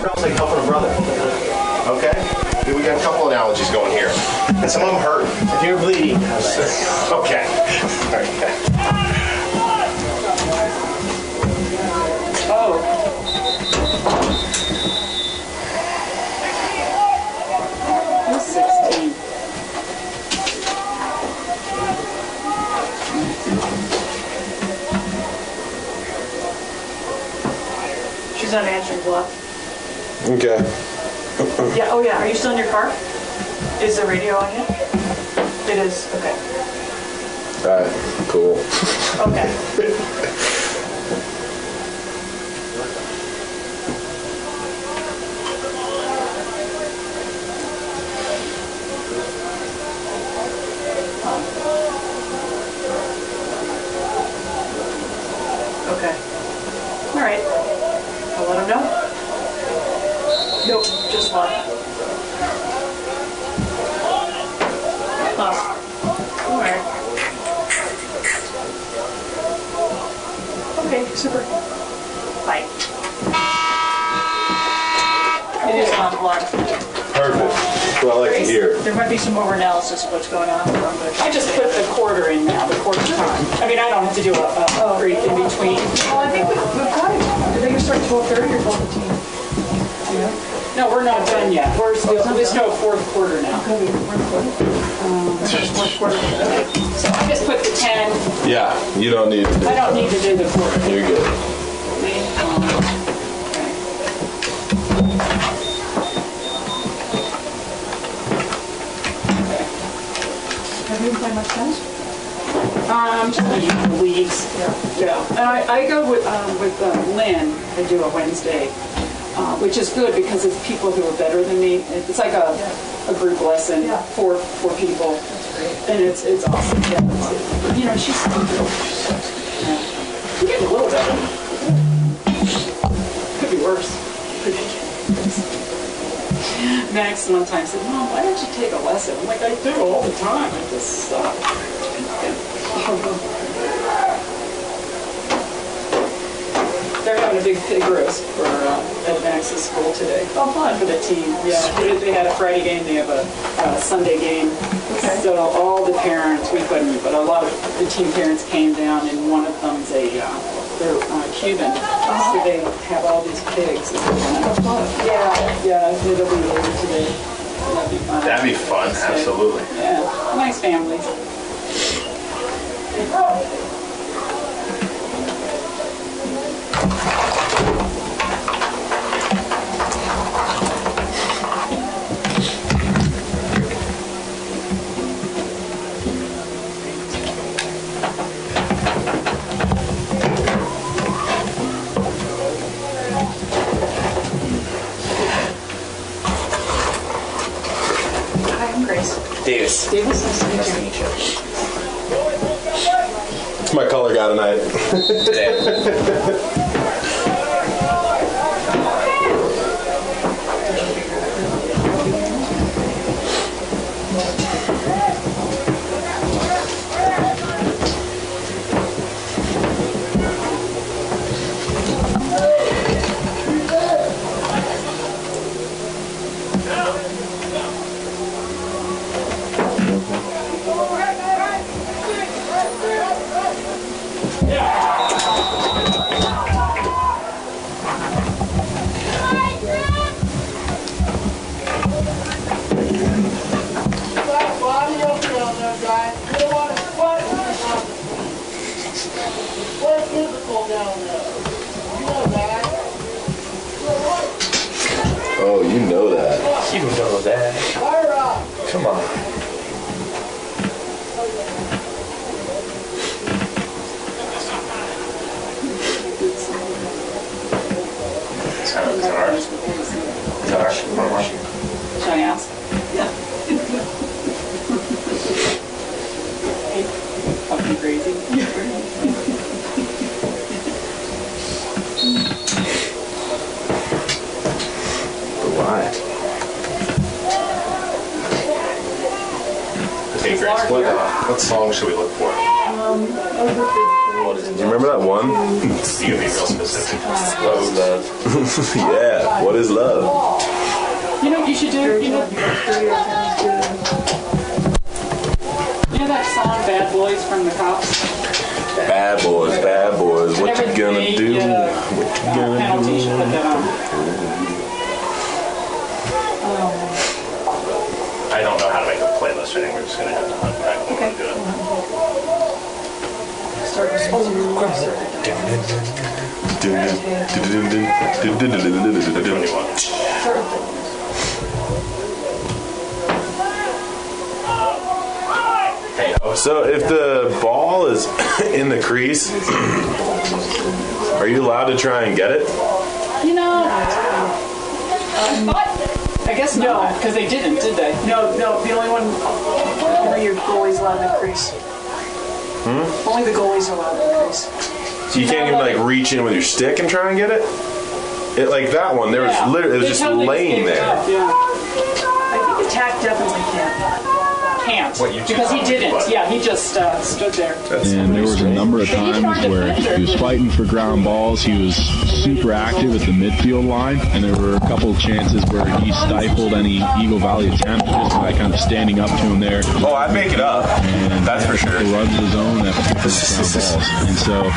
Smells like helping a brother. Okay? We got a couple analogies going here. And some of them hurt. If you're bleeding. Okay. Okay. Oh. Who's 16? She's not answering bluff. Okay. Yeah, oh yeah, are you still in your car? Is the radio on yet? It is, okay. Alright, cool. Okay. Okay. All right. I'll let him know. Nope, just one. Oh. All right. Okay, super. Bye. It is on blood. Perfect. That's what I like to hear. There might be some more analysis of what's going on. I just put the quarter in now, the quarter time. I mean, I don't have to do a break in between. Well, I think we've got it. Did they start 12:30 or 12:15? Yeah. No, we're not done yet. We're still fourth quarter now. Fourth quarter. Okay. So I just put the 10. Yeah, you don't need to. I don't need to do the quarter. You're good. Have you been playing much tennis? Just the leagues. Yeah. And I go with Lynn. I do a Wednesday, which is good because it's people who are better than me. It's like a group lesson for people. That's great. And it's awesome. Yeah. You know, she's you get a little better. Could be worse. Max one time said, "Mom, why don't you take a lesson?" I'm like, "I do all the time. I just suck." They're having a big pig roast for at Max's school today. Oh, fun for the team. Yeah, they had a Friday game. They have a Sunday game. Okay. So all the parents, we couldn't, but a lot of the team parents came down, and one of them's they're Cuban, so they have all these pigs. Yeah, it'll be later today. That'd be fun. That'd be fun, absolutely. Yeah, nice families. Hi, I'm Grace. Davis. Davis, nice to meet you. It's my color guy tonight. Oh, you know that. You know that. Come on. Is that ours? Is that ours? Should I ask? Yeah. Fucking crazy. Why? Hey, Grace, what song should we look for? Over What is Do you remember that one? You gotta be real specific. What is love? Yeah, what is love? You know what you should do? You know that song, Bad Boys from the Cops? Bad boys, what you gonna do? What you gonna Penalty, you should put that on. I don't know how to make a playlist. I think we're just gonna have to unpack what we're doing. Start with Which one do you want? Hey, So if the ball is in the crease, are you allowed to try and get it? You know, I guess not, because they didn't, did they? No, the only one, only your goalie's allowed to increase. Only the goalies are allowed to increase. So you can't even like reach in with your stick and try and get it? It like that one, there was literally, it was They just totally laying escaped there. up, yeah. I think attack definitely can't. Can't, What, you two because he times, didn't. but- Yeah, he just stood there. And there was a number of times where he was fighting for ground balls. He was super active at the midfield line, and there were a couple of chances where he stifled any Eagle Valley attempt just by kind of standing up to him there. Oh, I'd make it up. And That's for sure. The runs of his own that for ground balls. And so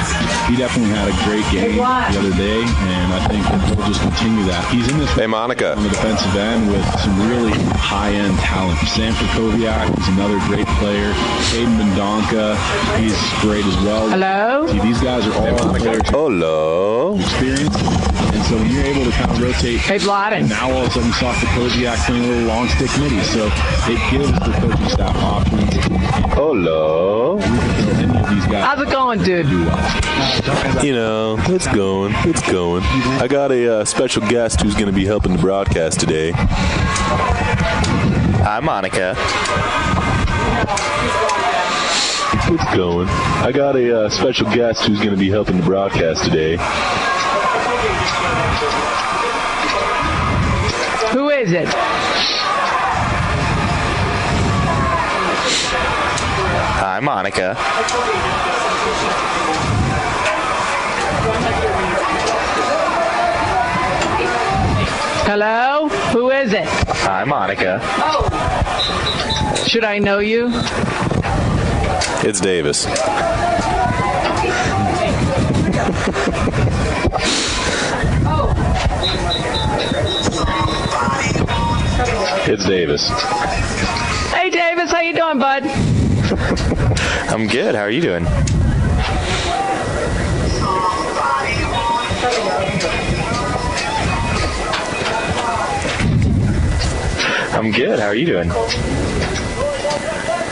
he definitely had a great game the other day, and I think that he'll just continue that. He's in this Hey, Monica. on the defensive end with some really high-end talent. Sanford Koviak is another great player. Aiden Mendonca, he's great as well. Hello? See, these guys are all players with Hello. experience. And so when you're able to kind of rotate, Hey, Vladen. and now all of a sudden Softer Koviak playing a little long stick midi. So it gives the coaching staff options. Hello. Any of these guys How's it going, dude? do well. You know, it's going. I got a special guest who's going to be helping the broadcast today. Hi, Monica. It's going. I got a special guest who's going to be helping the broadcast today. Who is it? Hi, Monica. Hello? Who is it? Hi, Monica. Should I know you? It's Davis. It's Davis. Hey, Davis, how you doing, bud? I'm good. How are you doing? I'm good. How are you doing?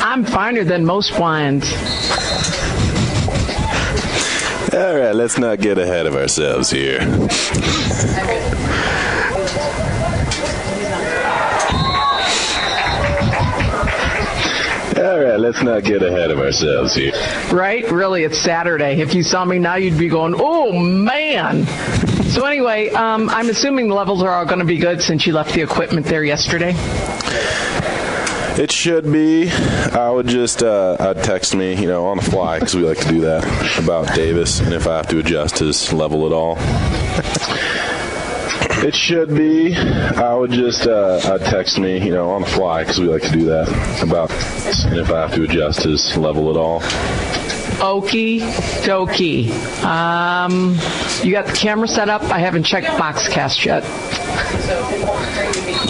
I'm finer than most wines. All right, let's not get ahead of ourselves here. All right, let's not get ahead of ourselves here. Right? Really, it's Saturday. If you saw me now, you'd be going, oh, man. So anyway, I'm assuming the levels are all going to be good since you left the equipment there yesterday. It should be. I would just text me, on the fly, because we like to do that, about Davis, and if I have to adjust his level at all. It should be. I would just text me, on the fly, because we like to do that, about, and if I have to adjust his level at all. Okie dokie. You got the camera set up? I haven't checked Boxcast yet.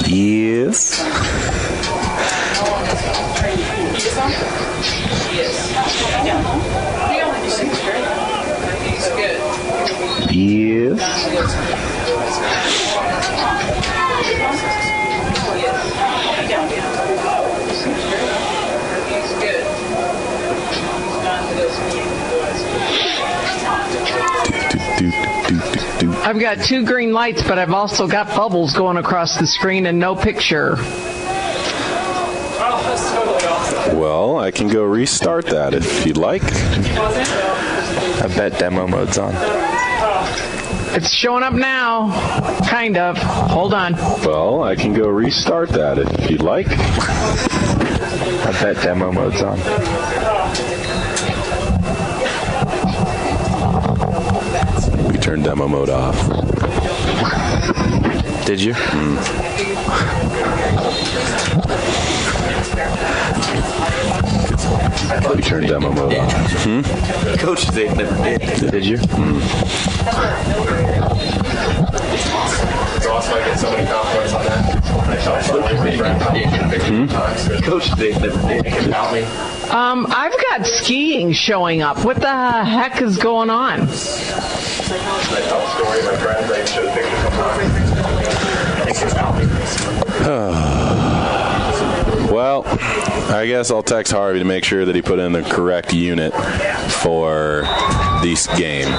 Yes. Yes. I've got 2 green lights, but I've also got bubbles going across the screen and no picture. Oh, that's totally awesome. Well, I can go restart that if you'd like. I bet demo mode's on. It's showing up now. Kind of. Hold on. Well, I can go restart that if you'd like. I bet demo mode's on. turned demo mode off. Did you? We turned demo mode off. Coach they never did. Did you? It's awesome I get so many compliments on that. I tell somebody my friend Coach they never did. They can help me. I've got skiing showing up. What the heck is going on? I tell a story my friends. I show the picture sometimes. They can help me. Well, I guess I'll text Harvey to make sure that he put in the correct unit for this game.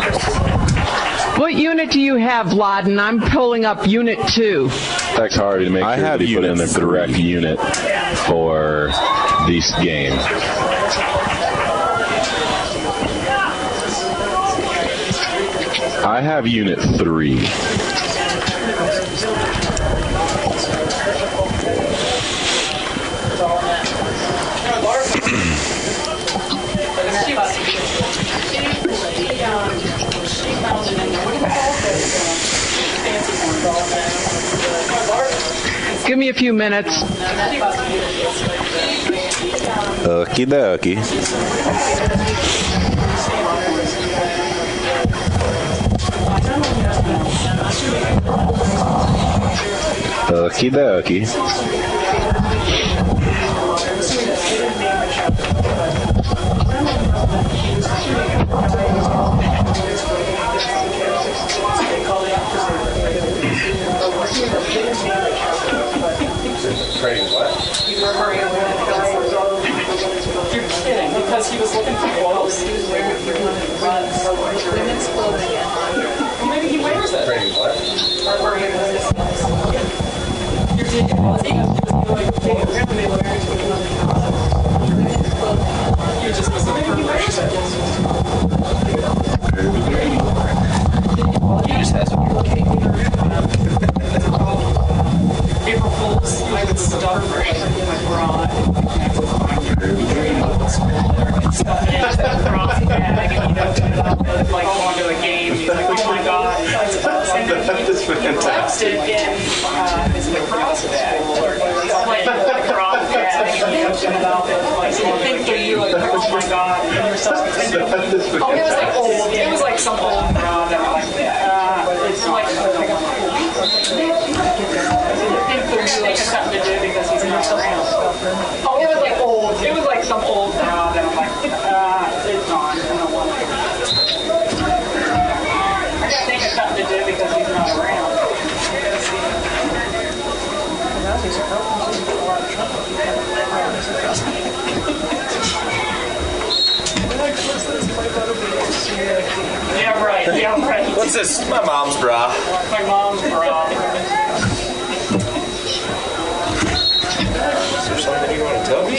What unit do you have, Laden? I'm pulling up Unit 2. Text Harvey to make sure that he put in the correct unit for this game. I have Unit 3. Give me a few minutes. Okie dokie. Okie dokie. Trading what? You're kidding, because he was looking for clothes. Women's clothing. Well, maybe he wears it. Trading what? You're taking you just was looking for wears it. You just has a cake. April Fools, I would stuff my bra stuff it into that bra bag and he'd open it up and like go to a game. He's like, oh my god. That is fantastic. In his lacrosse bag. Like lacrosse bag and he opened it up and like think for you like, oh my god. And you're so excited. Oh, it was like old. It was like some old bra that was like, it's like they had something to do because he's not around. Oh, it was like old. It was like some old bra that I'm like, it's gone. I don't want it. I think it's something to do because he's not around. Yeah, right. Yeah, right. What's this? My mom's bra. My mom's bra. Is there something you want to tell me?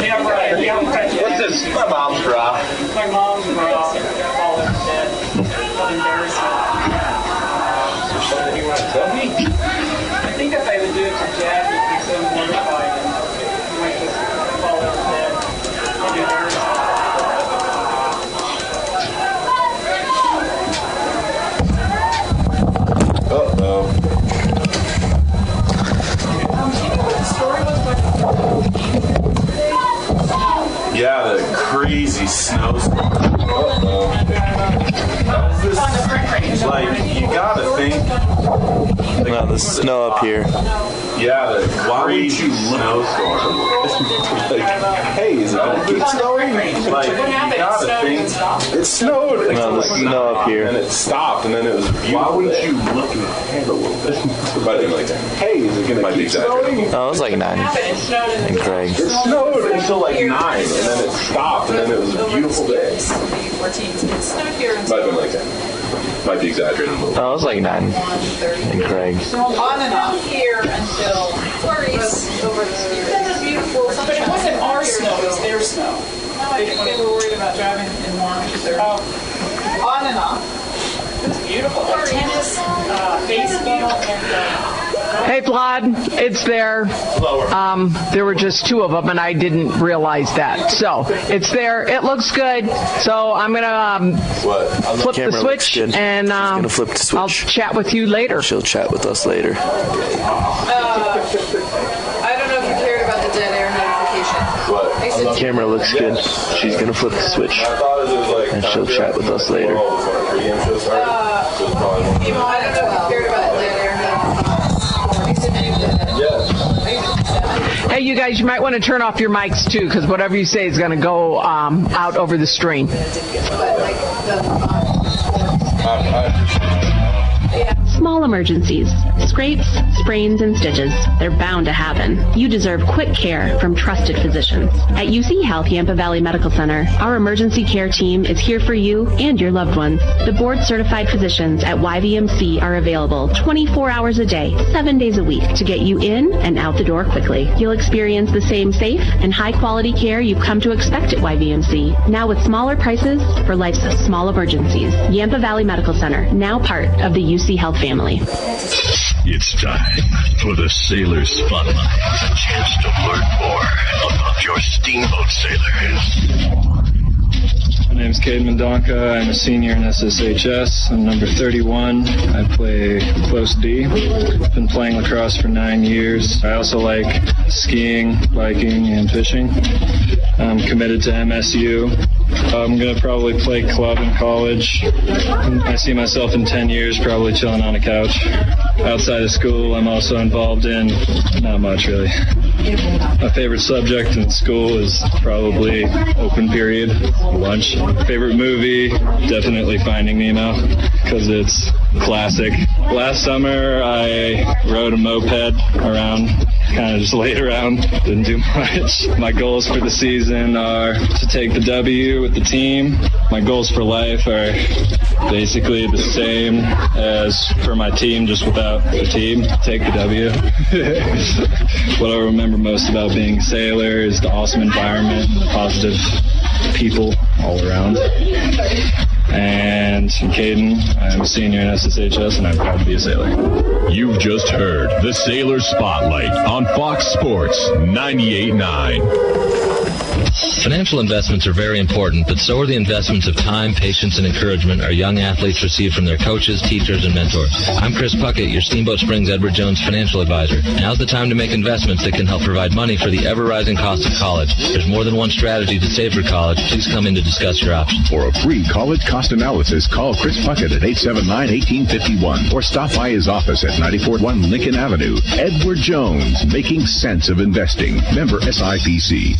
Yeah, right. Yeah, right. What's this? My mom's bra. My mom's bra. All dead. Of embarrassment. Is there something you want to tell me? I think if I would do it to Jack, he'd be so mortified and he might just fall over dead. Of embarrassment. Uh-oh. Yeah, the crazy snowstorm. Uh-oh. Like, you gotta think. No, the snow up here. Yeah, the crazy snowstorm. Like, hey, is it gonna keep snowing? Like, you gotta think. It snowed. No, the snow up here. And it stopped, and then it was beautiful. Why wouldn't you look ahead a little bit? Might be like, hey, is it gonna keep snowing? No, it was like 9 in Craig. It snowed until like 9, and then it stopped, and then it was a beautiful day. It snowed here Might have been like that. Might be exaggerating a little. No, it was like 9 in Craig. on and off here until flurries over the ski. That's beautiful. But it wasn't our snow, it was their snow. No, I think they were worried about driving in warm. Oh, On and off. it was beautiful. Like tennis, baseball, and Hey, Vlad, it's there. There were just 2 of them, and I didn't realize that. So it's there. It looks good. So I'm gonna flip the switch, and gonna flip the switch. I'll chat with you later. She'll chat with us later. I don't know if you cared about the dead air notification. The camera looks good. She's gonna flip the switch, and she'll chat with us later. I don't know if you cared about the dead air notification. Hey, you guys, you might want to turn off your mics too, because whatever you say is going to go out over the stream. Small emergencies, scrapes, sprains, and stitches. They're bound to happen. You deserve quick care from trusted physicians. At UC Health Yampa Valley Medical Center, our emergency care team is here for you and your loved ones. The board-certified physicians at YVMC are available 24 hours a day, 7 days a week to get you in and out the door quickly. You'll experience the same safe and high-quality care you've come to expect at YVMC, now with smaller prices for life's small emergencies. Yampa Valley Medical Center, now part of the UC Health family. It's time for the Sailor Spotlight. A chance to learn more about your Steamboat sailors. My name is Caden Mendonca. I'm a senior in SSHS. I'm number 31. I play close D. I've been playing lacrosse for 9 years. I also like skiing, biking, and fishing. I'm committed to MSU. I'm going to probably play club in college. I see myself in 10 years probably chilling on a couch. Outside of school, I'm also involved in not much, really. My favorite subject in school is probably open period, lunch. Favorite movie, definitely Finding Nemo, because it's classic. Last summer, I rode a moped around, kind of just laid around, didn't do much. My goals for the season are to take the W with the team. My goals for life are basically the same as for my team, just without the team. Take the W. What I remember most about being a sailor is the awesome environment, the positive people all around. And I'm Caden. I'm a senior in SSHS, and I'm proud to be a sailor. You've just heard the Sailor Spotlight on Fox Sports 98.9. Financial investments are very important, but so are the investments of time, patience, and encouragement our young athletes receive from their coaches, teachers, and mentors. I'm Chris Puckett, your Steamboat Springs Edward Jones financial advisor. Now's the time to make investments that can help provide money for the ever-rising cost of college. There's more than one strategy to save for college. Please come in to discuss your options. For a free college cost analysis, call Chris Puckett at 879-1851 or stop by his office at 941 Lincoln Avenue. Edward Jones, making sense of investing. Member SIPC.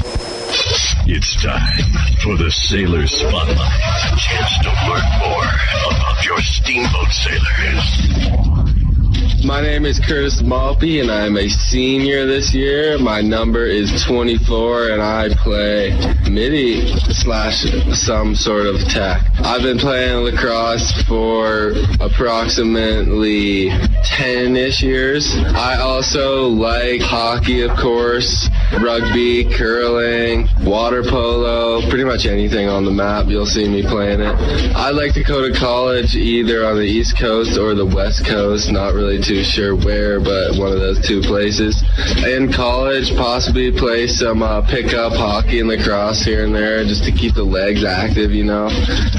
It's time for the Sailor Spotlight. A chance to learn more about your Steamboat sailors. My name is Curtis Malpe, and I'm a senior this year. My number is 24, and I play midi / some sort of tech. I've been playing lacrosse for approximately 10-ish years. I also like hockey, of course, rugby, curling, water polo, pretty much anything on the map. You'll see me playing it. I'd like to go to college either on the East Coast or the West Coast. Not really too sure where, but one of those two places. In college, possibly play some pickup hockey and lacrosse here and there just to keep the legs active, you know.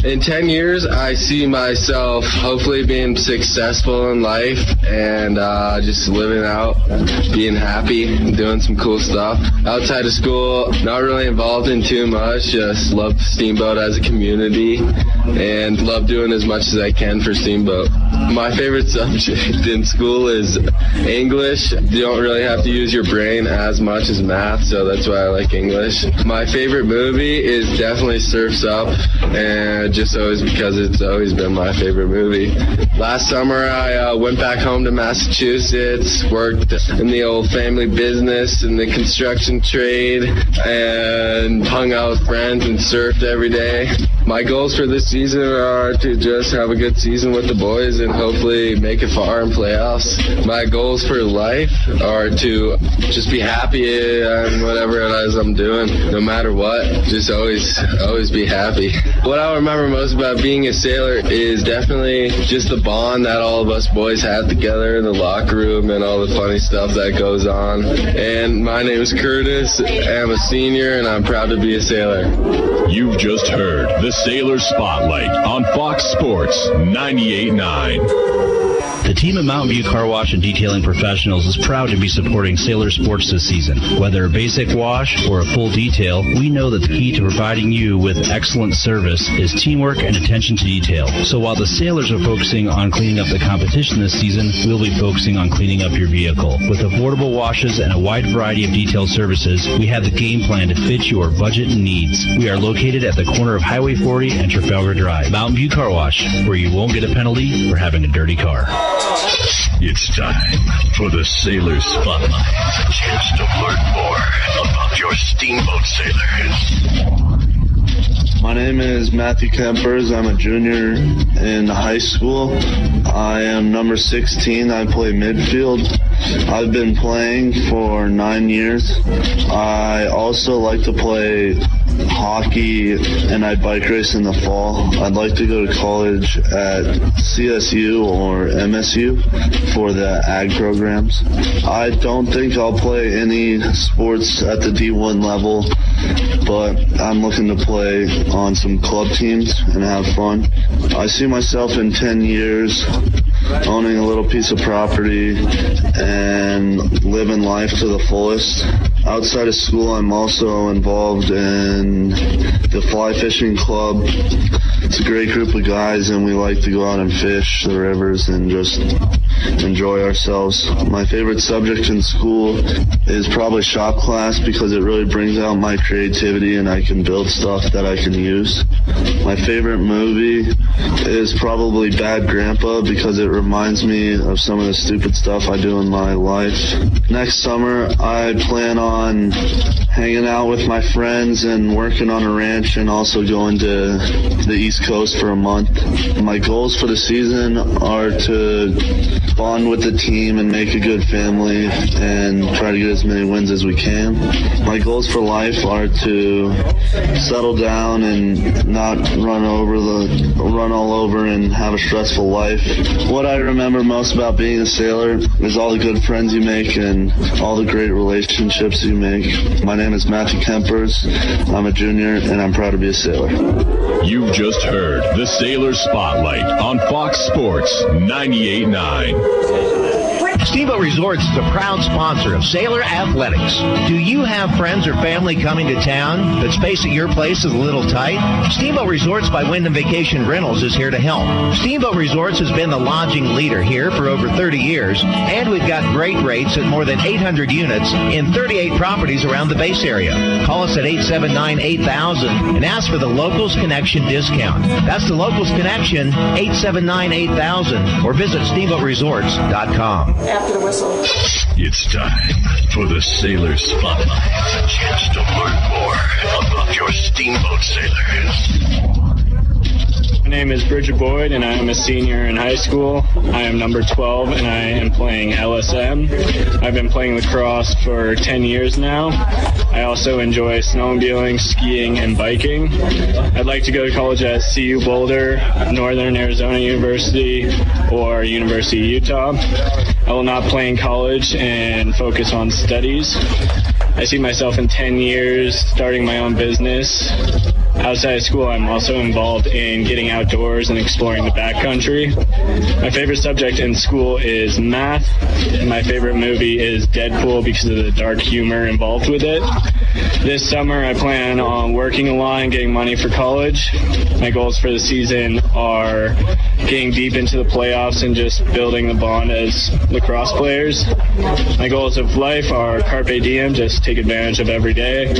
In 10 years, I see myself hopefully being successful in life and just living out, being happy, doing some cool stuff. Outside of school, not really involved in too much, just love Steamboat as a community and love doing as much as I can for Steamboat. My favorite subject in school is English. You don't really have to use your brain as much as math, so that's why I like English. My favorite movie is definitely Surf's Up, and just always because it's always been my favorite movie. Last summer, I went back home to Massachusetts, worked in the old family business in the construction trade, and hung out with friends and surfed every day. My goals for this season are to just have a good season with the boys and hopefully make it far in playoffs. My goals for life are to just be happy in whatever it is I'm doing, no matter what. Just always be happy. What I remember most about being a sailor is definitely just the bond that all of us boys had together in the locker room and all the funny stuff that goes on. And my name is Curtis. I'm a senior and I'm proud to be a sailor. You've just heard the Sailor Spotlight on Fox Sports 98.9. The team at Mountain View Car Wash and Detailing Professionals is proud to be supporting Sailor Sports this season. Whether a basic wash or a full detail, we know that the key to providing you with excellent service is teamwork and attention to detail. So while the Sailors are focusing on cleaning up the competition this season, we'll be focusing on cleaning up your vehicle. With affordable washes and a wide variety of detailed services, we have the game plan to fit your budget and needs. We are located at the corner of Highway 40 and Trafalgar Drive. Mountain View Car Wash, where you won't get a penalty for having a dirty car. It's time for the Sailor Spotlight. A chance to learn more about your Steamboat sailors. My name is Matthew Kempers. I'm a junior in high school. I am number 16. I play midfield. I've been playing for 9 years. I also like to play hockey and I bike race in the fall. I'd like to go to college at CSU or MSU for the ag programs. I don't think I'll play any sports at the D1 level, but I'm looking to play on some club teams and have fun. I see myself in 10 years owning a little piece of property and living life to the fullest. Outside of school, I'm also involved in the fly fishing club. It's a great group of guys, and we like to go out and fish the rivers and just enjoy ourselves. My favorite subject in school is probably shop class because it really brings out my creativity and I can build stuff that I can use. My favorite movie is probably Bad Grandpa because it reminds me of some of the stupid stuff I do in my life. Next summer, I plan on hanging out with my friends and working on a ranch and also going to the East Coast for a month. My goals for the season are to bond with the team and make a good family and try to get as many wins as we can. My goals for life are to settle down and not run all over and have a stressful life. What I remember most about being a sailor is all the good friends you make and all the great relationships you make. My name is Matthew Kempers. I'm a junior and I'm proud to be a sailor. You've just heard the Sailor Spotlight on Fox Sports 98.9. Steamboat Resorts is a proud sponsor of Sailor Athletics. Do you have friends or family coming to town, but space at your place is a little tight? Steamboat Resorts by Wyndham Vacation Rentals is here to help. Steamboat Resorts has been the lodging leader here for over 30 years, and we've got great rates at more than 800 units in 38 properties around the base area. Call us at 879-8000 and ask for the Locals Connection discount. That's the Locals Connection, 879-8000, or visit steamboatresorts.com. After the whistle. It's time for the Sailor Spotlight. A chance to learn more about your Steamboat sailors. My name is Bridget Boyd, and I am a senior in high school. I am number 12, and I am playing LSM. I've been playing lacrosse for 10 years now. I also enjoy snowmobiling, skiing, and biking. I'd like to go to college at CU Boulder, Northern Arizona University, or University of Utah. I will not play in college and focus on studies. I see myself in 10 years starting my own business. Outside of school, I'm also involved in getting outdoors and exploring the backcountry. My favorite subject in school is math. My favorite movie is Deadpool because of the dark humor involved with it. This summer, I plan on working a lot and getting money for college. My goals for the season are getting deep into the playoffs and just building the bond as lacrosse players. My goals of life are carpe diem, just take advantage of every day.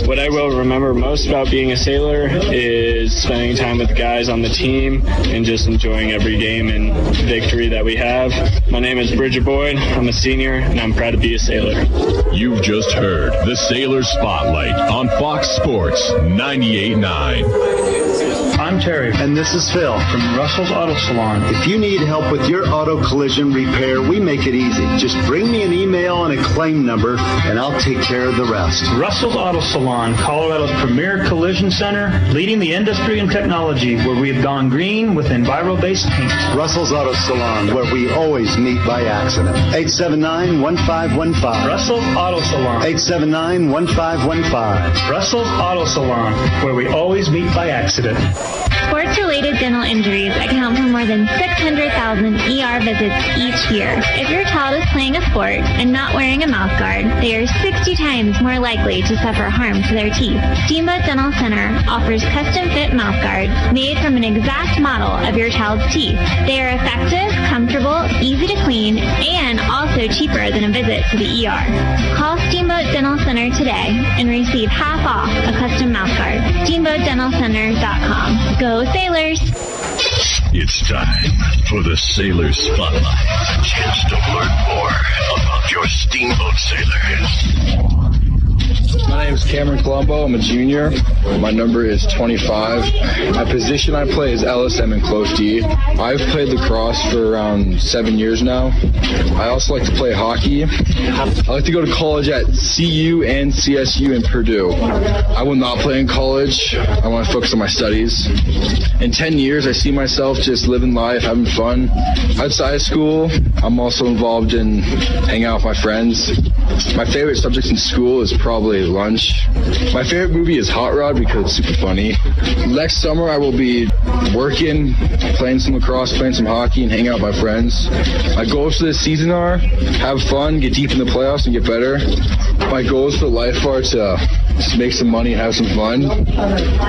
What I will remember most about being a sailor is spending time with the guys on the team and just enjoying every game and victory that we have. My name is Bridget Boyd. I'm a senior, and I'm proud to be a sailor. You've just heard the Sailor Spotlight on Fox Sports 98.9. I'm Terry. And this is Phil from Russell's Auto Salon. If you need help with your auto collision repair, we make it easy. Just bring me an email and a claim number, and I'll take care of the rest. Russell's Auto Salon, Colorado's premier collision center, leading the industry in technology, where we have gone green with Enviro-based paint. Russell's Auto Salon, where we always meet by accident. 879-1515. Russell's Auto Salon. 879-1515. Russell's Auto Salon, where we always meet by accident. Sports-related dental injuries account for more than 600,000 ER visits each year. If your child is playing a sport and not wearing a mouth guard, they are 60 times more likely to suffer harm to their teeth. Steamboat Dental Center offers custom-fit mouth guards made from an exact model of your child's teeth. They are effective, comfortable, easy to clean, and also cheaper than a visit to the ER. Call Steamboat Dental Center today and receive half off a custom mouth guard. SteamboatDentalCenter.com. Go Sailors! It's time for the Sailor Spotlight. A chance to learn more about your Steamboat Sailors. My name is Cameron Colombo. I'm a junior. My number is 25. My position I play is LSM and close D. I've played lacrosse for around 7 years now. I also like to play hockey. I like to go to college at CU and CSU in Purdue. I will not play in college. I want to focus on my studies. In 10 years, I see myself just living life, having fun. Outside of school, I'm also involved in hanging out with my friends. My favorite subjects in school is probably lunch. My favorite movie is Hot Rod because it's super funny. Next summer I will be working, playing some lacrosse, playing some hockey, and hanging out with my friends. My goals for this season are have fun, get deep in the playoffs, and get better. My goals for life are to just make some money and have some fun.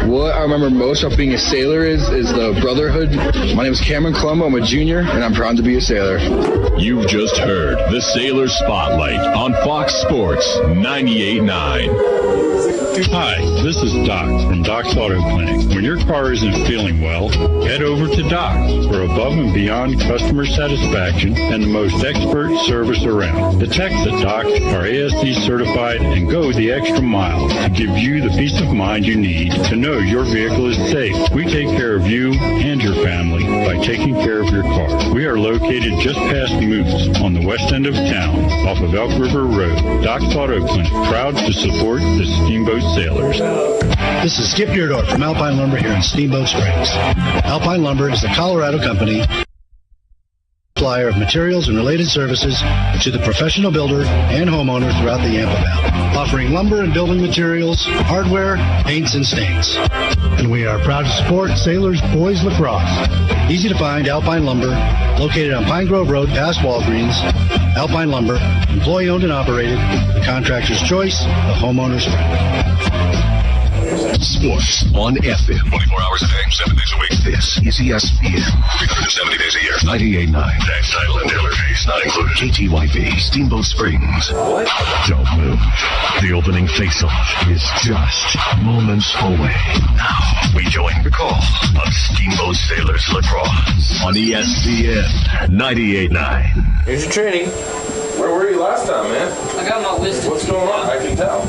What I remember most about being a sailor is the brotherhood. My name is Cameron Colombo. I'm a junior, and I'm proud to be a sailor. You've just heard the Sailor Spotlight on Fox Sports 98.9. Hi, this is Doc from Doc's Auto Clinic. When your car isn't feeling well, head over to Doc's for above and beyond customer satisfaction and the most expert service around. The techs at Doc's are ASC certified and go the extra mile to give you the peace of mind you need to know your vehicle is safe. We take care of you and your family by taking care of your car. We are located just past Moose on the west end of town off of Elk River Road. Doc's Auto Clinic, proud to support the Steamboat Sailors. This is Skip Deardorff from Alpine Lumber here in Steamboat Springs. Alpine Lumber is the Colorado company supplier of materials and related services to the professional builder and homeowner throughout the Yampa Valley, offering lumber and building materials, hardware, paints, and stains. And we are proud to support Sailors Boys Lacrosse. Easy to find Alpine Lumber, located on Pine Grove Road past Walgreens. Alpine Lumber, employee-owned and operated, the contractor's choice, the homeowner's friend. Sports on FM. 24 hours a day, 7 days a week. This is ESPN. 370 days a year. 98.9. Tax, title, and dealer fees not included. KTYV, Steamboat Springs. What? Don't move. The opening face-off is just moments away. Now, we join the call of Steamboat Sailors Lacrosse on ESPN 98.9. Here's your training. Where were you last time, man? I got them all listed. What's going on? I can tell.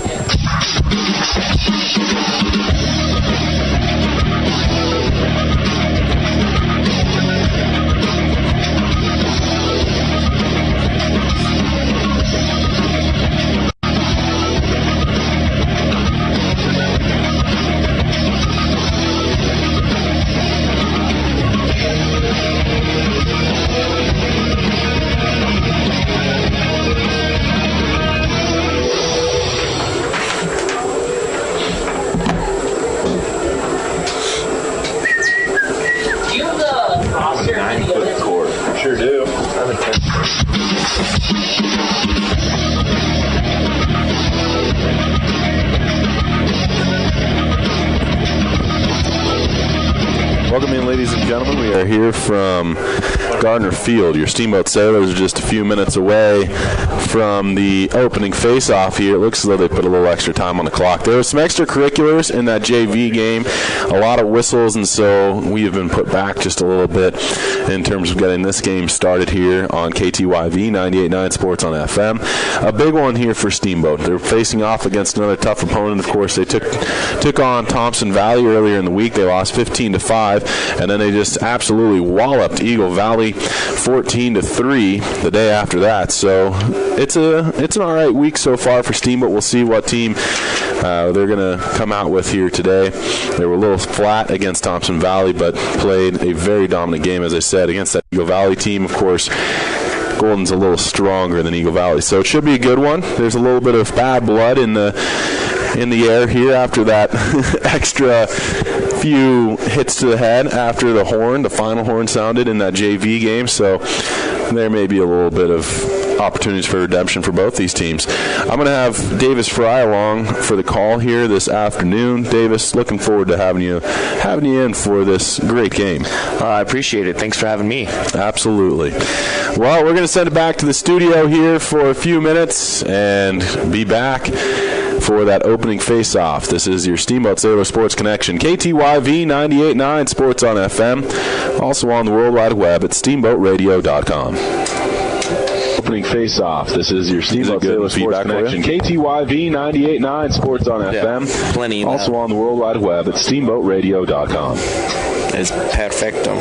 Welcome in, ladies and gentlemen. We are here from Gardner Field. Your Steamboat Sailors are just a few minutes away from the opening face-off here. It looks as though they put a little extra time on the clock. There were some extracurriculars in that JV game, a lot of whistles, and so we have been put back just a little bit in terms of getting this game started here on KTYV 98.9 Sports on FM. A big one here for Steamboat. They're facing off against another tough opponent. Of course, they took on Thompson Valley earlier in the week. They lost 15-5, and then they just absolutely walloped Eagle Valley 14-3 the day after that. So it's an all right week so far for Steamboat. We'll see what team they're going to come out with here today. They were a little flat against Thompson Valley, but played a very dominant game, as I said, against that Eagle Valley team. Of course, Golden's a little stronger than Eagle Valley, so it should be a good one. There's a little bit of bad blood in the air here after that extra few hits to the head after the final horn sounded in that JV game, so there may be a little bit of opportunities for redemption for both these teams. I'm going to have Davis Fry along for the call here this afternoon. Davis, looking forward to having you in for this great game. I appreciate it. Thanks for having me. Absolutely. Well, we're going to send it back to the studio here for a few minutes and be back for that opening face-off. This is your Steamboat Sailor Sports Connection, KTYV 98.9 Sports on FM, also on the World Wide Web at steamboatradio.com. Opening face-off. This is your Steamboat Sailor Sports Connection, KTYV 98.9 Sports on FM, plenty also on the World Wide Web at steamboatradio.com. Es perfecto.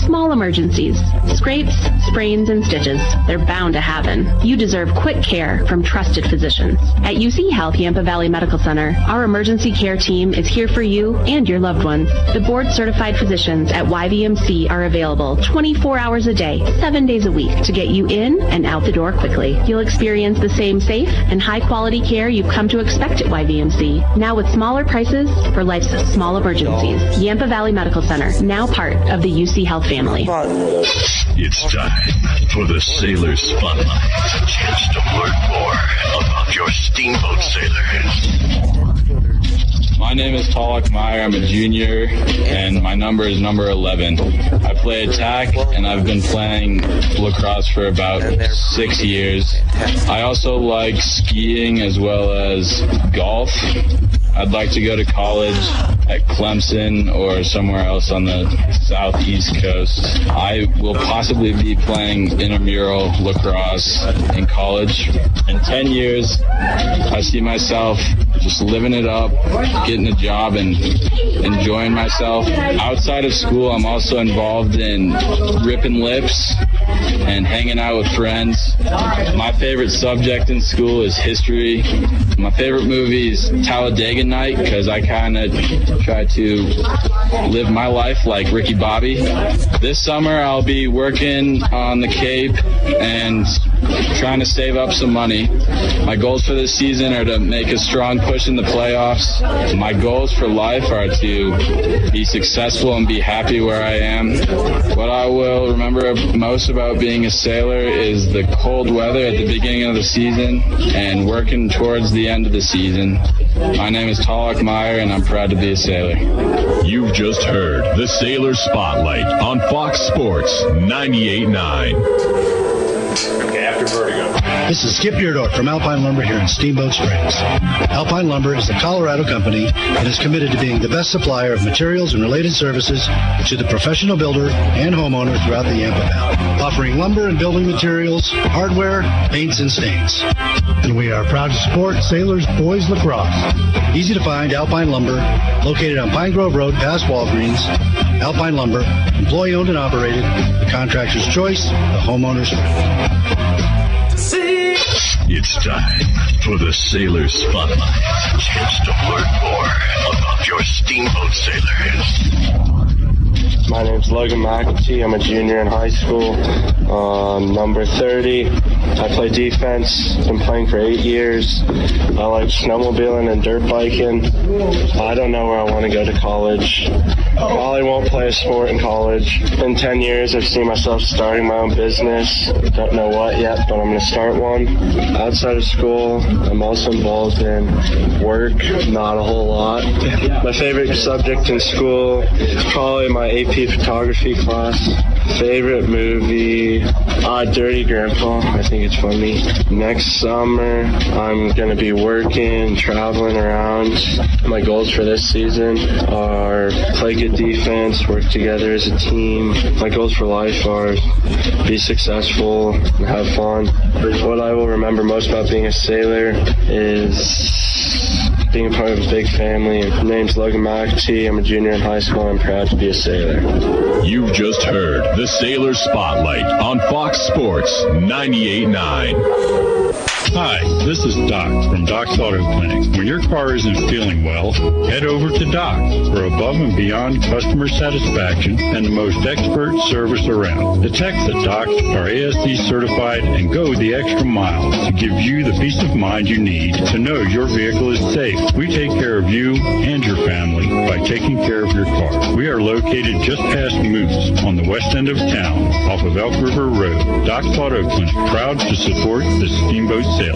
Small emergencies, scrapes, sprains, and stitches. They're bound to happen. You deserve quick care from trusted physicians. At UC Health Yampa Valley Medical Center, our emergency care team is here for you and your loved ones. The board-certified physicians at YVMC are available 24 hours a day, 7 days a week to get you in and out the door quickly. You'll experience the same safe and high-quality care you've come to expect at YVMC, now with smaller prices for life's small emergencies. Yampa Valley Medical Center, now part of the UC Health family. It's time for the Sailor Spotlight. A chance to learn more about your Steamboat Sailors. My name is Talak Meyer. I'm a junior, and my number is number 11. I play attack, and I've been playing lacrosse for about 6 years. I also like skiing as well as golf. I'd like to go to college at Clemson or somewhere else on the southeast coast. I will possibly be playing intramural lacrosse in college. In 10 years, I see myself just living it up, getting a job, and enjoying myself. Outside of school, I'm also involved in ripping lips and hanging out with friends. My favorite subject in school is history. My favorite movie is Talladega Night, because I kind of try to live my life like Ricky Bobby. This summer I'll be working on the Cape and trying to save up some money. My goals for this season are to make a strong push in the playoffs. My goals for life are to be successful and be happy where I am. What I will remember most about being a sailor is the cold weather at the beginning of the season and working towards the end of the season. My name is Talak Meyer, and I'm proud to be a sailor. You've just heard the Sailor Spotlight on Fox Sports 98.9. Okay, after Vertigo. This is Skip Deerdorf from Alpine Lumber here in Steamboat Springs. Alpine Lumber is the Colorado company and is committed to being the best supplier of materials and related services to the professional builder and homeowner throughout the Yampa Valley, offering lumber and building materials, hardware, paints, and stains. And we are proud to support Sailors Boys Lacrosse. Easy to find Alpine Lumber, located on Pine Grove Road past Walgreens. Alpine Lumber, employee owned and operated, the contractor's choice, the homeowner's friend. It's time for the Sailor Spotlight. A chance to learn more about your Steamboat Sailors. My name's Logan McAtee. I'm a junior in high school. Number 30. I play defense. Been playing for 8 years. I like snowmobiling and dirt biking. I don't know where I want to go to college. Probably won't play a sport in college. In 10 years, I've seen myself starting my own business. Don't know what yet, but I'm going to start one. Outside of school, I'm also involved in work, not a whole lot. My favorite subject in school, probably my AP photography class. Favorite movie, Dirty Grandpa. I think it's funny. Next summer, I'm going to be working, traveling around. My goals for this season are play good defense, work together as a team. My goals for life are be successful and have fun. What I will remember most about being a sailor is being a part of a big family. My name's Logan McAtee. I'm a junior in high school. I'm proud to be a sailor. You've just heard the Sailor Spotlight on Fox Sports 98.9. Hi, this is Doc from Doc's Auto Clinic. When your car isn't feeling well, head over to Doc for above and beyond customer satisfaction and the most expert service around. The techs at Doc are ASD certified and go the extra mile to give you the peace of mind you need to know your vehicle is safe. We take care of you and your family by taking care of your car. We are located just past Moose on the west end of town off of Elk River Road. Doc's Auto Clinic, proud to support the Steamboat Sailors.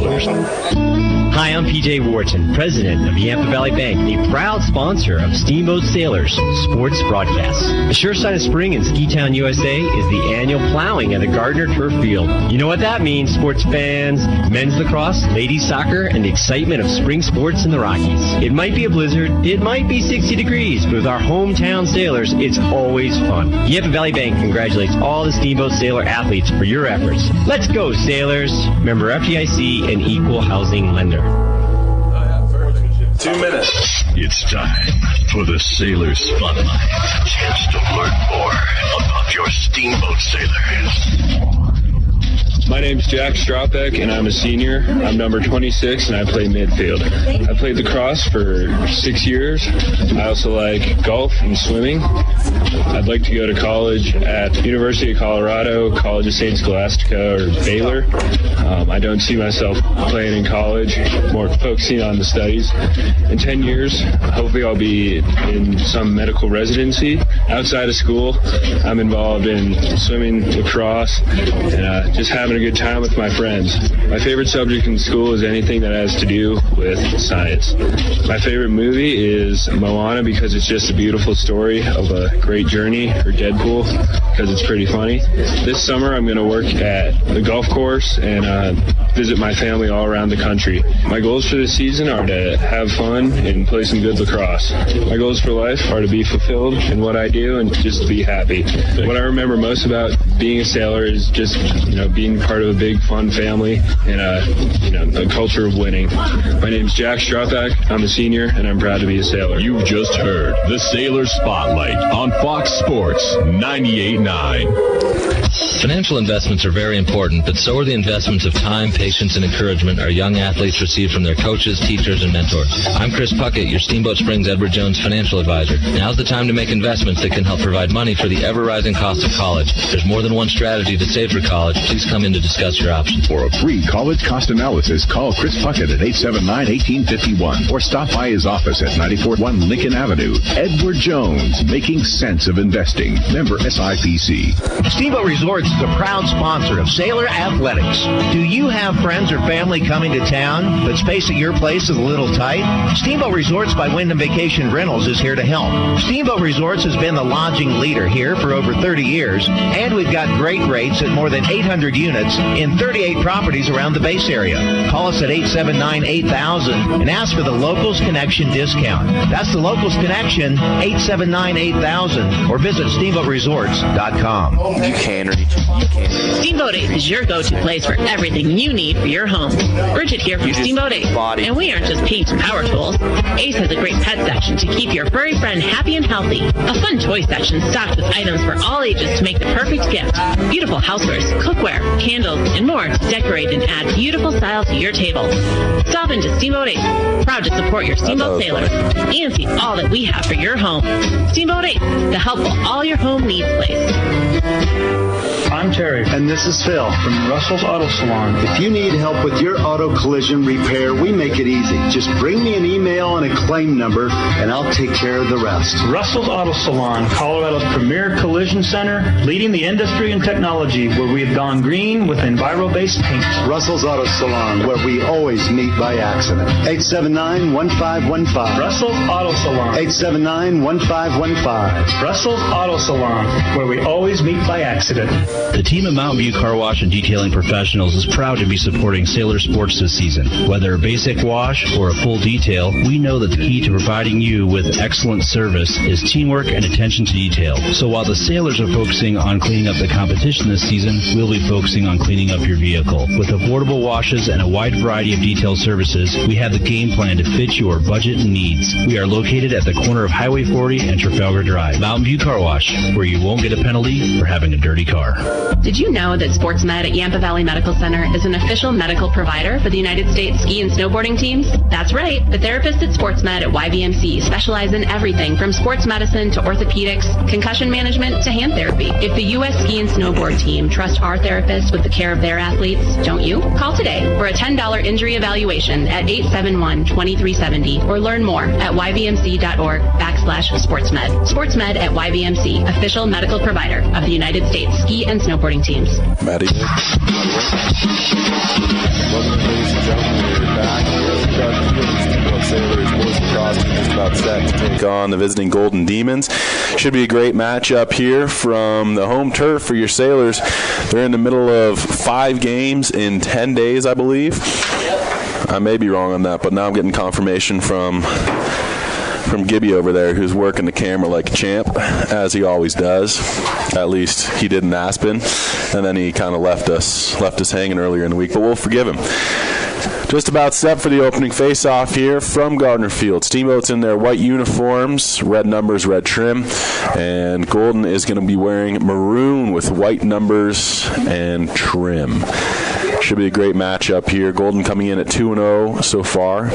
Hi, I'm PJ Wharton, president of Yampa Valley Bank, a proud sponsor of Steamboat Sailors sports broadcasts. The sure sign of spring in Ski Town, USA is the annual plowing at the Gardner Field. You know what that means, sports fans, men's lacrosse, ladies soccer, and the excitement of spring sports in the Rockies. It might be a blizzard, it might be 60 degrees, but with our hometown sailors, it's always fun. Yampa Valley Bank congratulates all the Steamboat Sailor athletes for your efforts. Let's go, sailors! Member FDIC and equal housing lender. 2 minutes. It's time for the Sailor Spotlight. A chance to learn more about your Steamboat Sailors. My name's Jack Stropek, and I'm a senior. I'm number 26, and I play midfield. I played lacrosse for 6 years. I also like golf and swimming. I'd like to go to college at University of Colorado, College of St. Scholastica, or Baylor. I don't see myself playing in college, more focusing on the studies. In 10 years, hopefully I'll be in some medical residency. Outside of school, I'm involved in swimming, lacrosse, and just having a good time with my friends. My favorite subject in school is anything that has to do with science. My favorite movie is Moana because it's just a beautiful story of a great journey, or Deadpool because it's pretty funny. This summer I'm going to work at the golf course and visit my family all around the country. My goals for this season are to have fun and play some good lacrosse. My goals for life are to be fulfilled in what I do and just be happy. What I remember most about being a sailor is just, being part of a big, fun family and a culture of winning. My name's Jack Stropek. I'm a senior, and I'm proud to be a sailor. You've just heard the Sailor Spotlight on Fox Sports 98.9. Financial investments are very important, but so are the investments of time, patience, and encouragement our young athletes receive from their coaches, teachers, and mentors. I'm Chris Puckett, your Steamboat Springs Edward Jones financial advisor. Now's the time to make investments that can help provide money for the ever-rising cost of college. There's more than one strategy to save for college. Please come in to discuss your options. For a free college cost analysis, call Chris Puckett at 879-1851 or stop by his office at 941 Lincoln Avenue. Edward Jones, making sense of investing. Member SIPC. Steamboat Resorts is a proud sponsor of Sailor Athletics. Do you have friends or family coming to town, but space at your place is a little tight? Steamboat Resorts by Wyndham Vacation Rentals is here to help. Steamboat Resorts has been the lodging leader here for over 30 years, and we've got great rates at more than 800 units in 38 properties around the base area. Call us at 879-8000 and ask for the Locals Connection discount. That's the Locals Connection, 879-8000, or visit steamboatresorts.com. You can or you can't. Steamboat Ace is your go-to place for everything you need for your home. Bridget here from Steamboat Ace, and we aren't just paints and power tools. Ace has a great pet section to keep your furry friend happy and healthy. A fun toy section stocked with items for all ages to make the perfect gift. Beautiful housewares, cookware, canned candles, and more to decorate and add beautiful style to your table. Stop into Steamboat 8, proud to support your Steamboat sailors, and see all that we have for your home. Steamboat 8, the helpful all your home needs place. I'm Terry. And this is Phil. From Russell's Auto Salon. If you need help with your auto collision repair, we make it easy. Just bring me an email and a claim number, and I'll take care of the rest. Russell's Auto Salon, Colorado's premier collision center, leading the industry in technology, where we have gone green with Enviro-based paint. Russell's Auto Salon, where we always meet by accident. 879-1515. Russell's Auto Salon. 879-1515. Russell's Auto Salon, where we always meet by accident. The team at Mountain View Car Wash and Detailing Professionals is proud to be supporting Sailor Sports this season. Whether a basic wash or a full detail, we know that the key to providing you with excellent service is teamwork and attention to detail. So while the Sailors are focusing on cleaning up the competition this season, we'll be focusing on cleaning up your vehicle. With affordable washes and a wide variety of detail services, we have the game plan to fit your budget and needs. We are located at the corner of Highway 40 and Trafalgar Drive. Mountain View Car Wash, where you won't get a penalty for having a dirty car. Did you know that SportsMed at Yampa Valley Medical Center is an official medical provider for the United States ski and snowboarding teams? That's right. The therapists at SportsMed at YVMC specialize in everything from sports medicine to orthopedics, concussion management to hand therapy. If the U.S. ski and snowboard team trusts our therapists with the care of their athletes, don't you? Call today for a $10 injury evaluation at 871-2370 or learn more at yvmc.org/sportsmed. SportsMed at YVMC, official medical provider of the United States ski and snowboarding teams. Maddie. Welcome, ladies and gentlemen. We're back here at Gardner Field. Steamboat Sailors, boys lacrosse team just about set to take on the visiting Golden Demons. Should be a great matchup here from the home turf for your Sailors. They're in the middle of 5 games in 10 days, I believe. I may be wrong on that, but now I'm getting confirmation from Gibby over there, who's working the camera like a champ, as he always does. At least he did in Aspen, and then he kind of left us hanging earlier in the week, but we'll forgive him. Just about set for the opening face-off here from Gardner Field. Steamboat's in their white uniforms, red numbers, red trim, and Golden is going to be wearing maroon with white numbers and trim. Should be a great matchup here. Golden coming in at 2-0 so far.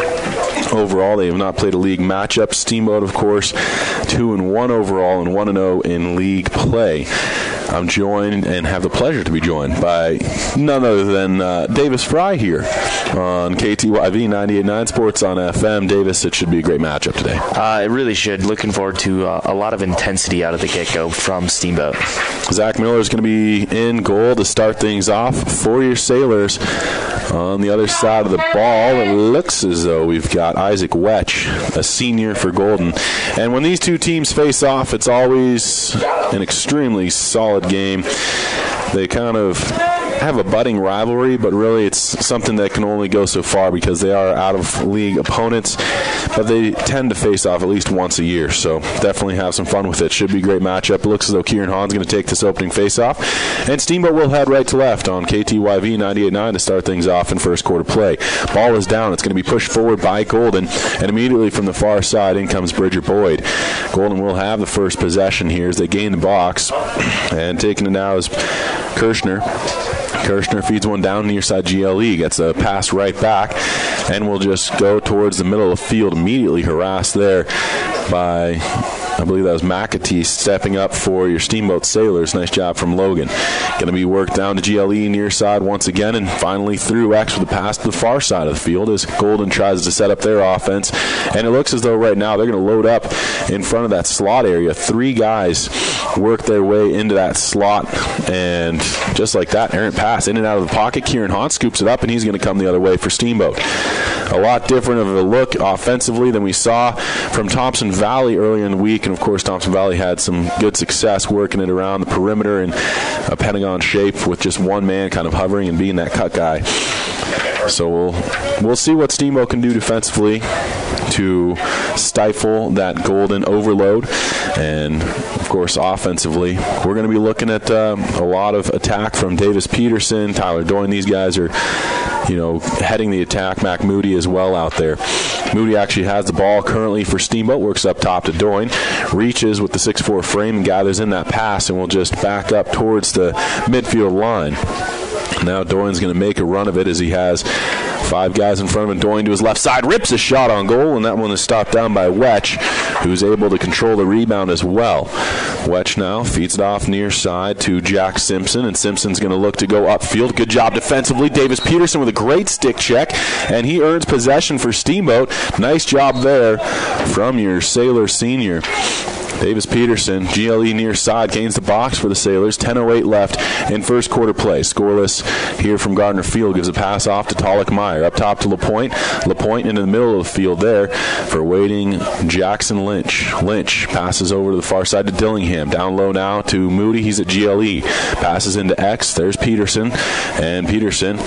Overall, they have not played a league matchup. Steamboat, of course, 2-1 overall and 1-0 in league play. I'm joined and have the pleasure to be joined by none other than Davis Fry here on KTYV 98.9 Sports on FM. Davis, it should be a great matchup today. It really should. Looking forward to a lot of intensity out of the get-go from Steamboat. Zach Miller is going to be in goal to start things off for your Sailors. On the other side of the ball, it looks as though we've got Isaac Wetch, a senior for Golden. And when these two teams face off, it's always an extremely solid game. They kind of have a budding rivalry, but really it's something that can only go so far because they are out-of-league opponents, but they tend to face off at least once a year, so definitely have some fun with it. Should be a great matchup. It looks as though Kieran Hahn's going to take this opening face-off, and Steamboat will head right to left on KTYV 98.9 to start things off in first quarter play. Ball is down. It's going to be pushed forward by Golden, and immediately from the far side in comes Bridger Boyd. Golden will have the first possession here as they gain the box, and taking it now is Kirshner. Kirshner feeds one down near side GLE, gets a pass right back, and will just go towards the middle of the field, immediately harassed there by, I believe that was McAtee stepping up for your Steamboat Sailors. Nice job from Logan. Going to be worked down to GLE near side once again, and finally through X with a pass to the far side of the field as Golden tries to set up their offense. And it looks as though right now they're going to load up in front of that slot area. 3 guys work their way into that slot, and just like that, errant pass in and out of the pocket. Kieran Hahn scoops it up, and he's going to come the other way for Steamboat. A lot different of a look offensively than we saw from Thompson Valley earlier in the week, and of course Thompson Valley had some good success working it around the perimeter in a pentagon shape with just one man kind of hovering and being that cut guy. So we'll see what Steamboat can do defensively to stifle that Golden overload. And, of course, offensively, we're going to be looking at a lot of attack from Davis Peterson, Tyler Doyne. These guys are, heading the attack. Mac Moody as well out there. Moody actually has the ball currently for Steamboat, works up top to Doyne, reaches with the 6'4" frame and gathers in that pass, and will just back up towards the midfield line. Now Doyne's going to make a run of it as he has 5 guys in front of him. Doyne to his left side, rips a shot on goal, and that one is stopped down by Wetch, who's able to control the rebound as well. Wetch now feeds it off near side to Jack Simpson, and Simpson's going to look to go upfield. Good job defensively. Davis Peterson with a great stick check, and he earns possession for Steamboat. Nice job there from your Sailor senior. Davis Peterson, GLE near side, gains the box for the Sailors. 10:08 left in first quarter play. Scoreless here from Gardner Field. Gives a pass off to Tolick Meyer. Up top to LaPointe. LaPointe into the middle of the field there for waiting Jackson Lynch. Lynch passes over to the far side to Dillingham. Down low now to Moody. He's at GLE. Passes into X. There's Peterson. And Peterson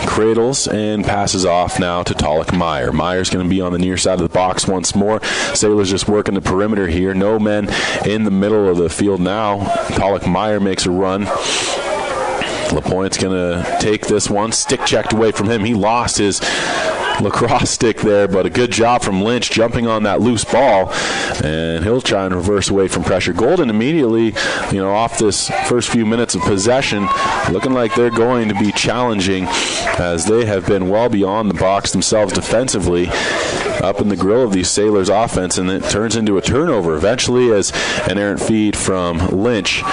cradles and passes off now to Tolick Meyer. Meyer's going to be on the near side of the box once more. Sailors just working the perimeter here. No men in the middle of the field now. Tolick Meyer makes a run. LaPointe's going to take this one. Stick checked away from him. He lost his lacrosse stick there, but a good job from Lynch jumping on that loose ball, and he'll try and reverse away from pressure. Golden immediately, off this first few minutes of possession, looking like they're going to be challenging as they have been well beyond the box themselves defensively up in the grill of these Sailors offense, and it turns into a turnover eventually as an errant feed from Lynch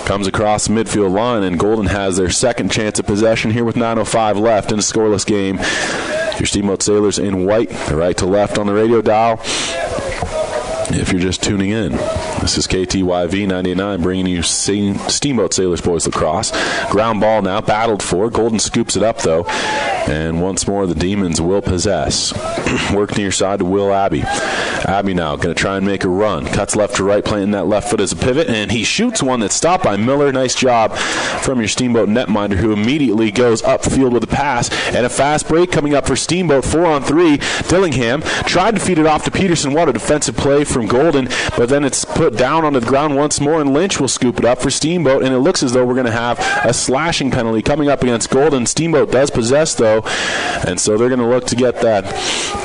comes across the midfield line, and Golden has their second chance at possession here with 9:05 left in a scoreless game. Your Steamboat Sailors in white, the right to left on the radio dial. If you're just tuning in, this is KTYV 98.9 bringing you Steamboat Sailors Boys Lacrosse. Ground ball now, battled for. Golden scoops it up, though. And once more, the Demons will possess. Work near side to Will Abbey. Abbey now going to try and make a run. Cuts left to right, planting that left foot as a pivot, and he shoots one that's stopped by Miller. Nice job from your Steamboat netminder, who immediately goes upfield with a pass. And a fast break coming up for Steamboat, 4-on-3. Dillingham tried to feed it off to Peterson. What a defensive play from Golden, but then it's put down onto the ground once more, and Lynch will scoop it up for Steamboat, and it looks as though we're going to have a slashing penalty coming up against Golden. Steamboat does possess, though, and so they're going to look to get that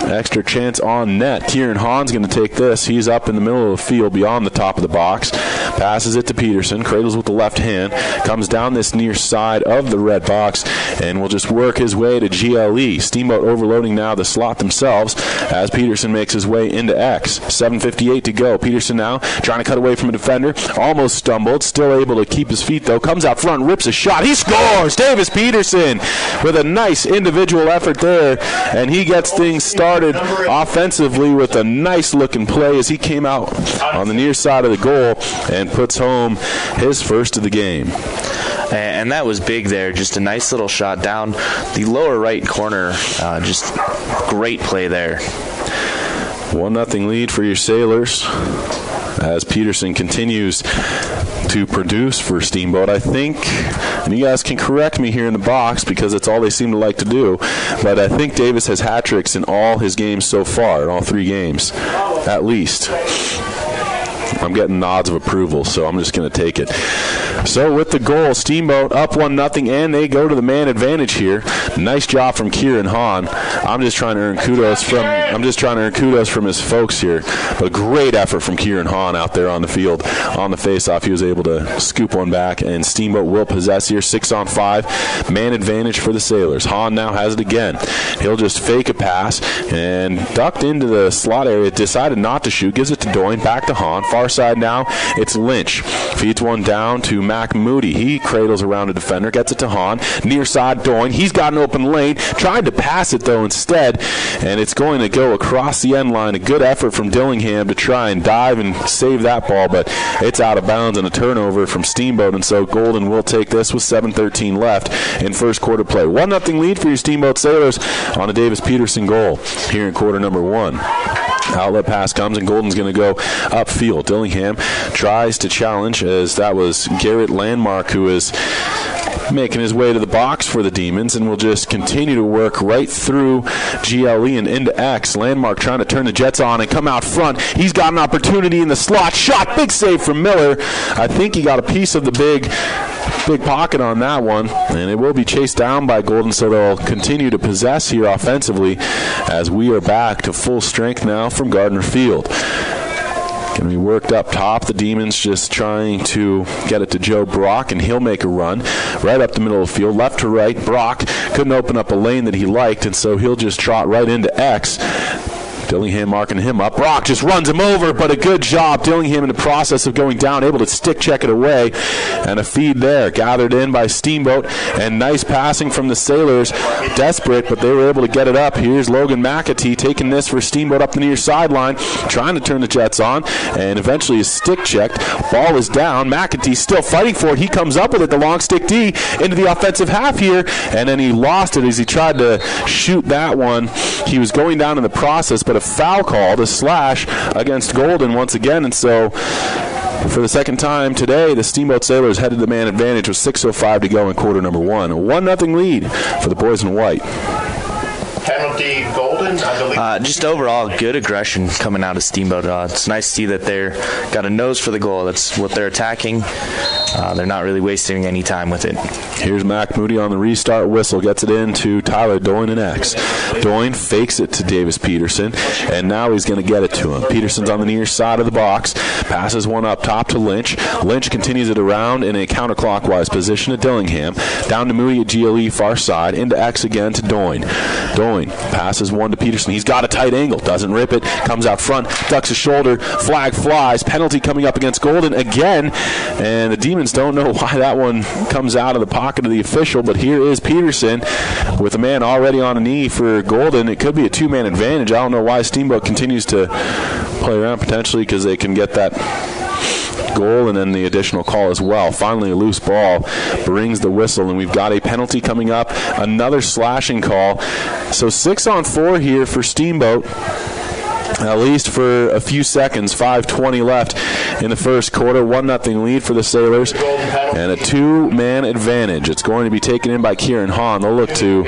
extra chance on net. Kieran Hahn's going to take this. He's up in the middle of the field beyond the top of the box. Passes it to Peterson. Cradles with the left hand. Comes down this near side of the red box and will just work his way to GLE. Steamboat overloading now the slot themselves as Peterson makes his way into X. 7:58 to go. Peterson now trying to cut away from a defender. Almost stumbled. Still able to keep his feet, though. Comes out front, rips a shot. He scores! Davis Peterson with a nice individual effort there, and he gets things started offensively with a nice-looking play as he came out on the near side of the goal and puts home his first of the game. And that was big there. Just a nice little shot down the lower right corner. Just great play there. 1-0 lead for your Sailors as Peterson continues to produce for Steamboat. I think, and you guys can correct me here in the box because it's all they seem to like to do, but I think Davis has hat tricks in all his games so far, in all 3 games, at least. I'm getting nods of approval, so I'm just going to take it. So with the goal, Steamboat up 1-0, and they go to the man advantage here. Nice job from Kieran Hahn. I'm just trying to earn kudos from his folks here. But a great effort from Kieran Hahn out there on the field. On the faceoff, he was able to scoop one back, and Steamboat will possess here. 6-on-5, man advantage for the Sailors. Hahn now has it again. He'll just fake a pass and ducked into the slot area. Decided not to shoot. Gives it to Doyne. Back to Hahn. Far side now, it's Lynch. Feeds one down to Mac Moody. He cradles around a defender, gets it to Hahn. Near side, Doyne. He's got an open lane. Tried to pass it, though, instead, and it's going to go across the end line. A good effort from Dillingham to try and dive and save that ball, but it's out of bounds and a turnover from Steamboat, and so Golden will take this with 7:13 left in first quarter play. 1-0 lead for your Steamboat Sailors on a Davis Peterson goal here in quarter number 1. Outlet pass comes, and Golden's going to go upfield. Dillingham tries to challenge, as that was Garrett Landmark who is making his way to the box for the Demons, and will just continue to work right through GLE and into X. Landmark trying to turn the Jets on and come out front. He's got an opportunity in the slot. Shot, big save from Miller. I think he got a piece of the big pocket on that one, and it will be chased down by Golden, so they'll continue to possess here offensively as we are back to full strength now from Gardner Field. Going to be worked up top. The Demons just trying to get it to Joe Brock, and he'll make a run right up the middle of the field, left to right. Brock couldn't open up a lane that he liked, and so he'll just trot right into X. Dillingham marking him up. Brock just runs him over, but a good job. Dillingham in the process of going down, able to stick check it away. And a feed there, gathered in by Steamboat. And nice passing from the Sailors. Desperate, but they were able to get it up. Here's Logan McAtee taking this for Steamboat up the near sideline, trying to turn the Jets on, and eventually is stick checked. Ball is down. McAtee still fighting for it. He comes up with it, the long stick D, into the offensive half here, and then he lost it as he tried to shoot that one. He was going down in the process, but a foul called, a slash against Golden once again, and so for the second time today, the Steamboat Sailors headed the man advantage with 6:05 to go in quarter number one. A 1-0 lead for the boys in white. Penalty Golden, I believe. Just overall good aggression coming out of Steamboat. It's nice to see that they're got a nose for the goal. That's what they're attacking. They're not really wasting any time with it. Here's Mac Moody on the restart whistle. Gets it in to Tyler Doyne and X. Doyne fakes it to Davis Peterson, and now he's going to get it to him. Peterson's on the near side of the box. Passes one up top to Lynch. Lynch continues it around in a counterclockwise position to Dillingham. Down to Moody at GLE far side. Into X again to Doyne. Doyne passes one to Peterson. He's got a tight angle. Doesn't rip it. Comes out front. Ducks his shoulder. Flag flies. Penalty coming up against Golden again. And the Demons don't know why that one comes out of the pocket of the official, but here is Peterson with a man already on a knee for Golden. It could be a two-man advantage. I don't know why Steamboat continues to play around, potentially because they can get that goal and then the additional call as well. Finally, a loose ball brings the whistle, and we've got a penalty coming up, another slashing call. So 6-on-4 here for Steamboat, at least for a few seconds. 5:20 left in the first quarter. 1-0 lead for the Sailors, and a two-man advantage. It's going to be taken in by Kieran Hahn. They'll look to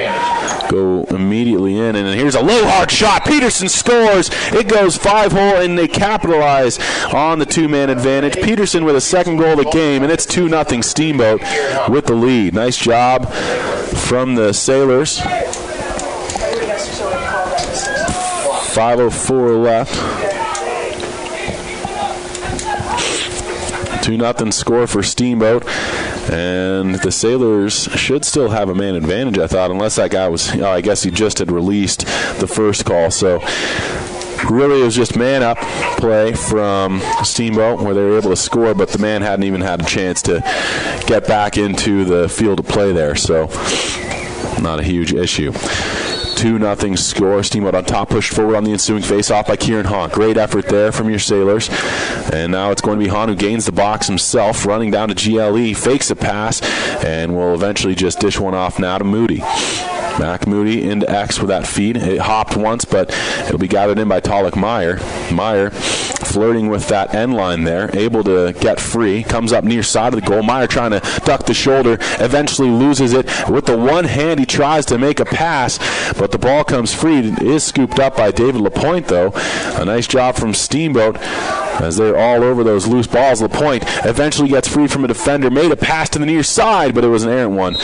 go immediately in, and here's a low hard shot. Peterson scores. It goes 5-hole, and they capitalize on the two-man advantage. Peterson with a second goal of the game, and it's 2-0 Steamboat with the lead. Nice job from the Sailors. 5:04 left. 2-0 score for Steamboat. And the Sailors should still have a man advantage, I thought, unless that guy was, I guess he just had released the first call. So really it was just man up play from Steamboat where they were able to score, but the man hadn't even had a chance to get back into the field of play there. So not a huge issue. 2-0 score. Steamboat on top, pushed forward on the ensuing face-off by Kieran Hahn. Great effort there from your Sailors. And now it's going to be Hahn who gains the box himself, running down to GLE, fakes a pass, and will eventually just dish one off now to Moody. Mac Moody into X with that feed. It hopped once, but it'll be gathered in by Talik Meyer. Meyer flirting with that end line there, able to get free. Comes up near side of the goal. Meyer trying to duck the shoulder, eventually loses it. With the one hand, he tries to make a pass, but the ball comes free. It is scooped up by David LaPointe, though. A nice job from Steamboat as they're all over those loose balls. LaPointe eventually gets free from a defender, made a pass to the near side, but it was an errant one,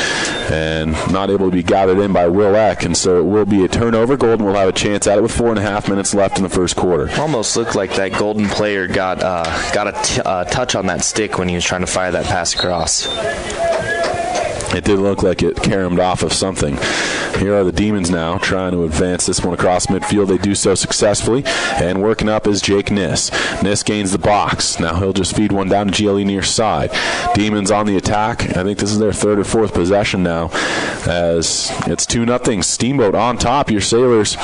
and not able to be gathered in by Will Eck, and so it will be a turnover. Golden will have a chance at it with 4.5 minutes left in the first quarter. Almost looked like that Golden player got a touch on that stick when he was trying to fire that pass across. It did look like it caromed off of something. Here are the Demons now trying to advance this one across midfield. They do so successfully, and working up is Jake Niss. Niss gains the box. Now he'll just feed one down to GLE near side. Demons on the attack. I think this is their third or fourth possession now, as it's 2-0. Steamboat on top. Your Sailors,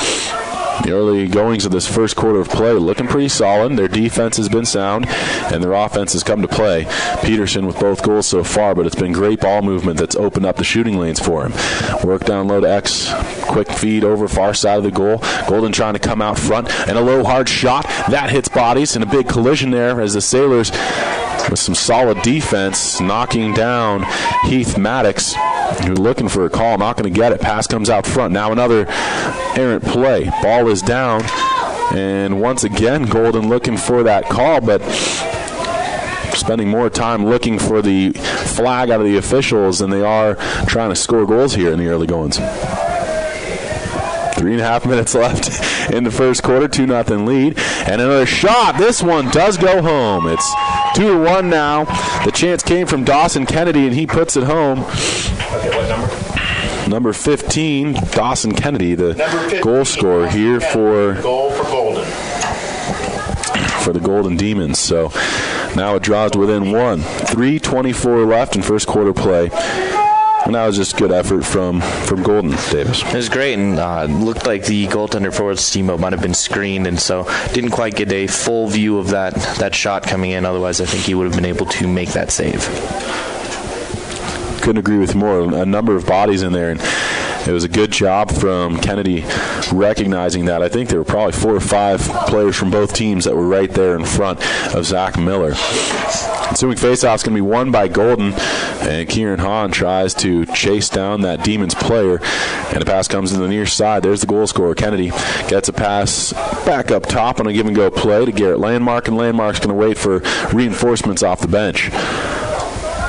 the early goings of this first quarter of play, looking pretty solid. Their defense has been sound, and their offense has come to play. Peterson with both goals so far, but it's been great ball movement that's opened up the shooting lanes for him. Work down low to X. Quick feed over far side of the goal. Golden trying to come out front, and a low hard shot. That hits bodies, and a big collision there as the Sailors, with some solid defense, knocking down Heath Maddox, who's looking for a call, not going to get it. Pass comes out front. Now another errant play. Ball is down, and once again Golden looking for that call, but spending more time looking for the flag out of the officials than they are trying to score goals here in the early goings. 3.5 minutes left in the first quarter, 2-0 lead. And another shot. This one does go home. It's 2-1 now. The chance came from Dawson Kennedy, and he puts it home. Okay, what number? Number 15, Dawson Kennedy, the goal scorer here for the Golden Demons. So now it draws to within 1. 3:24 left in first quarter play. And that was just good effort from Golden, Davis. It was great, and looked like the goaltender for Steamboat might have been screened, and so didn't quite get a full view of that shot coming in. Otherwise, I think he would have been able to make that save. Couldn't agree with you more. A number of bodies in there, and it was a good job from Kennedy recognizing that. I think there were probably 4 or 5 players from both teams that were right there in front of Zach Miller. Ensuing faceoff is going to be won by Golden, and Kieran Hahn tries to chase down that Demons player, and a pass comes to the near side. There's the goal scorer. Kennedy gets a pass back up top on a give-and-go play to Garrett Landmark, and Landmark's going to wait for reinforcements off the bench.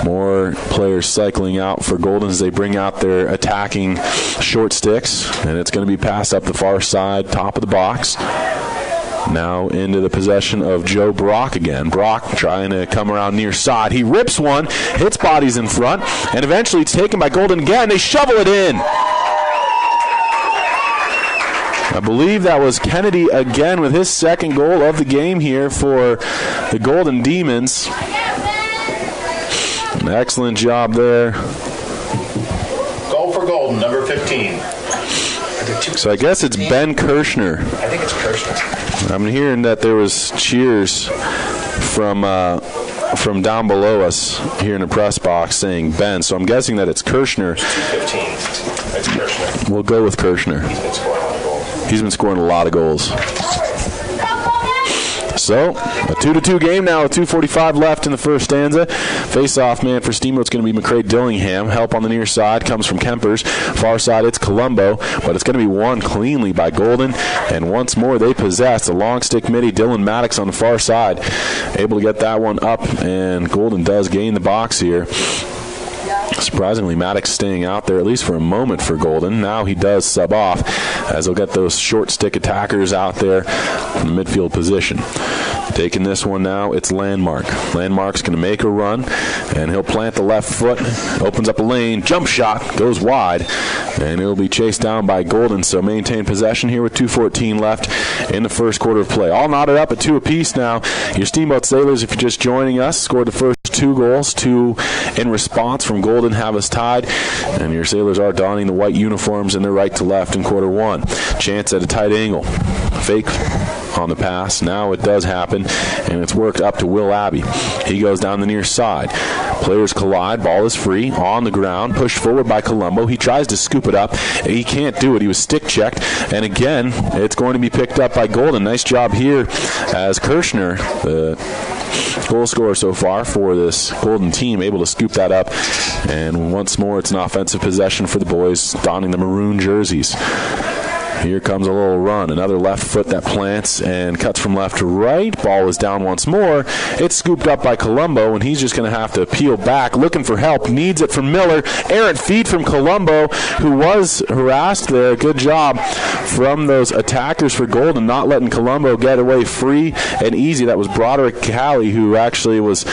More players cycling out for Golden as they bring out their attacking short sticks, and it's going to be passed up the far side, top of the box. Now into the possession of Joe Brock again. Brock trying to come around near side. He rips one, hits bodies in front, and eventually it's taken by Golden again. They shovel it in. I believe that was Kennedy again with his second goal of the game here for the Golden Demons. An excellent job there. Goal for Golden, number 15. So I guess it's Ben Kirshner. I think it's Kirshner. I'm hearing that there was cheers from down below us here in the press box saying Ben, so I'm guessing that it's Kirshner. 15. It's Kirshner. We'll go with Kirshner. He's been scoring a lot of goals. So, a 2-2 game now with 2:45 left in the first stanza. Face-off man for Steamboat's going to be McCray Dillingham. Help on the near side comes from Kempers. Far side, it's Colombo, but it's going to be won cleanly by Golden. And once more, they possess a long stick midi. Dylan Maddox on the far side, able to get that one up, and Golden does gain the box here. Surprisingly, Maddox staying out there at least for a moment for Golden. Now he does sub off as they'll get those short stick attackers out there in the midfield position. Taking this one now, it's Landmark. Landmark's going to make a run, and he'll plant the left foot, opens up a lane, jump shot, goes wide, and it'll be chased down by Golden. So maintain possession here with 2:14 left in the first quarter of play. All knotted up at 2 apiece now. Your Steamboat Sailors, if you're just joining us, scored the first 2 goals, 2 in response from Golden have us tied, and your Sailors are donning the white uniforms in their right to left in quarter 1. Chance at a tight angle. Fake on the pass. Now it does happen, and it's worked up to Will Abbey. He goes down the near side. Players collide. Ball is free on the ground. Pushed forward by Colombo. He tries to scoop it up. He can't do it. He was stick checked, and again, it's going to be picked up by Golden. Nice job here as Kirshner, the goal scorer so far for this Golden team, able to scoop that up. And once more, it's an offensive possession for the boys donning the maroon jerseys. Here comes a little run. Another left foot that plants and cuts from left to right. Ball is down once more. It's scooped up by Colombo, and he's just going to have to peel back, looking for help. Needs it from Miller. Errant feed from Colombo, who was harassed there. Good job from those attackers for Golden, not letting Colombo get away free and easy. That was Broderick Calley, who actually was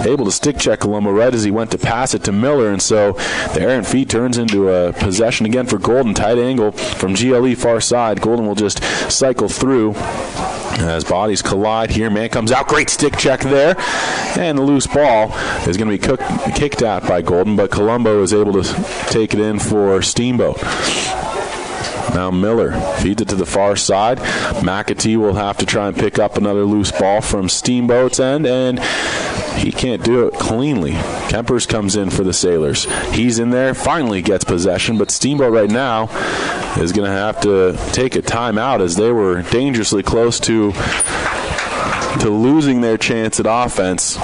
able to stick check Colombo right as he went to pass it to Miller. And so the errant feed turns into a possession again for Golden. Tight angle from GLE far side. Golden will just cycle through as bodies collide here. Man comes out. Great stick check there. And the loose ball is going to be kicked out by Golden, but Colombo is able to take it in for Steamboat. Now Miller feeds it to the far side. McAtee will have to try and pick up another loose ball from Steamboat's end, and he can't do it cleanly. Kempers comes in for the Sailors. He's in there, finally gets possession, but Steamboat right now is going to have to take a timeout as they were dangerously close to to losing their chance at offense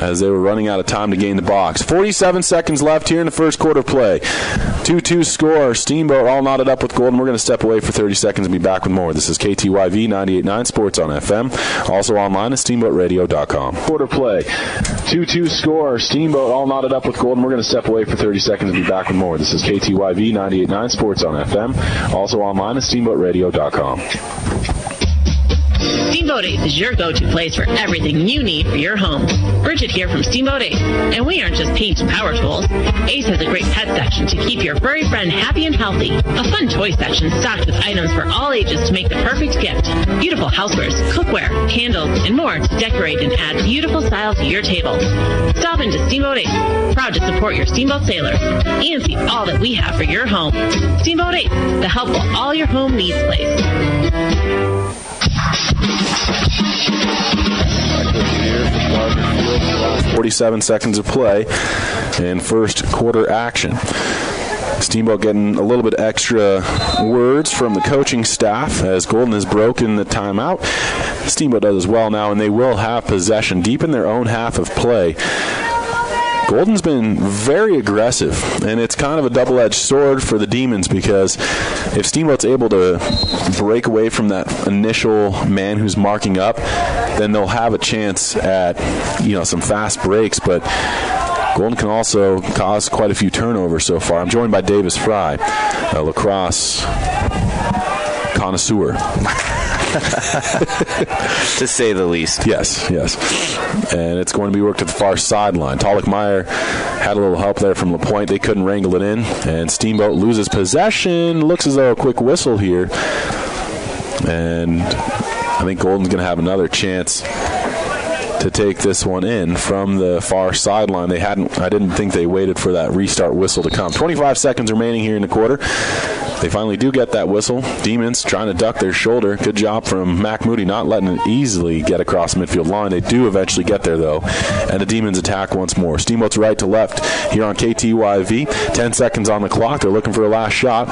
as they were running out of time to gain the box. 47 seconds left here in the first quarter of play. 2-2 score. Steamboat all knotted up with Golden. We're going to step away for 30 seconds and be back with more. This is KTYV 98.9 Sports on FM. Also online at steamboatradio.com. Quarter play. 2-2 score. Steamboat all knotted up with Golden. We're going to step away for 30 seconds and be back with more. This is KTYV 98.9 Sports on FM. Also online at steamboatradio.com. Steamboat Ace is your go-to place for everything you need for your home. Bridget here from Steamboat Ace, and we aren't just paint and power tools. Ace has a great pet section to keep your furry friend happy and healthy. A fun toy section stocked with items for all ages to make the perfect gift. Beautiful housewares, cookware, candles, and more to decorate and add beautiful style to your table. Stop into Steamboat Ace, proud to support your Steamboat sailors, and see all that we have for your home. Steamboat Ace, the help for all your home needs place. 47 seconds of play in first quarter action. Steamboat getting a little bit extra words from the coaching staff as Golden has broken the timeout. Steamboat does as well now, and they will have possession deep in their own half of play. Golden's been very aggressive, and it's kind of a double-edged sword for the Demons because if Steamboat's able to break away from that initial man who's marking up, then they'll have a chance at, some fast breaks, but Golden can also cause quite a few turnovers so far. I'm joined by Davis Fry, a lacrosse connoisseur. To say the least. Yes. And it's going to be worked at the far sideline. Talik-Meyer had a little help there from LaPointe. They couldn't wrangle it in. And Steamboat loses possession. Looks as though a quick whistle here. And I think Golden's going to have another chance to take this one in from the far sideline. I didn't think they waited for that restart whistle to come. 25 seconds remaining here in the quarter. They finally do get that whistle. Demons trying to duck their shoulder. Good job from Mac Moody not letting it easily get across the midfield line. They do eventually get there, though, and the Demons attack once more. Steamboat's right to left here on KTYV. 10 seconds on the clock. They're looking for a last shot,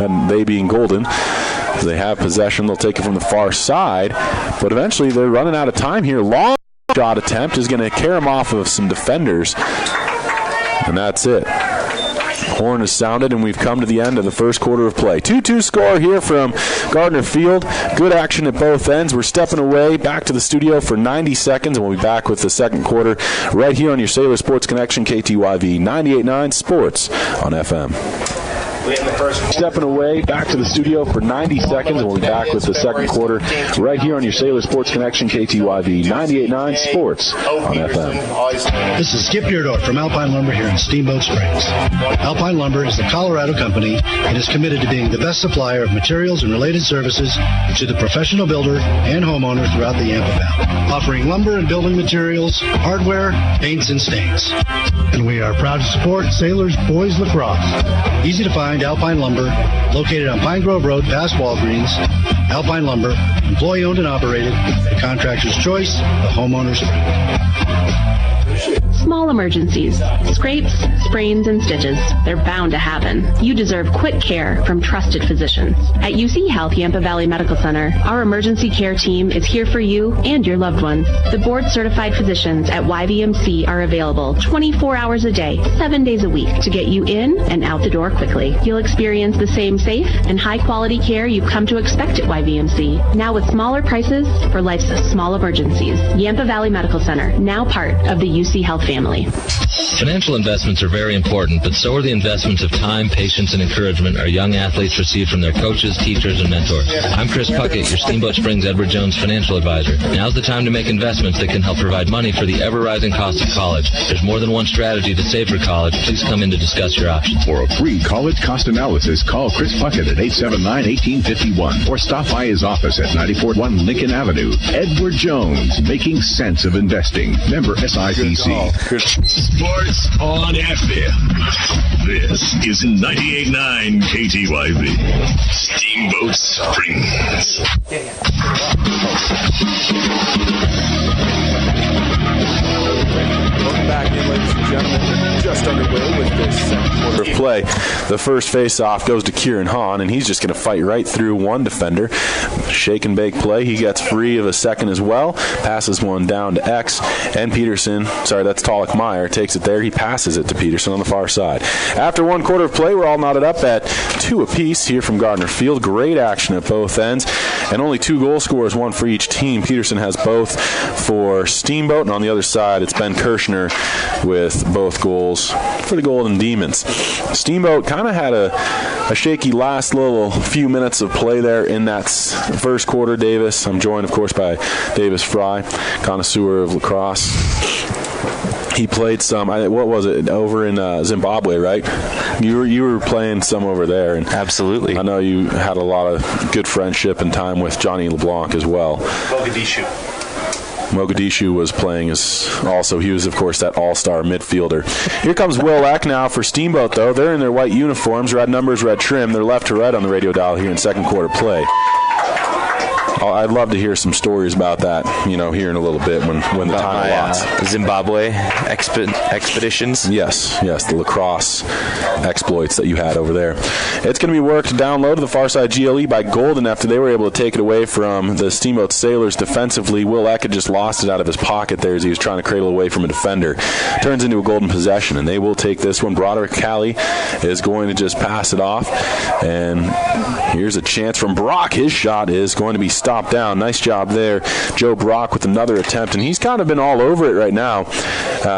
and they being Golden. As they have possession, they'll take it from the far side, but eventually they're running out of time here. Long shot attempt is going to carry them off of some defenders, and that's it. Horn is sounded, and we've come to the end of the first quarter of play. 2-2 score here from Gardner Field. Good action at both ends. We're stepping away back to the studio for 90 seconds, and we'll be back with the second quarter right here on your Sailor Sports Connection, KTYV 98.9 Sports on FM. Stepping away back to the studio for 90 seconds, and we'll be back with the second quarter right here on your Sailor Sports Connection, KTYV 98.9 Sports on FM. This is Skip Deerdorf from Alpine Lumber here in Steamboat Springs. Alpine Lumber is the Colorado company and is committed to being the best supplier of materials and related services to the professional builder and homeowner throughout the Yampa Valley, offering lumber and building materials, hardware, paints, and stains. And we are proud to support Sailors Boys Lacrosse. Easy to find Alpine Lumber, located on Pine Grove Road past Walgreens. Alpine Lumber, employee owned and operated, the contractor's choice, the homeowner's friend. Small emergencies, scrapes, sprains, and stitches, they're bound to happen. You deserve quick care from trusted physicians. At UC Health Yampa Valley Medical Center, our emergency care team is here for you and your loved ones. The board-certified physicians at YVMC are available 24 hours a day, 7 days a week to get you in and out the door quickly. You'll experience the same safe and high-quality care you've come to expect at YVMC, now with smaller prices for life's small emergencies. Yampa Valley Medical Center, now part of the UC Health family. Financial investments are very important, but so are the investments of time, patience, and encouragement our young athletes receive from their coaches, teachers, and mentors. I'm Chris Puckett, your Steamboat Springs Edward Jones financial advisor. Now's the time to make investments that can help provide money for the ever-rising cost of college. There's more than one strategy to save for college. Please come in to discuss your options. For a free college cost analysis, call Chris Puckett at 879-1851 or stop by his office at 94-1 Lincoln Avenue. Edward Jones, making sense of investing. Member SIPC. Sports on FM. This is 98.9 KTYV. Steamboat Springs. Welcome back in, ladies and gentlemen. Just underway with this second quarter of play. The first face-off goes to Kieran Hahn, and he's just going to fight right through one defender. Shake and bake play. He gets free of a second as well. Passes one down to X, and Peterson, that's Talik Meyer, takes it there. He passes it to Peterson on the far side. After one quarter of play, we're all knotted up at 2 apiece here from Gardner Field. Great action at both ends, and only 2 goal scorers, one for each team. Peterson has both for Steamboat, and on the other side, it's Ben Kirshner with both goals for the Golden Demons. Steamboat kind of had a shaky last little few minutes of play there in that first quarter, Davis. I'm joined, of course, by Davis Fry, connoisseur of lacrosse. He played some, what was it, over in Zimbabwe, right? You were playing some over there. And absolutely. I know you had a lot of good friendship and time with Johnny LeBlanc as well. Mogadishu was playing he was, of course, that all-star midfielder. Here comes Will Eck now for Steamboat, though. They're in their white uniforms, red numbers, red trim. They're left to right on the radio dial here in second quarter play. I'd love to hear some stories about that, here in a little bit when the time allots. Zimbabwe expeditions? Yes, the lacrosse exploits that you had over there. It's going to be worked down low to the far side GLE by Golden after they were able to take it away from the Steamboat Sailors defensively. Will Eck had just lost it out of his pocket there as he was trying to cradle away from a defender. Turns into a Golden possession, and they will take this one. Broderick Cali is going to just pass it off, and here's a chance from Brock. His shot is going to be stopped down. Nice job there. Joe Brock with another attempt, and he's kind of been all over it right now.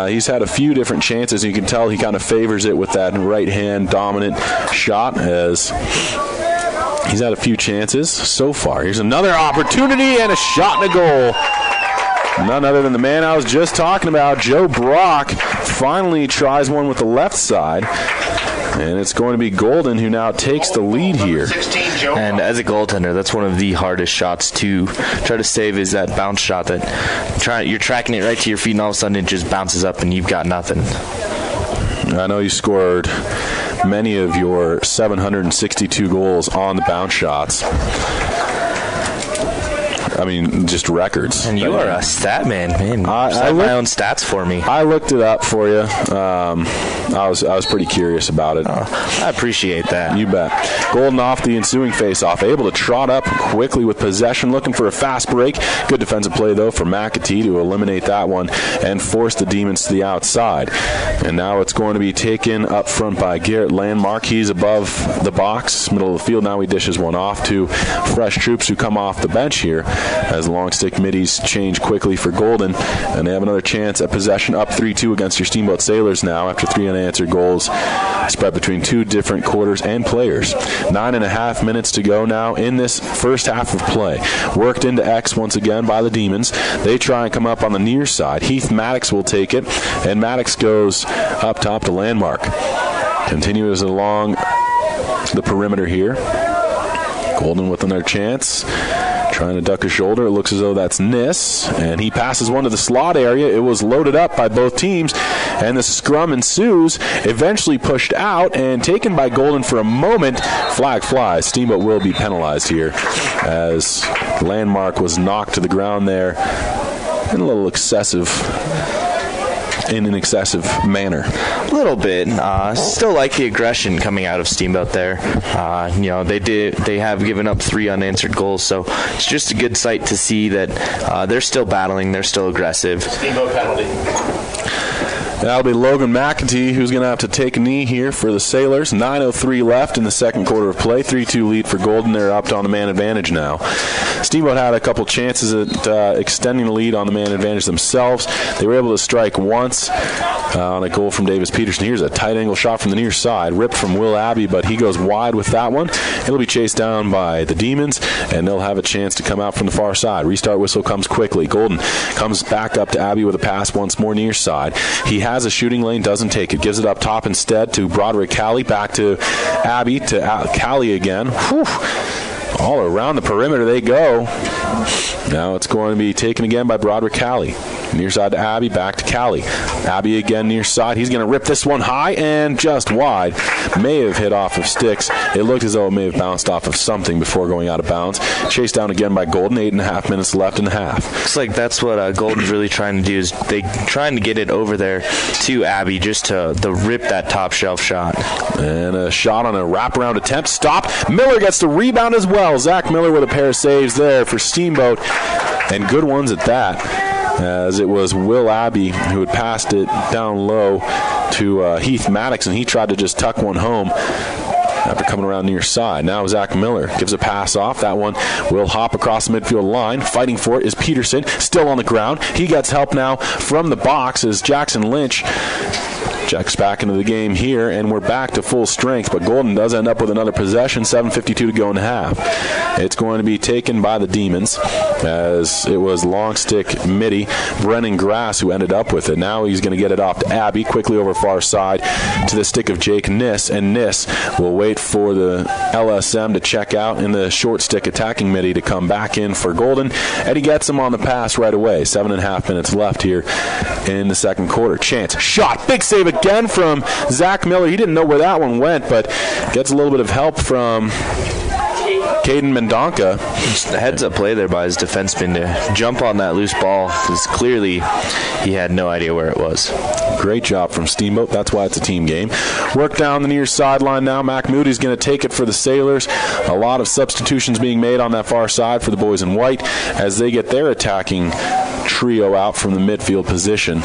He's had a few different chances. You can tell he kind of favors it with that right-hand dominant shot as he's had a few chances so far. Here's another opportunity and a shot and a goal. None other than the man I was just talking about, Joe Brock, finally tries one with the left side. And it's going to be Golden who now takes the lead here. And as a goaltender, that's one of the hardest shots to try to save is that bounce shot that you're tracking it right to your feet and all of a sudden it just bounces up and you've got nothing. I know you scored many of your 762 goals on the bounce shots. I mean, just records. And you are a stat man. I my own stats for me. I looked it up for you. I was pretty curious about it. I appreciate that. You bet. Golden off the ensuing face-off, able to trot up quickly with possession, looking for a fast break. Good defensive play, though, for McAtee to eliminate that one and force the Demons to the outside. And now it's going to be taken up front by Garrett Landmark. He's above the box, middle of the field. Now he dishes one off to fresh troops who come off the bench here as the long stick middies change quickly for Golden. And they have another chance at possession, up 3-2 against your Steamboat Sailors now after 3 unanswered goals spread between 2 different quarters and players. 9.5 minutes to go now in this first half of play. Worked into X once again by the Demons. They try and come up on the near side. Heath Maddox will take it, and Maddox goes up top to Landmark. Continues along the perimeter here. Golden with another chance. Trying to duck his shoulder. It looks as though that's Nis. And he passes one to the slot area. It was loaded up by both teams. And the scrum ensues. Eventually pushed out and taken by Golden for a moment. Flag flies. Steamboat will be penalized here as Landmark was knocked to the ground there in an excessive manner. A little bit. Still like the aggression coming out of Steamboat there. They have given up 3 unanswered goals, so it's just a good sight to see that they're still battling, they're still aggressive. Steamboat penalty. That'll be Logan McAtee, who's going to have to take a knee here for the Sailors. 9:03 left in the second quarter of play. 3-2 lead for Golden. They're up on the man advantage now. Steamboat had a couple chances at extending the lead on the man advantage themselves. They were able to strike once on a goal from Davis Peterson. Here's a tight angle shot from the near side, ripped from Will Abbey, but he goes wide with that one. He'll be chased down by the Demons, and they'll have a chance to come out from the far side. Restart whistle comes quickly. Golden comes back up to Abbey with a pass once more near side. He has a shooting lane, doesn't take it. Gives it up top instead to Broderick Cali. Back to Abbey, to Cali again. Whew. All around the perimeter they go. Now it's going to be taken again by Broderick Cali. Near side to Abby, back to Callie. Abby again near side. He's going to rip this one high and just wide. May have hit off of sticks. It looked as though it may have bounced off of something before going out of bounds. Chased down again by Golden. 8.5 minutes left in the half. Looks like that's what Golden's really trying to do, is they trying to get it over there to Abby just to rip that top shelf shot. And a shot on a wraparound attempt. Stop. Miller gets the rebound as well. Zach Miller with a pair of saves there for Steamboat. And good ones at that, as it was Will Abbey who had passed it down low to Heath Maddox, and he tried to just tuck one home after coming around near side. Now Zach Miller gives a pass off. That one will hop across the midfield line. Fighting for it is Peterson, still on the ground. He gets help now from the box as Jackson Lynch checks back into the game here, and we're back to full strength, but Golden does end up with another possession. 7:52 to go in the half. It's going to be taken by the Demons, as it was long stick midi Brennan Grass who ended up with it. Now he's going to get it off to Abby, quickly over far side to the stick of Jake Niss, and Niss will wait for the LSM to check out in the short stick attacking midi to come back in for Golden, and he gets him on the pass right away. 7.5 minutes left here in the second quarter. Chance, shot, big save again from Zach Miller. He didn't know where that one went, but gets a little bit of help from Caden Mendonca. Just a heads-up play there by his defenseman to jump on that loose ball, because clearly he had no idea where it was. Great job from Steamboat. That's why it's a team game. Work down the near sideline now. Mac Moody's going to take it for the Sailors. A lot of substitutions being made on that far side for the boys in white as they get their attacking trio out from the midfield position.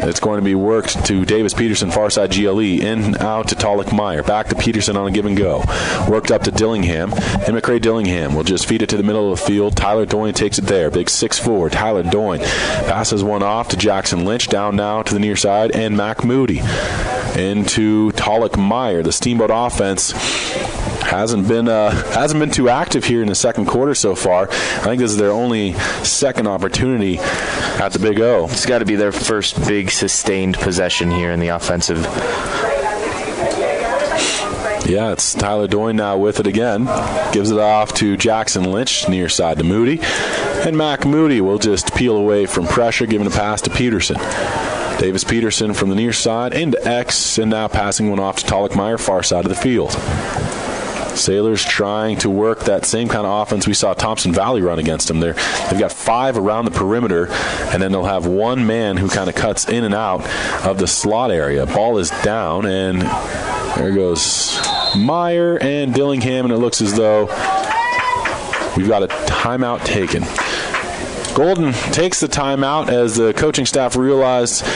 It's going to be worked to Davis Peterson, far side GLE, in out to Tolick Meyer, back to Peterson on a give and go. Worked up to Dillingham, and McCray Dillingham will just feed it to the middle of the field. Tyler Doyne takes it there, big 6'4". Tyler Doyne passes one off to Jackson Lynch, down now to the near side, and Mac Moody into Tolick Meyer. The Steamboat offense hasn't been too active here in the second quarter so far. I think this is their only second opportunity at the Big O. It's got to be their first big sustained possession here in the offensive. Yeah, it's Tyler Doyne now with it again. Gives it off to Jackson Lynch, near side to Moody. And Mac Moody will just peel away from pressure, giving a pass to Peterson. Davis Peterson from the near side into X, and now passing one off to Tolick Meyer, far side of the field. Sailors trying to work that same kind of offense we saw Thompson Valley run against them. They've got 5 around the perimeter, and then they'll have one man who kind of cuts in and out of the slot area. Ball is down, and there goes Meyer and Dillingham, and it looks as though we've got a timeout taken. Golden takes the timeout as the coaching staff realized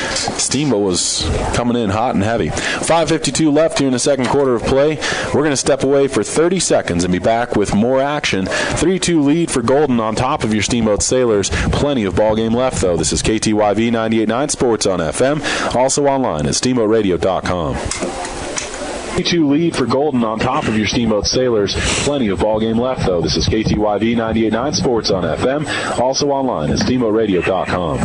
Steamboat was coming in hot and heavy. 5:52 left here in the second quarter of play. We're going to step away for 30 seconds and be back with more action. 3-2 lead for Golden on top of your Steamboat Sailors. Plenty of ball game left, though. This is KTYV 98.9 Sports on FM. Also online at steamboatradio.com. 3-2 lead for Golden on top of your Steamboat Sailors. Plenty of ball game left, though. This is KTYV 98.9 Sports on FM. Also online at steamboatradio.com.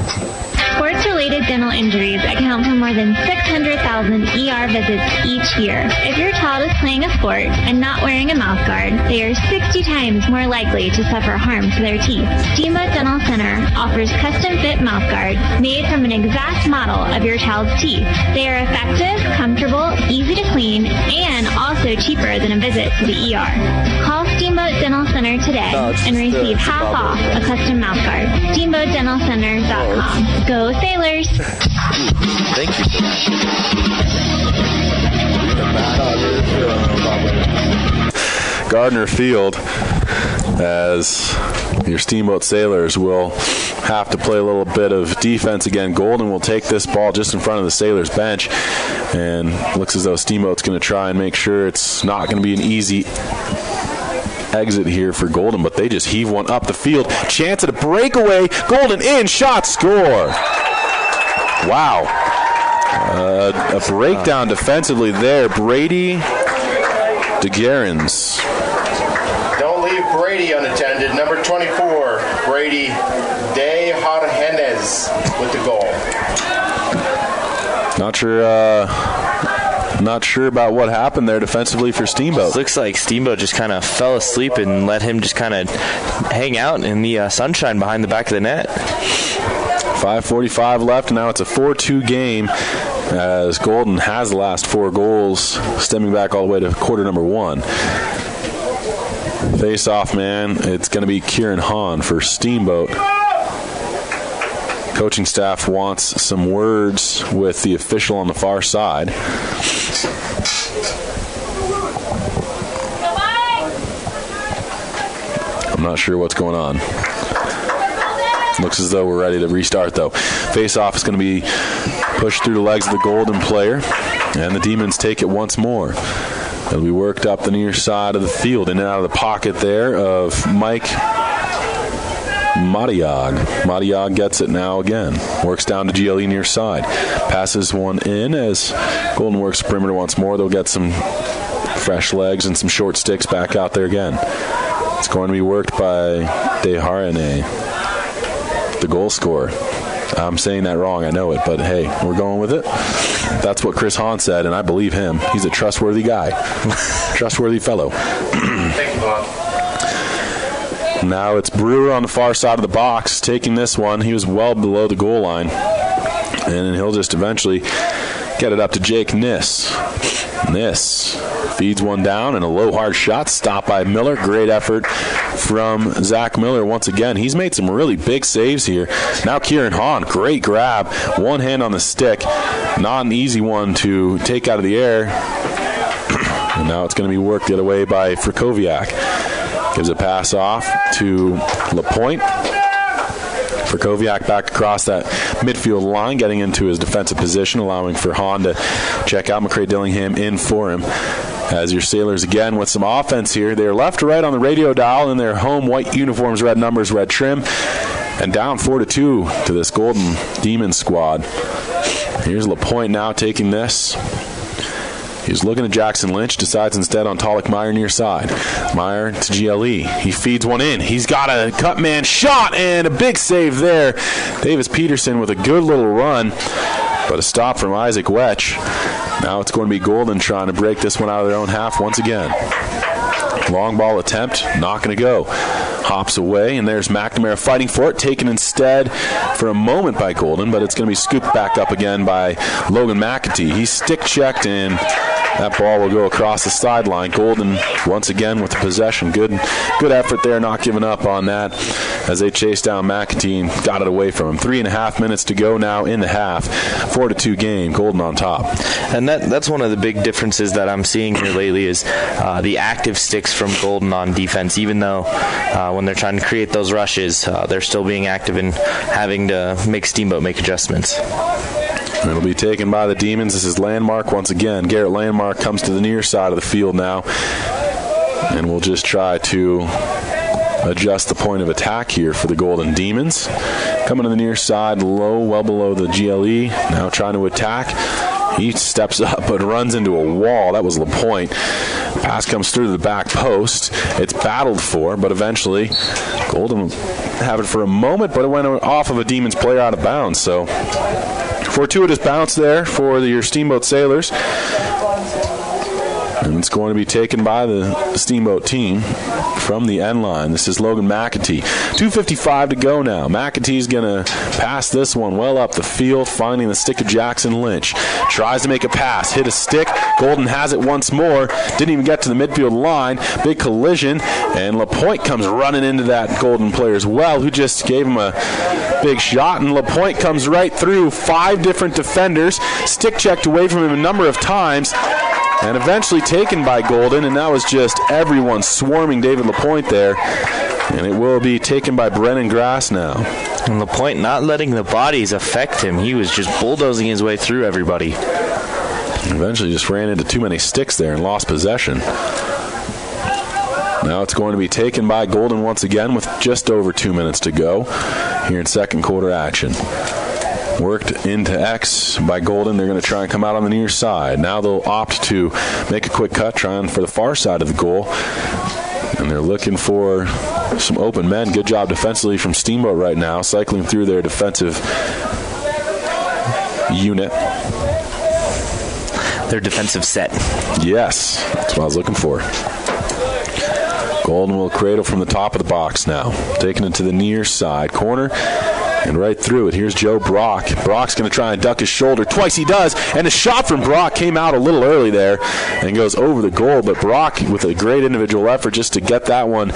Sports-related dental injuries account for more than 600,000 ER visits each year. If your child is playing a sport and not wearing a mouthguard, they are 60 times more likely to suffer harm to their teeth. Steamboat Dental Center offers custom-fit mouthguards made from an exact model of your child's teeth. They are effective, comfortable, easy to clean, and also cheaper than a visit to the ER. Call Steamboat Dental Center today and receive half off a custom mouthguard. SteamboatDentalCenter.com. Go Sailors! Thank you so much. Gardner Field, as your Steamboat Sailors will have to play a little bit of defense again. Golden will take this ball just in front of the Sailors bench, and looks as though Steamboat's going to try and make sure it's not going to be an easy exit here for Golden, but they just heave one up the field. Chance at a breakaway. Golden in, shot, score. Wow. A breakdown defensively there. Brady DeGarens. Don't leave Brady unattended. Number 24, Brady De Jargenez with the goal. Not sure about what happened there defensively for Steamboat. Looks like Steamboat just kind of fell asleep and let him just kind of hang out in the sunshine behind the back of the net. 5:45 left. Now it's a 4-2 game as Golden has the last 4 goals, stemming back all the way to quarter number 1. Face-off man, it's going to be Kieran Hahn for Steamboat. Coaching staff wants some words with the official on the far side. I'm not sure what's going on. Looks as though we're ready to restart, though. Face-off is going to be pushed through the legs of the Golden player, and the Demons take it once more. It'll be worked up the near side of the field, in and out of the pocket there of Mike Madiag. Madiag gets it now again. Works down to GLE near side. Passes one in as Golden works perimeter once more. They'll get some fresh legs and some short sticks back out there again. It's going to be worked by Deharane, the goal scorer. I'm saying that wrong, I know it, but hey, we're going with it. That's what Chris Hahn said, and I believe him. He's a trustworthy guy. Trustworthy fellow. Thank you, Bob. Now it's Brewer on the far side of the box taking this one. He was well below the goal line, and he'll just eventually get it up to Jake Niss. Niss feeds one down, and a low hard shot stopped by Miller. Great effort from Zach Miller once again. He's made some really big saves here. Now Kieran Hahn, great grab. One hand on the stick. Not an easy one to take out of the air. And now it's going to be worked the other way by Frikowiak. Gives a pass off to LaPointe. Frikowiak back across that midfield line, getting into his defensive position, allowing for Hahn to check out. McCray Dillingham in for him. As your Sailors again with some offense here. They're left to right on the radio dial in their home white uniforms, red numbers, red trim. And down 4-2 to this Golden Demon squad. Here's LaPointe now taking this. He's looking at Jackson Lynch, decides instead on Talik Meyer near side. Meyer to GLE. He feeds one in. He's got a cut man shot and a big save there. Davis Peterson with a good little run, but a stop from Isaac Wetch. Now it's going to be Golden trying to break this one out of their own half once again. Long ball attempt, not going to go. Hops away, and there's McNamara fighting for it, taken instead for a moment by Golden, but it's going to be scooped back up again by Logan McAtee. He's stick-checked, and that ball will go across the sideline. Golden once again with the possession. Good effort there, not giving up on that as they chase down McAtee and got it away from him. 3.5 minutes to go now in the half. 4-2 game, Golden on top. And that's one of the big differences that I'm seeing here lately is the active sticks from Golden on defense. Even though when they're trying to create those rushes, they're still being active and having to make Steamboat make adjustments. It'll be taken by the Demons. This is Landmark once again. Garrett Landmark comes to the near side of the field now. And we'll just try to adjust the point of attack here for the Golden Demons. Coming to the near side, low, well below the GLE. Now trying to attack. He steps up but runs into a wall. That was LaPointe. Pass comes through to the back post. It's battled for, but eventually Golden have it for a moment, but it went off of a Demons player out of bounds. So fortuitous bounce there for your Steamboat Sailors. And it's going to be taken by the Steamboat team from the end line. This is Logan McAtee. 2:55 to go now. McAtee's going to pass this one well up the field, finding the stick of Jackson Lynch. Tries to make a pass, hit a stick. Golden has it once more. Didn't even get to the midfield line. Big collision, and LaPointe comes running into that Golden player as well, who just gave him a big shot, and LaPointe comes right through 5 different defenders, stick checked away from him a number of times, and eventually taken by Golden, and that was just everyone swarming David LaPointe there. And it will be taken by Brennan Grass now. And LaPointe not letting the bodies affect him. He was just bulldozing his way through everybody. Eventually just ran into too many sticks there and lost possession. Now it's going to be taken by Golden once again with just over 2 minutes to go here in second quarter action. Worked into X by Golden. They're going to try and come out on the near side. Now they'll opt to make a quick cut, trying for the far side of the goal. And they're looking for some open men. Good job defensively from Steamboat right now, cycling through their defensive unit. Their defensive set. Yes, that's what I was looking for. Golden will cradle from the top of the box now. Taking it to the near side corner. And right through it, here's Joe Brock. Brock's going to try and duck his shoulder. Twice he does, and a shot from Brock came out a little early there and goes over the goal. But Brock, with a great individual effort just to get that one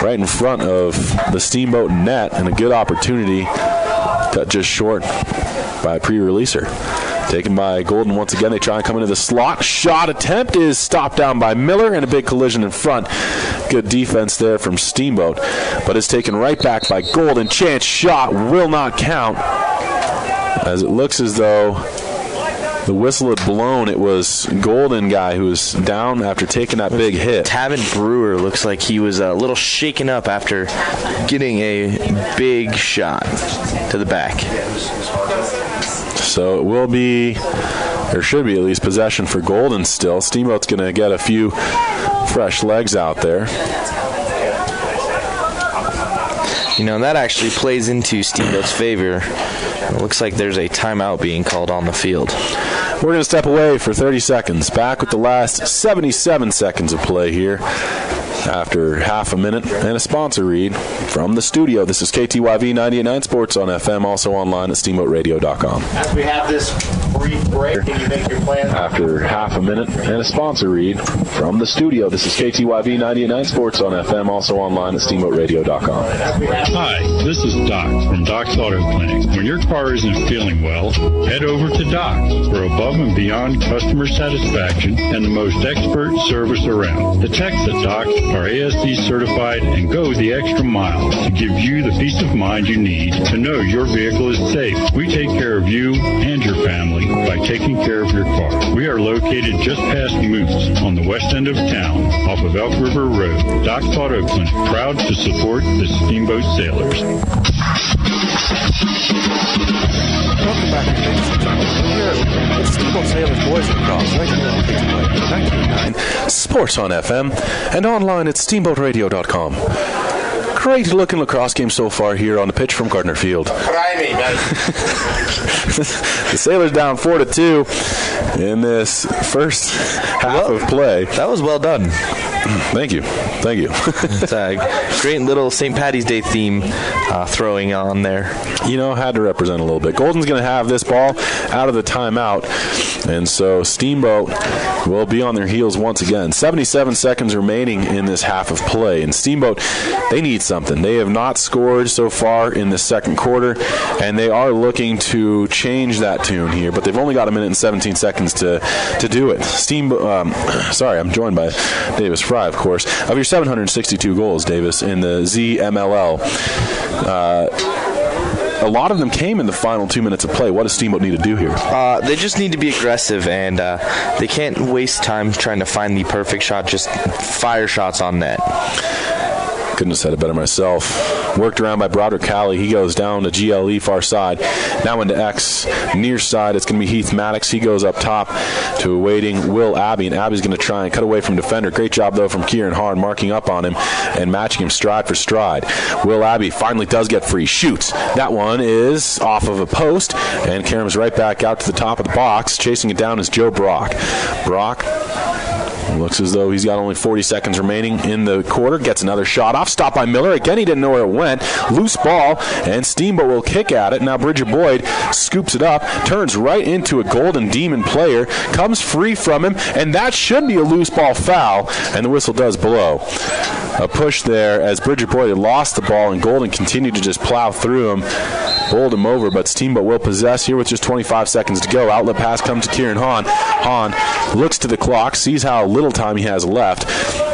right in front of the Steamboat net, and a good opportunity, cut just short by a pre-releaser. Taken by Golden once again. They try and come into the slot. Shot attempt is stopped down by Miller, and a big collision in front. Good defense there from Steamboat, but it's taken right back by Golden. Chance shot will not count, as it looks as though the whistle had blown. It was Golden guy who was down after taking that big hit. Tavin Brewer looks like he was a little shaken up after getting a big shot to the back. So it will be, or should be at least, possession for Golden still. Steamboat's going to get a few fresh legs out there. You know, that actually plays into Steamboat's favor. It looks like there's a timeout being called on the field. We're going to step away for 30 seconds. Back with the last 77 seconds of play here after half a minute and a sponsor read from the studio. This is KTYV 98.9 Sports on FM, also online at steamboatradio.com. As we have this brief break, can you make your plans? After half a minute and a sponsor read from the studio. This is KTYV 98.9 Sports on FM, also online at steamboatradio.com. Hi, this is Doc from Doc's Auto Clinic. When your car isn't feeling well, head over to Doc for above and beyond customer satisfaction and the most expert service around. The techs at Doc are ASD certified and go the extra mile to give you the peace of mind you need to know your vehicle is safe. We take care of you and your family by taking care of your car. We are located just past Moose on the west end of town off of Elk River Road. Doc's Auto Clinic, proud to support the Steamboat Sailors. Welcome back to it's Steamboat Sailors Boys Lacrosse, right here on KTYV 99 Sports on FM and online at steamboatradio.com. Great looking lacrosse game so far here on the pitch from Gardner Field. The Sailors down 4-2 in this first half of play. That was well done. Thank you. It's a great little St. Patty's Day theme throwing on there. You know, had to represent a little bit. Golden's going to have this ball out of the timeout, and so Steamboat will be on their heels once again. 77 seconds remaining in this half of play, and Steamboat, they need something. They have not scored so far in the second quarter, and they are looking to change that tune here, but they've only got a minute and 17 seconds to do it. I'm joined by Davis Fry, of course. Of your 762 goals, Davis, in the ZMLL, a lot of them came in the final 2 minutes of play. What does Steamboat need to do here? They just need to be aggressive, and they can't waste time trying to find the perfect shot. Just fire shots on net. Couldn't have said it better myself. Worked around by Broderick Calley. He goes down to GLE far side. Now into X near side. It's going to be Heath Maddox. He goes up top to awaiting Will Abbey, and Abbey's going to try and cut away from defender. Great job, though, from Kieran Hahn marking up on him and matching him stride for stride. Will Abbey finally does get free. Shoots. That one is off of a post, and Karam's right back out to the top of the box. Chasing it down is Joe Brock. Brock looks as though he's got only 40 seconds remaining in the quarter. Gets another shot off. Stopped by Miller. Again, he didn't know where it went. Loose ball, and Steamboat will kick at it. Now Bridget Boyd scoops it up, turns right into a Golden Demon player, comes free from him, and that should be a loose ball foul, and the whistle does blow. A push there as Bridget Boyd lost the ball, and Golden continued to just plow through him, bowled him over, but Steamboat will possess here with just 25 seconds to go. Outlet pass comes to Kieran Hahn. Hahn looks to the clock, sees how little time he has left,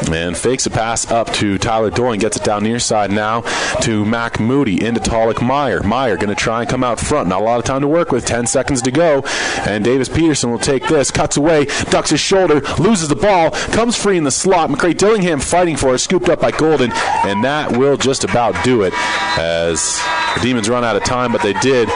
and fakes a pass up to Tyler Doyne. Gets it down near side now to Mac Moody into Talik Meyer. Meyer going to try and come out front. Not a lot of time to work with. 10 seconds to go, and Davis Peterson will take this. Cuts away, ducks his shoulder, loses the ball, comes free in the slot. McCray Dillingham fighting for it, scooped up by Golden, and that will just about do it as the Demons run out of time, but they did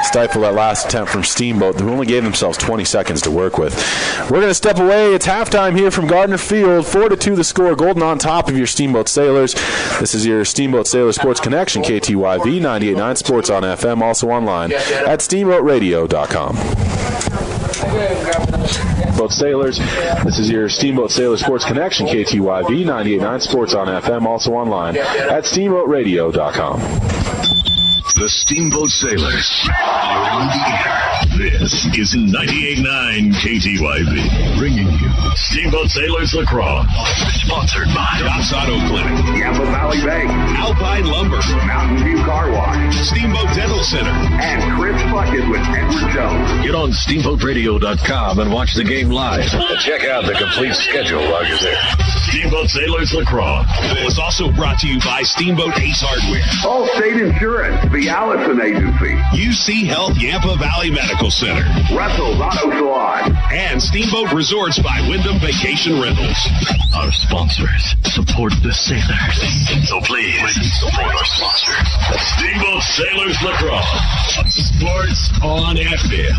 stifle that last attempt from Steamboat, who only gave themselves 20 seconds to work with. We're going to step away. It's halftime here from Gardner Field. 4-2 the score. Golden on top of your Steamboat Sailors. This is your Steamboat Sailor Sports Connection, KTYV 98.9 Sports on FM, also online at steamboatradio.com. Steamboat Sailors. This is your Steamboat Sailor Sports Connection, KTYV 98.9 Sports on FM, also online at steamboatradio.com. The Steamboat Sailors are on the air. This is 98.9 KTYV, bringing you Steamboat Sailors Lacrosse. Sponsored by Docs Auto Clinic, Yampa Valley Bank, Alpine Lumber, Mountain View Car Wash, Steamboat Dental Center, and Chris Puckett with Edward Jones. Get on SteamboatRadio.com and watch the game live. Check out the complete schedule while you're there. Steamboat Sailors Lacrosse was also brought to you by Steamboat Ace Hardware, Allstate Insurance, the Allison Agency, UC Health Yampa Valley Medical Center, Russell's Auto Salon, and Steamboat Resorts by Wyndham Vacation Rentals. Our sponsors support the sailors. So please support our sponsors. Steamboat Sailors Lacrosse. Sports on FM.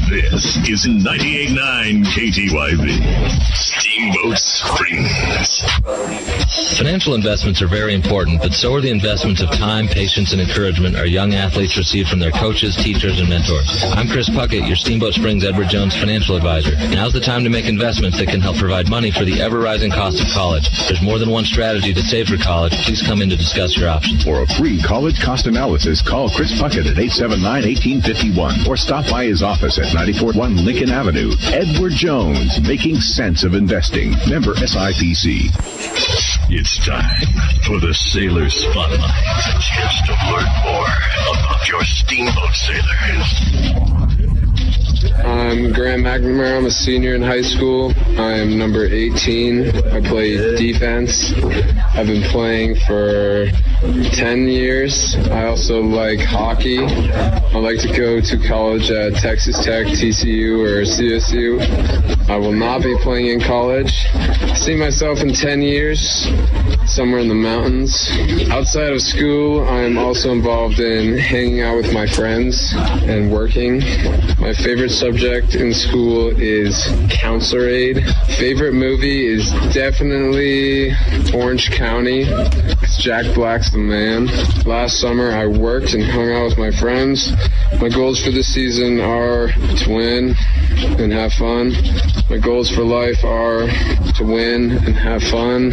This is 98.9 KTYV. Steamboat Springs. Financial investments are very important, but so are the investments of time, patience, and encouragement our young athletes receive from their coaches, teachers, and mentors. I'm Chris Puckett, your Steamboat Springs Edward Jones financial advisor. Now's the time to make investments that can help provide money for the ever-rising cost of college. There's more than one strategy to save for college. Please come in to discuss your options. For a free college cost analysis, call Chris Puckett at 879-1851 or stop by his office at 941 Lincoln Avenue. Edward Jones, making sense of investing. Member SIPC. It's time for the Sailor Spotlight. A chance to learn more about your Steamboat Sailors. I'm Grant McNamara. I'm a senior in high school. I am number 18. I play defense. I've been playing for 10 years. I also like hockey. I like to go to college at Texas Tech, TCU, or CSU. I will not be playing in college. I see myself in 10 years somewhere in the mountains. Outside of school, I'm also involved in hanging out with my friends and working. My favorite subject in school is counselor aid. Favorite movie is definitely Orange County. Jack Black's the man. Last summer I worked and hung out with my friends. My goals for this season are to win and have fun. My goals for life are to win and have fun.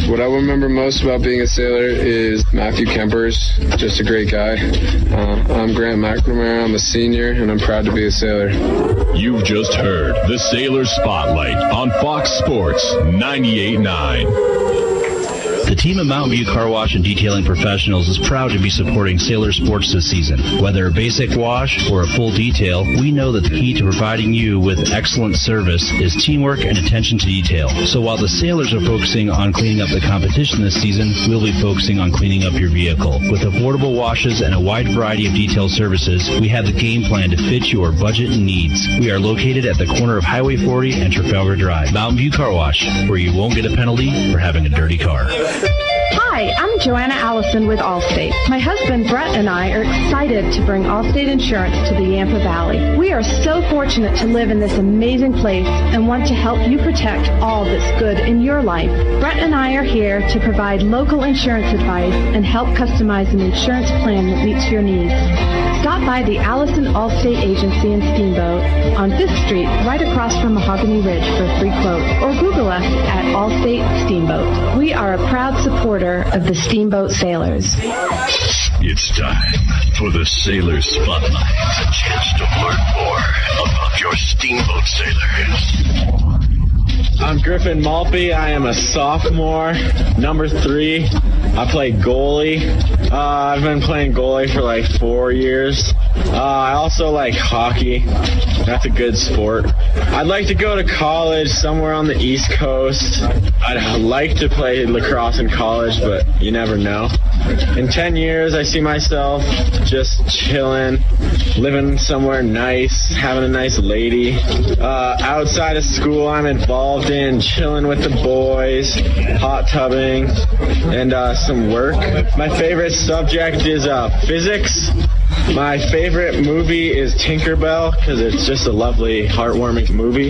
What I remember most about being a sailor is Matthew Kempers, just a great guy. I'm Grant McNamara. I'm a senior, and I'm proud to be a sailor. You've just heard the Sailor Spotlight on Fox Sports 98.9. The team at Mountain View Car Wash and Detailing Professionals is proud to be supporting Sailor Sports this season. Whether a basic wash or a full detail, we know that the key to providing you with excellent service is teamwork and attention to detail. So while the Sailors are focusing on cleaning up the competition this season, we'll be focusing on cleaning up your vehicle. With affordable washes and a wide variety of detail services, we have the game plan to fit your budget and needs. We are located at the corner of Highway 40 and Trafalgar Drive. Mountain View Car Wash, where you won't get a penalty for having a dirty car. Hi, I'm Joanna Allison with Allstate. My husband Brett and I are excited to bring Allstate Insurance to the Yampa Valley. We are so fortunate to live in this amazing place and want to help you protect all that's good in your life. Brett and I are here to provide local insurance advice and help customize an insurance plan that meets your needs. Stop by the Allison Allstate Agency in Steamboat on 5th Street, right across from Mahogany Ridge for a free quote, or Google us at Allstate Steamboat. We are a proud supporter of the Steamboat Sailors. It's time for the Sailor Spotlight. A chance to learn more about your Steamboat Sailors. I'm Griffin Malpe. I am a sophomore, number 3. I play goalie. I've been playing goalie for like 4 years. I also like hockey. That's a good sport. I'd like to go to college somewhere on the East Coast. I'd like to play lacrosse in college, but you never know. In 10 years, I see myself just chilling, living somewhere nice, having a nice lady. Outside of school, I'm involved in chilling with the boys, hot tubbing, and some work. My favorite subject is physics. My favorite movie is Tinkerbell because it's just a lovely, heartwarming movie.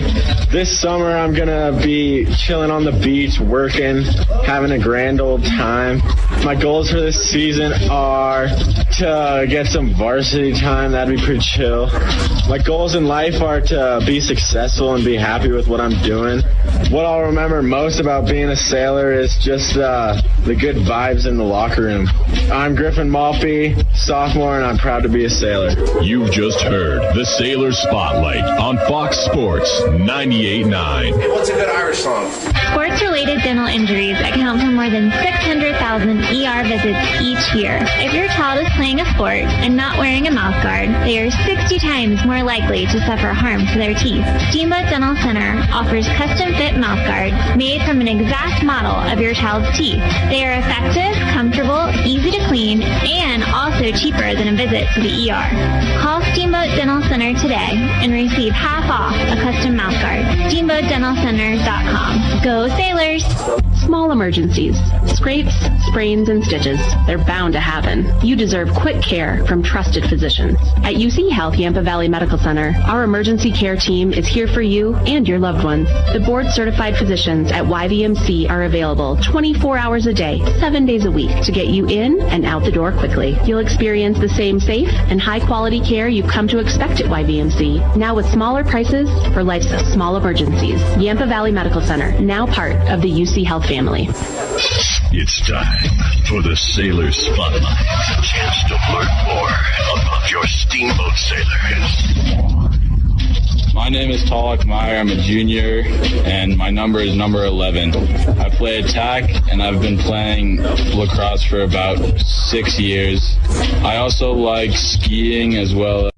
This summer I'm going to be chilling on the beach, working, having a grand old time. My goals for this season are to get some varsity time. That'd be pretty chill. My goals in life are to be successful and be happy with what I'm doing. What I'll remember most about being a sailor is just the good vibes in the locker room. I'm Griffin Malpe, sophomore, and I'm proud to be a sailor. You've just heard the Sailor Spotlight on Fox Sports 98.9. What's a good Irish song? Sports-related dental injuries account for more than 600,000 ER visits each year. If your child is playing a sport and not wearing a mouthguard, they are 60 times more likely to suffer harm to their teeth. Steamboat Dental Center offers custom-fit mouthguards made from an exact model of your child's teeth. They are effective, comfortable, easy to clean, and also cheaper than a visit to the ER. Call Steamboat Dental Center today and receive half off a custom mouthguard. SteamboatDentalCenter.com. Go Sailors! Small emergencies, scrapes, sprains, and stitches. They're bound to happen. You deserve quick care from trusted physicians. At UC Health Yampa Valley Medical Center, our emergency care team is here for you and your loved ones. The board-certified physicians at YVMC are available 24 hours a day, 7 days a week to get you in and out the door quickly. You'll experience the same safe and high-quality care you've come to expect at YVMC, now with smaller prices for life's small emergencies. Yampa Valley Medical Center, now part of the UC Health family. It's time for the Sailor Spotlight. A chance to learn more about your Steamboat Sailors. My name is Talak Meyer. I'm a junior, and my number is number 11. I play attack, and I've been playing lacrosse for about 6 years. I also like skiing as well.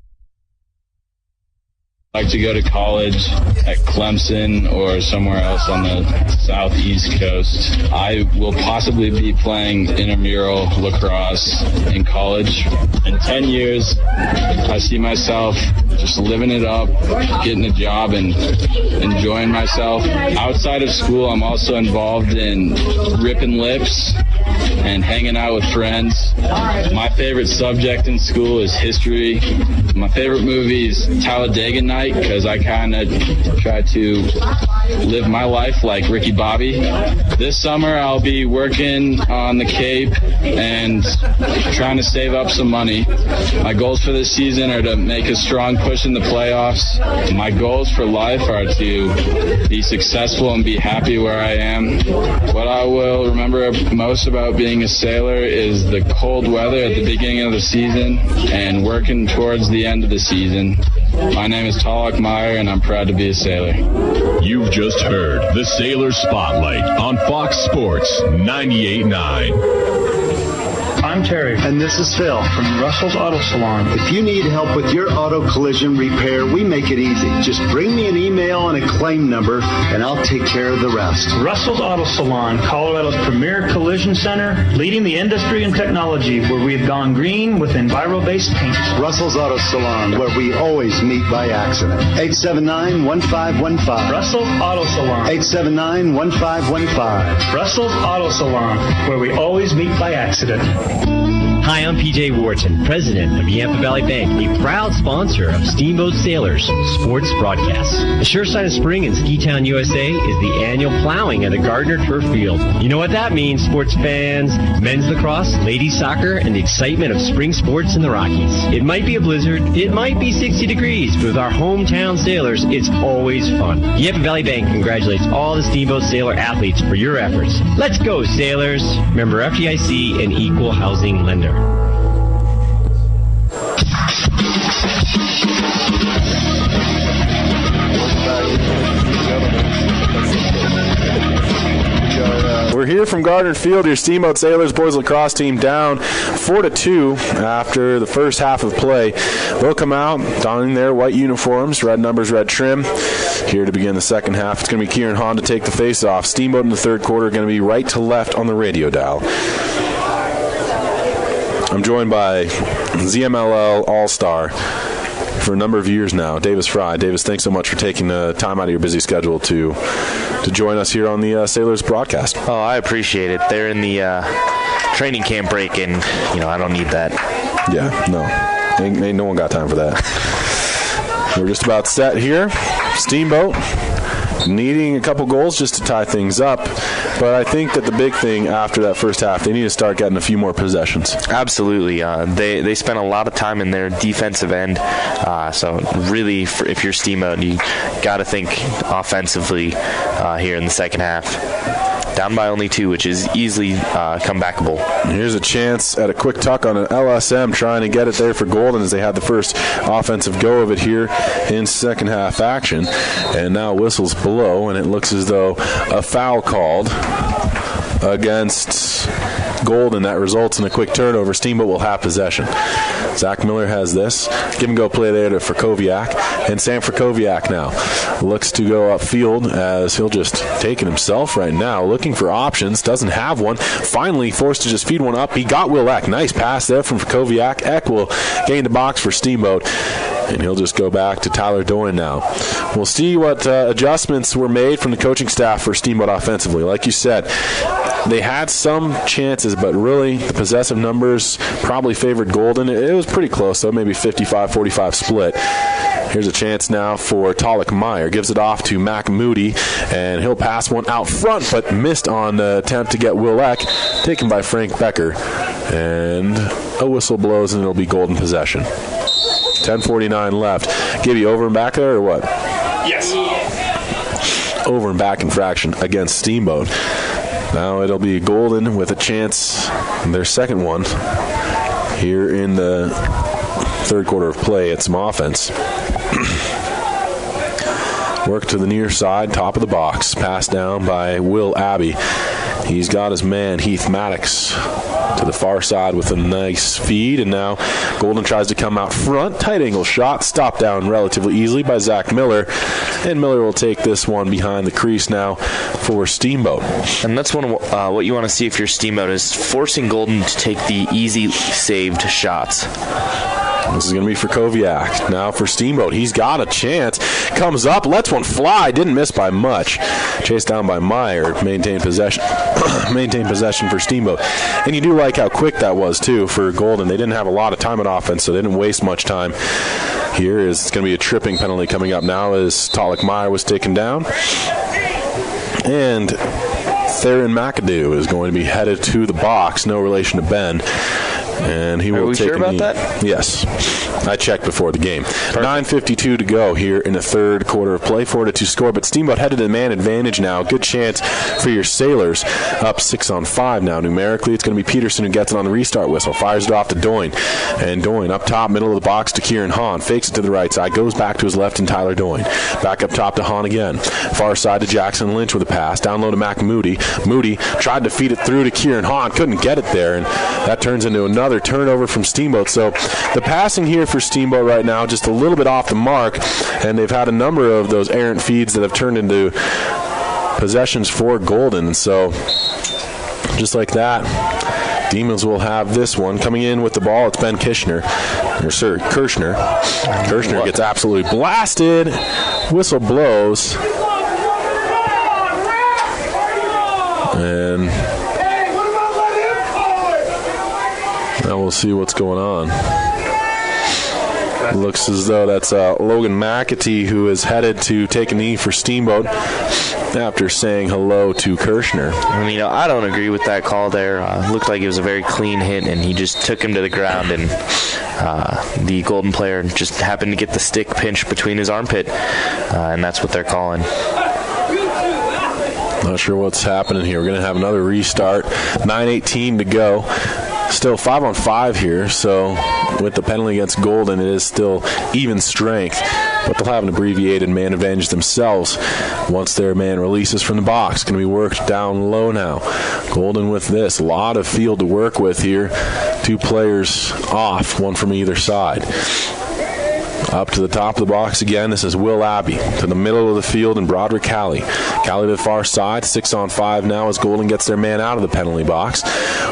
I like to go to college at Clemson or somewhere else on the southeast coast. I will possibly be playing intramural lacrosse in college. In 10 years, I see myself just living it up, getting a job, and enjoying myself. Outside of school, I'm also involved in ripping lips and hanging out with friends. My favorite subject in school is history. My favorite movie is Talladega Night because I kind of try to live my life like Ricky Bobby. This summer I'll be working on the Cape and trying to save up some money. My goals for this season are to make a strong push in the playoffs. My goals for life are to be successful and be happy where I am. What I will remember most about being a sailor is the cold weather at the beginning of the season and working towards the end of the season. My name is Talak Meyer, and I'm proud to be a sailor. You've just heard the Sailor Spotlight on Fox Sports 98.9. I'm Terry. And this is Phil from Russell's Auto Salon. If you need help with your auto collision repair, we make it easy. Just bring me an email and a claim number, and I'll take care of the rest. Russell's Auto Salon, Colorado's premier collision center, leading the industry in technology, where we have gone green with Enviro-based paint. Russell's Auto Salon, where we always meet by accident. 879-1515. Russell's Auto Salon. 879-1515. Russell's Auto Salon, where we always meet by accident. Hi, I'm PJ Wharton, president of Yampa Valley Bank, a proud sponsor of Steamboat Sailors sports broadcasts. The sure sign of spring in Ski Town, USA is the annual plowing at the Gardner Field. You know what that means, sports fans, men's lacrosse, ladies soccer, and the excitement of spring sports in the Rockies. It might be a blizzard, it might be 60 degrees, but with our hometown sailors, it's always fun. Yampa Valley Bank congratulates all the Steamboat Sailor athletes for your efforts. Let's go, sailors! Member FDIC and equal housing lender. We're here from Gardner Field, your Steamboat Sailors boys lacrosse team down 4-2 after the first half of play. They'll come out donning their white uniforms, red numbers, red trim. Here to begin the second half, it's going to be Kieran Hahn to take the face-off. Steamboat in the third quarter going to be right to left on the radio dial. I'm joined by ZMLL All-Star for a number of years now, Davis Fry. Davis, thanks so much for taking the time out of your busy schedule to join us here on the Sailors broadcast. Oh, I appreciate it. They're in the training camp break, and I don't need that. Yeah, no. Ain't no one got time for that. We're just about set here. Steamboat needing a couple goals just to tie things up. But I think that the big thing after that first half, they need to start getting a few more possessions. Absolutely. They spent a lot of time in their defensive end. So really, if you're Steamboat, you got to think offensively here in the second half. Down by only 2, which is easily comebackable. Here's a chance at a quick tuck on an LSM, trying to get it there for Golden as they had the first offensive go of it here in second half action. And now whistles blow, and it looks as though a foul called against Golden. That results in a quick turnover. Steamboat will have possession. Zach Miller has this. Give and go play there to Frkowiak. And Sam Frkowiak now looks to go upfield as he'll just take it himself right now. Looking for options. Doesn't have one. Finally forced to just feed one up. He got Will Eck. Nice pass there from Frkowiak. Eck will gain the box for Steamboat. And he'll just go back to Tyler Doyne now. We'll see what adjustments were made from the coaching staff for Steamboat offensively. Like you said, they had some chances, but really the possessive numbers probably favored Golden. It was pretty close, though, maybe 55-45 split. Here's a chance now for Talik Meyer. Gives it off to Mac Moody, and he'll pass one out front, but missed on the attempt to get Will Eck, taken by Frank Becker. And a whistle blows, and it'll be Golden possession. 10:49 left. Gibby, over and back there, or what? Yes. Over and back infraction against Steamboat. Now it'll be Golden with a chance, their second one, here in the third quarter of play at some offense. Work to the near side, top of the box. Pass down by Will Abbey. He's got his man, Heath Maddox, to the far side with a nice feed. And now Golden tries to come out front. Tight angle shot. Stopped down relatively easily by Zach Miller. And Miller will take this one behind the crease now for Steamboat. And that's what you want to see if you're Steamboat, is forcing Golden to take the easy saved shots. This is going to be for Frkowiak. Now for Steamboat. He's got a chance. Comes up, lets one fly. Didn't miss by much. Chased down by Meyer. Maintained possession. Maintained possession for Steamboat. And you do like how quick that was, too, for Golden. They didn't have a lot of time on offense, so they didn't waste much time. Here is going to be a tripping penalty coming up now as Talik Meyer was taken down. And Theron McAdoo is going to be headed to the box. No relation to Ben. And he will Are we take sure about that? Yes. I checked before the game. 9:52 to go here in the third quarter of play. 4-2 score, but Steamboat headed to the man advantage now. Good chance for your Sailors. Up 6-on-5 now. Numerically, it's going to be Peterson who gets it on the restart whistle. Fires it off to Doyne. And Doyne up top, middle of the box to Kieran Hahn. Fakes it to the right side. Goes back to his left and Tyler Doyne. Back up top to Hahn again. Far side to Jackson Lynch with a pass. Down low to Mac Moody. Moody tried to feed it through to Kieran Hahn. Couldn't get it there. And that turns into another turnover from Steamboat. So the passing here for Steamboat right now just a little bit off the mark, and they've had a number of those errant feeds that have turned into possessions for Golden. So just like that, Demons will have this one. Coming in with the ball, it's Ben Kirshner. Kirshner gets absolutely blasted. Whistle blows. And now we'll see what's going on. Looks as though that's Logan McAtee, who is headed to take a knee for Steamboat after saying hello to Kirshner. I don't agree with that call there. Looked like it was a very clean hit, and he just took him to the ground, and the Golden player just happened to get the stick pinched between his armpit, and that's what they're calling. Not sure what's happening here. We're going to have another restart. 9:18 to go. Still 5-on-5 here, so with the penalty against Golden, it is still even strength. But they'll have an abbreviated man advantage themselves once their man releases from the box. Going to be worked down low now. Golden with this. A lot of field to work with here. Two players off, one from either side. Up to the top of the box again. This is Will Abbey to the middle of the field and Broderick Calley. Calley to the far side. 6-on-5 now as Golden gets their man out of the penalty box.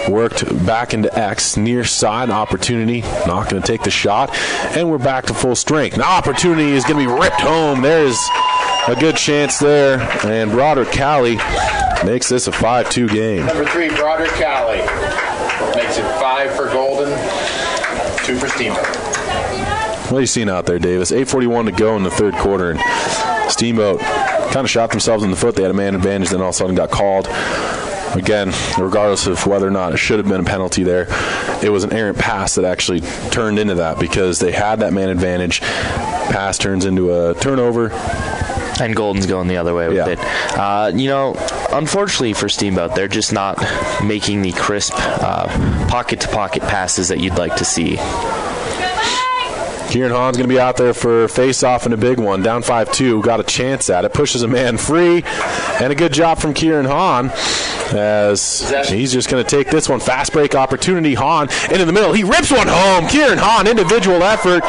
Worked back into X. Near side opportunity. Not going to take the shot. And we're back to full strength. Now opportunity is going to be ripped home. There's a good chance there. And Broderick Calley makes this a 5-2 game. Number 3, Broderick Calley. Makes it 5 for Golden, 2 for Steamboat. What are you seeing out there, Davis? 8:41 to go in the third quarter, and Steamboat kind of shot themselves in the foot. They had a man advantage, then all of a sudden got called. Again, regardless of whether or not it should have been a penalty there, it was an errant pass that actually turned into that because they had that man advantage. Pass turns into a turnover. And Golden's going the other way with it. Unfortunately for Steamboat, they're just not making the crisp pocket-to-pocket passes that you'd like to see. Kieran Hahn's going to be out there for face-off and a big one. Down 5-2, got a chance at it. Pushes a man free, and a good job from Kieran Hahn as he's just going to take this one. Fast break opportunity. Hahn into the middle. He rips one home. Kieran Hahn, individual effort,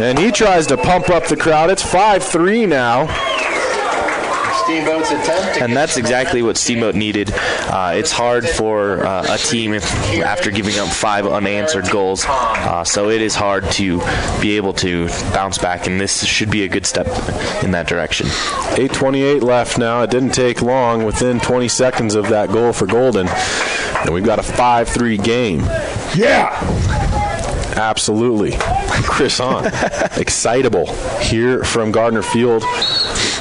and he tries to pump up the crowd. It's 5-3 now. Steamboat's attempt. And that's exactly what Steamboat needed. It's hard for a team after giving up 5 unanswered goals, so it is hard to be able to bounce back, and this should be a good step in that direction. 8:28 left now. It didn't take long within 20 seconds of that goal for Golden, and we've got a 5-3 game. Yeah! Absolutely. Chris Hahn, excitable here from Gardner Field.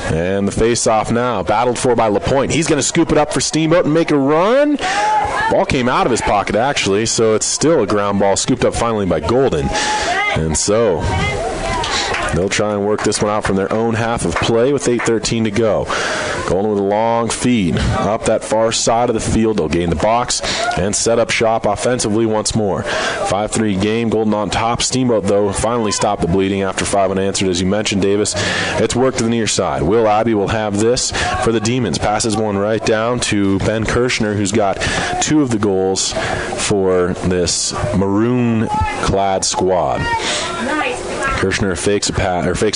And the face-off now, battled for by LaPointe. He's going to scoop it up for Steamboat and make a run. Ball came out of his pocket, actually, so it's still a ground ball scooped up finally by Golden. And so they'll try and work this one out from their own half of play with 8:13 to go. Golden with a long feed up that far side of the field. They'll gain the box and set up shop offensively once more. 5-3 game. Golden on top. Steamboat, though, finally stopped the bleeding after 5 unanswered. As you mentioned, Davis, it's worked to the near side. Will Abbey will have this for the Demons. Passes one right down to Ben Kirshner, who's got 2 of the goals for this maroon-clad squad. Kirshner fakes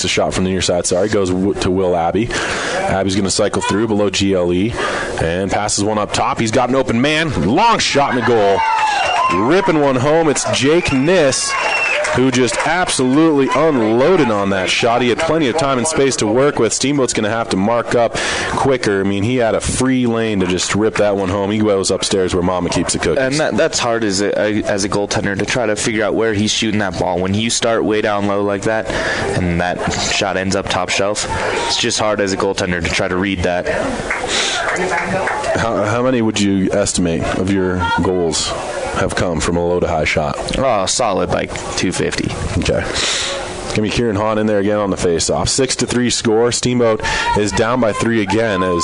a shot from the near side. Goes to Will Abbey. Abbey's going to cycle through below GLE and passes one up top. He's got an open man. Long shot and a goal. Ripping one home. It's Jake Niss, who just absolutely unloaded on that shot. He had plenty of time and space to work with. Steamboat's going to have to mark up quicker. I mean, he had a free lane to just rip that one home. He goes upstairs where Mama keeps the cookies. And that's hard as a goaltender to try to figure out where he's shooting that ball. When you start way down low like that and that shot ends up top shelf, it's just hard as a goaltender to try to read that. How many would you estimate of your goals have come from a low to high shot? Oh, solid, like 250. Okay. Gonna be Kieran Hahn in there again on the face-off. 6-3 score. Steamboat is down by 3 again as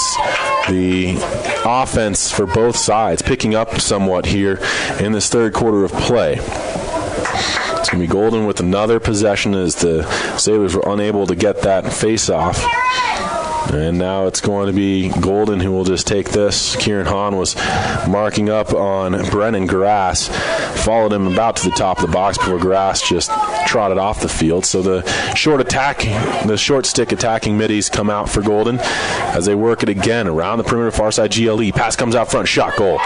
the offense for both sides picking up somewhat here in this third quarter of play. It's gonna be Golden with another possession as the Sailors were unable to get that face-off. And now it's going to be Golden who will just take this. Kieran Hahn was marking up on Brennan Grass. Followed him about to the top of the box before Grass just trotted off the field. So the short stick attacking middies come out for Golden as they work it again around the perimeter far side GLE. Pass comes out front, shot, goal.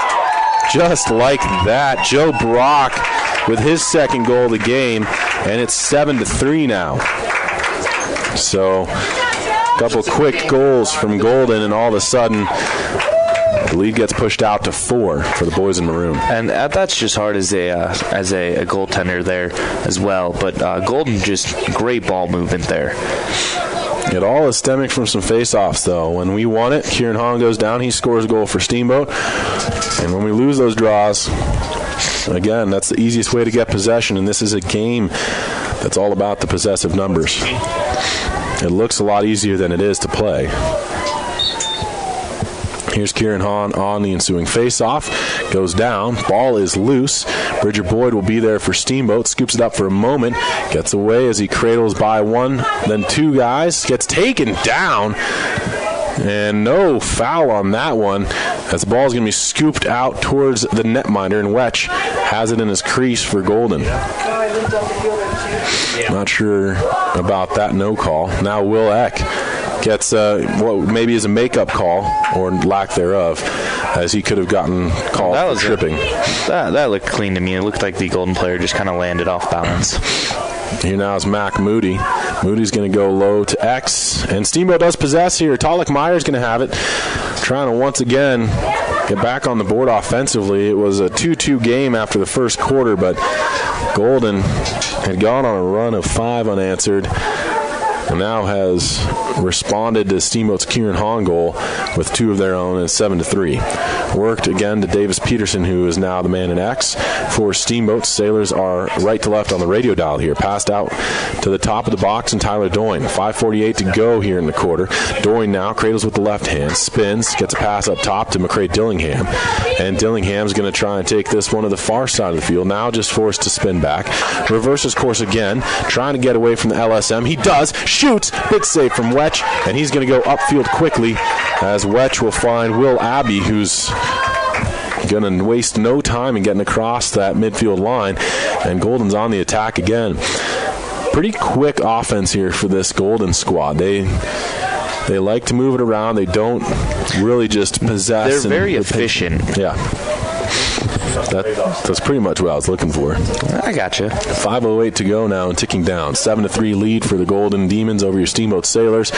Just like that, Joe Brock with his second goal of the game, and it's 7-3 now. So couple quick goals from Golden, and all of a sudden the lead gets pushed out to 4 for the boys in maroon. And that's just hard as a goaltender there as well. But Golden, just great ball movement there. It all is stemming from some face-offs, though. When we won it, Kieran Hahn goes down. He scores a goal for Steamboat. And when we lose those draws, again, that's the easiest way to get possession. And this is a game that's all about the possessive numbers. It looks a lot easier than it is to play. Here's Kieran Hahn on the ensuing face-off. Goes down. Ball is loose. Bridger Boyd will be there for Steamboat. Scoops it up for a moment. Gets away as he cradles by 1, then 2 guys. Gets taken down. And no foul on that one, as the ball is going to be scooped out towards the netminder, and Wetch has it in his crease for Golden. Not sure about that no call. Now Will Eck gets what maybe is a makeup call, or lack thereof, as he could have gotten called for tripping. That looked clean to me. It looked like the Golden player just kind of landed off balance. Here now is Mac Moody. Moody's going to go low to X, and Steamboat does possess here. Talik Meyer's going to have it, trying to once again get back on the board offensively. It was a 2-2 game after the first quarter, but Golden had gone on a run of 5 unanswered and now has responded to Steamboat's Kieran Hahn goal with 2 of their own and 7-3. Worked again to Davis Peterson, who is now the man in X for Steamboat. Sailors are right to left on the radio dial here. Passed out to the top of the box, and Tyler Doyne. 5:48 to go here in the quarter. Doyne now cradles with the left hand, spins, gets a pass up top to McCrae Dillingham. And Dillingham's going to try and take this one to the far side of the field. Now just forced to spin back. Reverses course again, trying to get away from the LSM. He does, shoots, big save from Wetch, and he's going to go upfield quickly as Wetch will find Will Abbey, who's going to waste no time in getting across that midfield line, and Golden's on the attack again. Pretty quick offense here for this Golden squad. They like to move it around. They don't really just possess. They're very efficient. Yeah. That's pretty much what I was looking for. I gotcha. 5:08 to go now and ticking down. 7-3 lead for the Golden Demons over your Steamboat Sailors.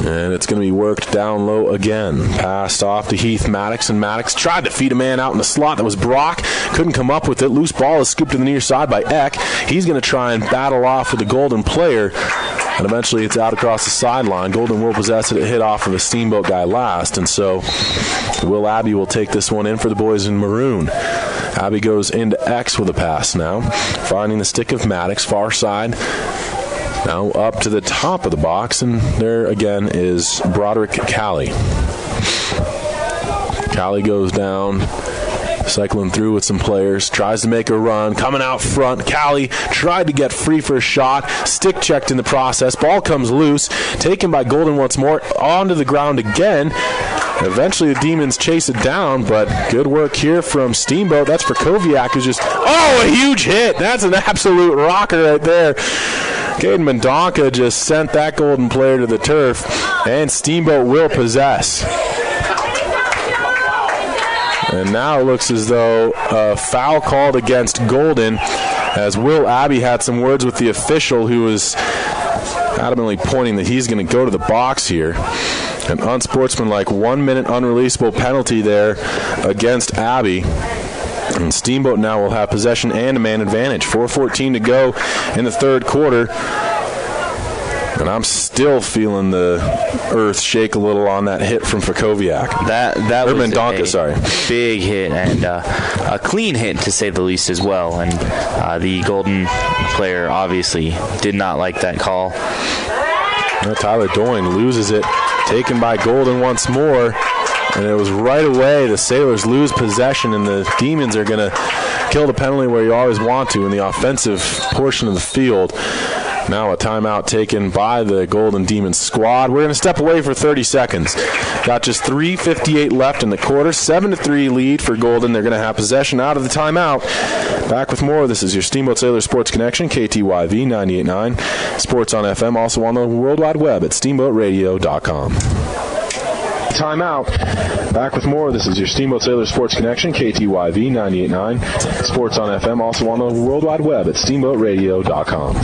And it's going to be worked down low again. Passed off to Heath Maddox, and Maddox tried to feed a man out in the slot. That was Brock. Couldn't come up with it. Loose ball is scooped to the near side by Eck. He's going to try and battle off with the Golden player, and eventually it's out across the sideline. Golden will possess it. It hit off of a Steamboat guy last, and so Will Abbey will take this one in for the boys in maroon. Abbey goes into X with a pass now, finding the stick of Maddox, far side. Now up to the top of the box, and there again is Broderick Calley. Calley goes down, cycling through with some players, tries to make a run, coming out front. Calley tried to get free for a shot, stick checked in the process. Ball comes loose, taken by Golden once more, onto the ground again. Eventually the Demons chase it down, but good work here from Steamboat. That's for Koviak, who's just, a huge hit. That's an absolute rocker right there. Caden Mendonca just sent that Golden player to the turf, and Steamboat will possess. And now it looks as though a foul called against Golden, as Will Abbey had some words with the official, who was adamantly pointing that he's going to go to the box here. An unsportsmanlike 1 minute unreleasable penalty there against Abbey. And Steamboat now will have possession and a man advantage. 4:14 to go in the third quarter. And I'm still feeling the earth shake a little on that hit from Fakoviak. That was Mendonca, big hit, and a clean hit to say the least as well. And the Golden player obviously did not like that call. Now Tyler Doyne loses it, taken by Golden once more. And it was right away the Sailors lose possession, and the Demons are going to kill the penalty where you always want to in the offensive portion of the field. Now a timeout taken by the Golden Demons squad. We're going to step away for 30 seconds. Got just 3:58 left in the quarter. 7-3 lead for Golden. They're going to have possession out of the timeout. Back with more. This is your Steamboat Sailors Sports Connection, KTYV 98.9. Sports on FM, also on the World Wide Web at steamboatradio.com. Timeout. Back with more. This is your Steamboat Sailors Sports Connection, KTYV 98.9. Sports on FM, also on the World Wide Web at steamboatradio.com.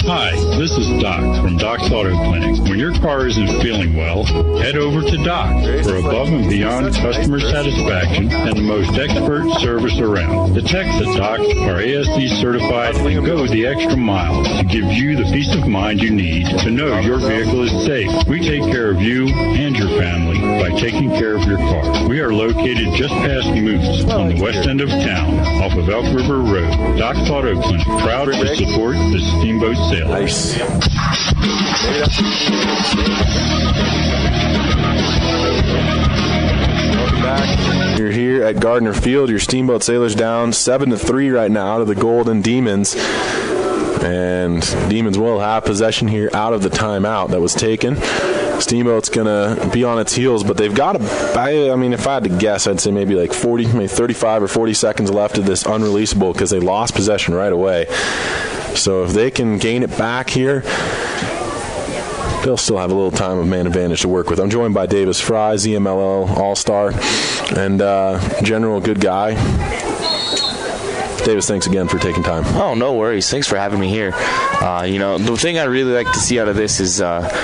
Hi, this is Doc from Doc's Auto Clinic. When your car isn't feeling well, head over to Doc for above and beyond customer satisfaction and the most expert service around. The techs at Doc are ASD certified and go the extra mile to give you the peace of mind you need to know your vehicle is safe. We take care of you and your family by taking care of your car. We are located just past Moose on the west end of town off of Elk River Road. Doc's Auto Clinic, proud to support the Steamboat Sailors. Nice. Welcome back. You're here at Gardner Field. Your Steamboat Sailors down 7-3 right now to the Golden Demons. And Demons will have possession here out of the timeout that was taken. Steamboat's going to be on its heels, but they've got if I had to guess, I'd say maybe like 35 or 40 seconds left of this unreleasable because they lost possession right away. So if they can gain it back here, they'll still have a little time of man advantage to work with. I'm joined by Davis Fry, ZMLL All-Star, and general good guy. Davis, thanks again for taking time. Oh, no worries. Thanks for having me here. The thing I really like to see out of this is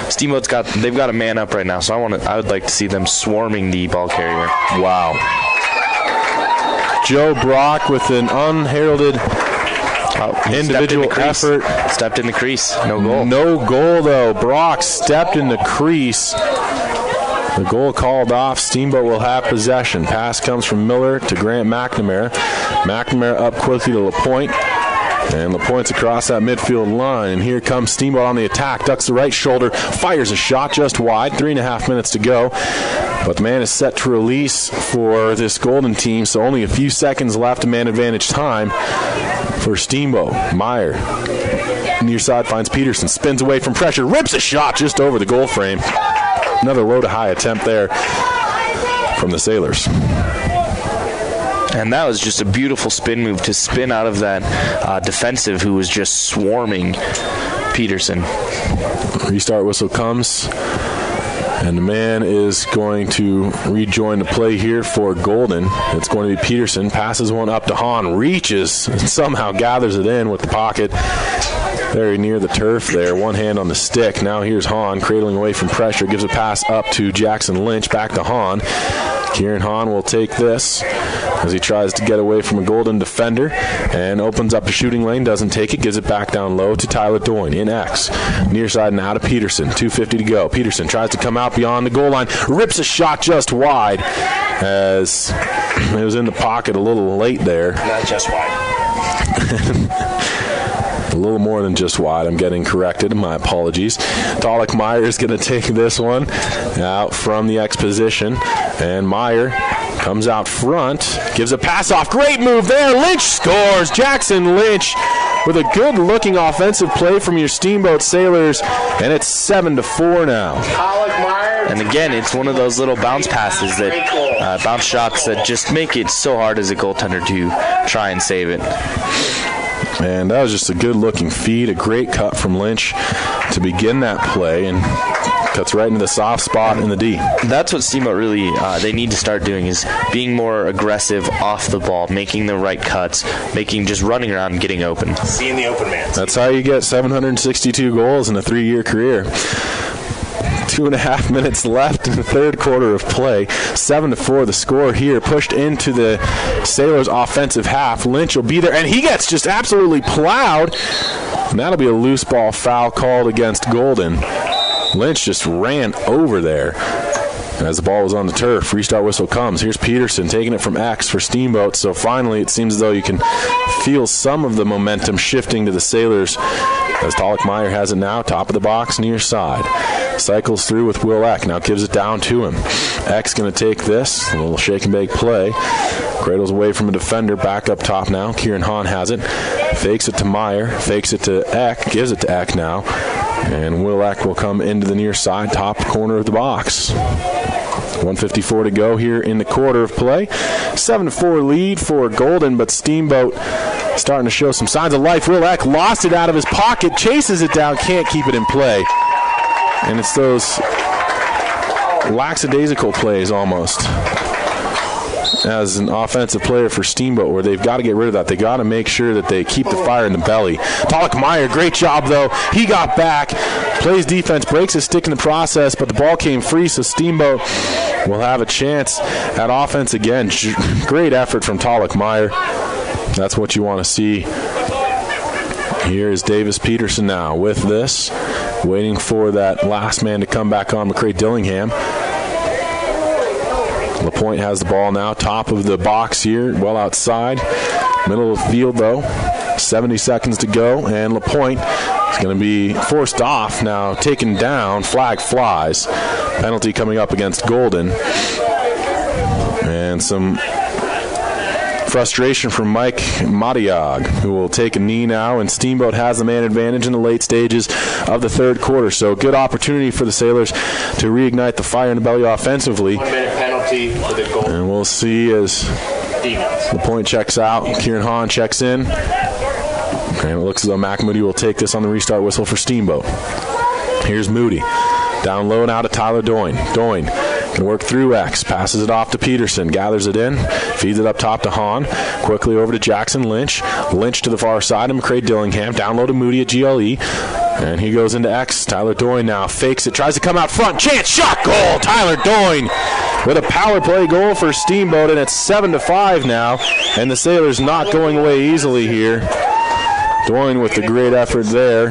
Steamboat's they've got a man up right now, so I would like to see them swarming the ball carrier. Wow. Joe Brock with an unheralded Individual effort. Stepped in the crease. No goal. No goal, though. Brock stepped in the crease. The goal called off. Steamboat will have possession. Pass comes from Miller to Grant McNamara. McNamara up quickly to LaPointe. And LaPointe's across that midfield line. And here comes Steamboat on the attack. Ducks the right shoulder. Fires a shot just wide. 3.5 minutes to go. But the man is set to release for this Golden team. So only a few seconds left of man advantage time for Steamboat. Meyer, near side, finds Peterson. Spins away from pressure. Rips a shot just over the goal frame. Another low to high attempt there from the Sailors. And that was just a beautiful spin move to spin out of that defensive who was just swarming Peterson. Restart whistle comes, and the man is going to rejoin the play here for Golden. It's going to be Peterson. Passes one up to Hahn, reaches, and somehow gathers it in with the pocket. Very near the turf there. One hand on the stick. Now here's Hahn cradling away from pressure. Gives a pass up to Jackson Lynch. Back to Hahn. Kieran Hahn will take this as he tries to get away from a Golden defender and opens up the shooting lane. Doesn't take it. Gives it back down low to Tyler Doyne in X. Near side now to Peterson. 2:50 to go. Peterson tries to come out beyond the goal line. Rips a shot just wide as it was in the pocket a little late there. Not just wide. A little more than just wide. I'm getting corrected. My apologies. Talik Meyer is going to take this one out from the X position. And Meyer comes out front. Gives a pass off. Great move there. Lynch scores. Jackson Lynch with a good-looking offensive play from your Steamboat Sailors. And it's 7-4 now. And again, it's one of those little bounce passes that bounce shots that just make it so hard as a goaltender to try and save it. And that was just a good-looking feed, a great cut from Lynch to begin that play, and cuts right into the soft spot in the D. That's what Steamboat really, they need to start doing, is being more aggressive off the ball, making the right cuts, just running around and getting open. Seeing the open man. That's how you get 762 goals in a 3-year career. 2.5 minutes left in the third quarter of play. 7-4 the score here. Pushed into the Sailors' offensive half. Lynch will be there, and he gets just absolutely plowed. And that'll be a loose ball foul called against Golden. Lynch just ran over there as the ball was on the turf. Restart whistle comes. Here's Peterson taking it from X for Steamboat. So finally it seems as though you can feel some of the momentum shifting to the Sailors as Talik Meyer has it now, top of the box, near side. Cycles through with Will Eck. Now gives it down to him. Eck's going to take this. A little shake and bake play. Cradles away from a defender. Back up top now. Kieran Hahn has it. Fakes it to Meyer. Fakes it to Eck. Gives it to Eck now. And Will Eck will come into the near side, top corner of the box. 1:54 to go here in the quarter of play. 7-4 lead for Golden, but Steamboat starting to show some signs of life. Will Eck lost it out of his pocket, chases it down, can't keep it in play. And it's those lackadaisical plays almost as an offensive player for Steamboat where they've got to get rid of that. They got to make sure that they keep the fire in the belly. Talik Meyer, great job though. He got back, plays defense, breaks his stick in the process, but the ball came free, so Steamboat will have a chance at offense again. Great effort from Talik Meyer. That's what you want to see. Here is Davis Peterson now with this, waiting for that last man to come back on, McCray Dillingham. LaPointe has the ball now, top of the box here, well outside. Middle of the field, though. 70 seconds to go, and LaPointe is going to be forced off now, taken down. Flag flies. Penalty coming up against Golden. And some frustration from Mike Matiag, who will take a knee now, and Steamboat has the man advantage in the late stages of the third quarter. So good opportunity for the Sailors to reignite the fire in the belly offensively. 1 minute penalty for the goal. And we'll see as LaPointe checks out, Kieran Hahn checks in. And it looks as though Mac Moody will take this on the restart whistle for Steamboat. Here's Moody. Down low now to Tyler Doyne. Doyne can work through X. Passes it off to Peterson. Gathers it in. Feeds it up top to Hahn. Quickly over to Jackson Lynch. Lynch to the far side to McCray Dillingham. Down low to Moody at GLE. And he goes into X. Tyler Doyne now fakes it. Tries to come out front. Chance. Shot. Goal. Tyler Doyne with a power play goal for Steamboat. And it's 7-5 now. And the Sailors not going away easily here. Going with the great effort there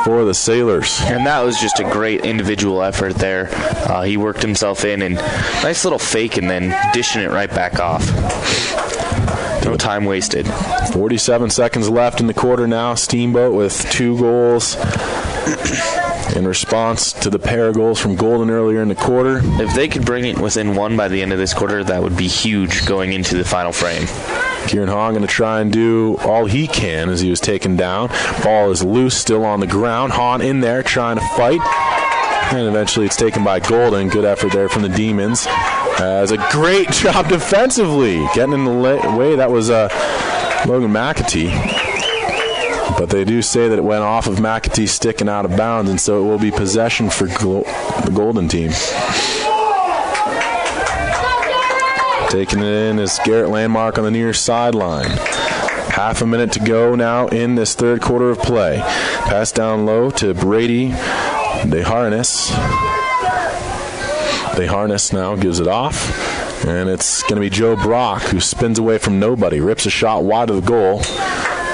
for the Sailors. And that was just a great individual effort there. He worked himself in and nice little fake and then dishing it right back off. No time wasted. 47 seconds left in the quarter now. Steamboat with 2 goals in response to the pair of goals from Golden earlier in the quarter. If they could bring it within 1 by the end of this quarter, that would be huge going into the final frame. Kieran Hahn going to try and do all he can as he was taken down. Ball is loose, still on the ground. Hahn in there trying to fight. And eventually it's taken by Golden. Good effort there from the Demons. As a great job defensively. Getting in the way, that was Logan McAtee. But they do say that it went off of McAtee's stick and out of bounds, and so it will be possession for the Golden team. Taking it in is Garrett Landmark on the near sideline. Half a minute to go now in this third quarter of play. Pass down low to Brady DeHarness. DeHarness now gives it off. And it's going to be Joe Brock who spins away from nobody. Rips a shot wide of the goal.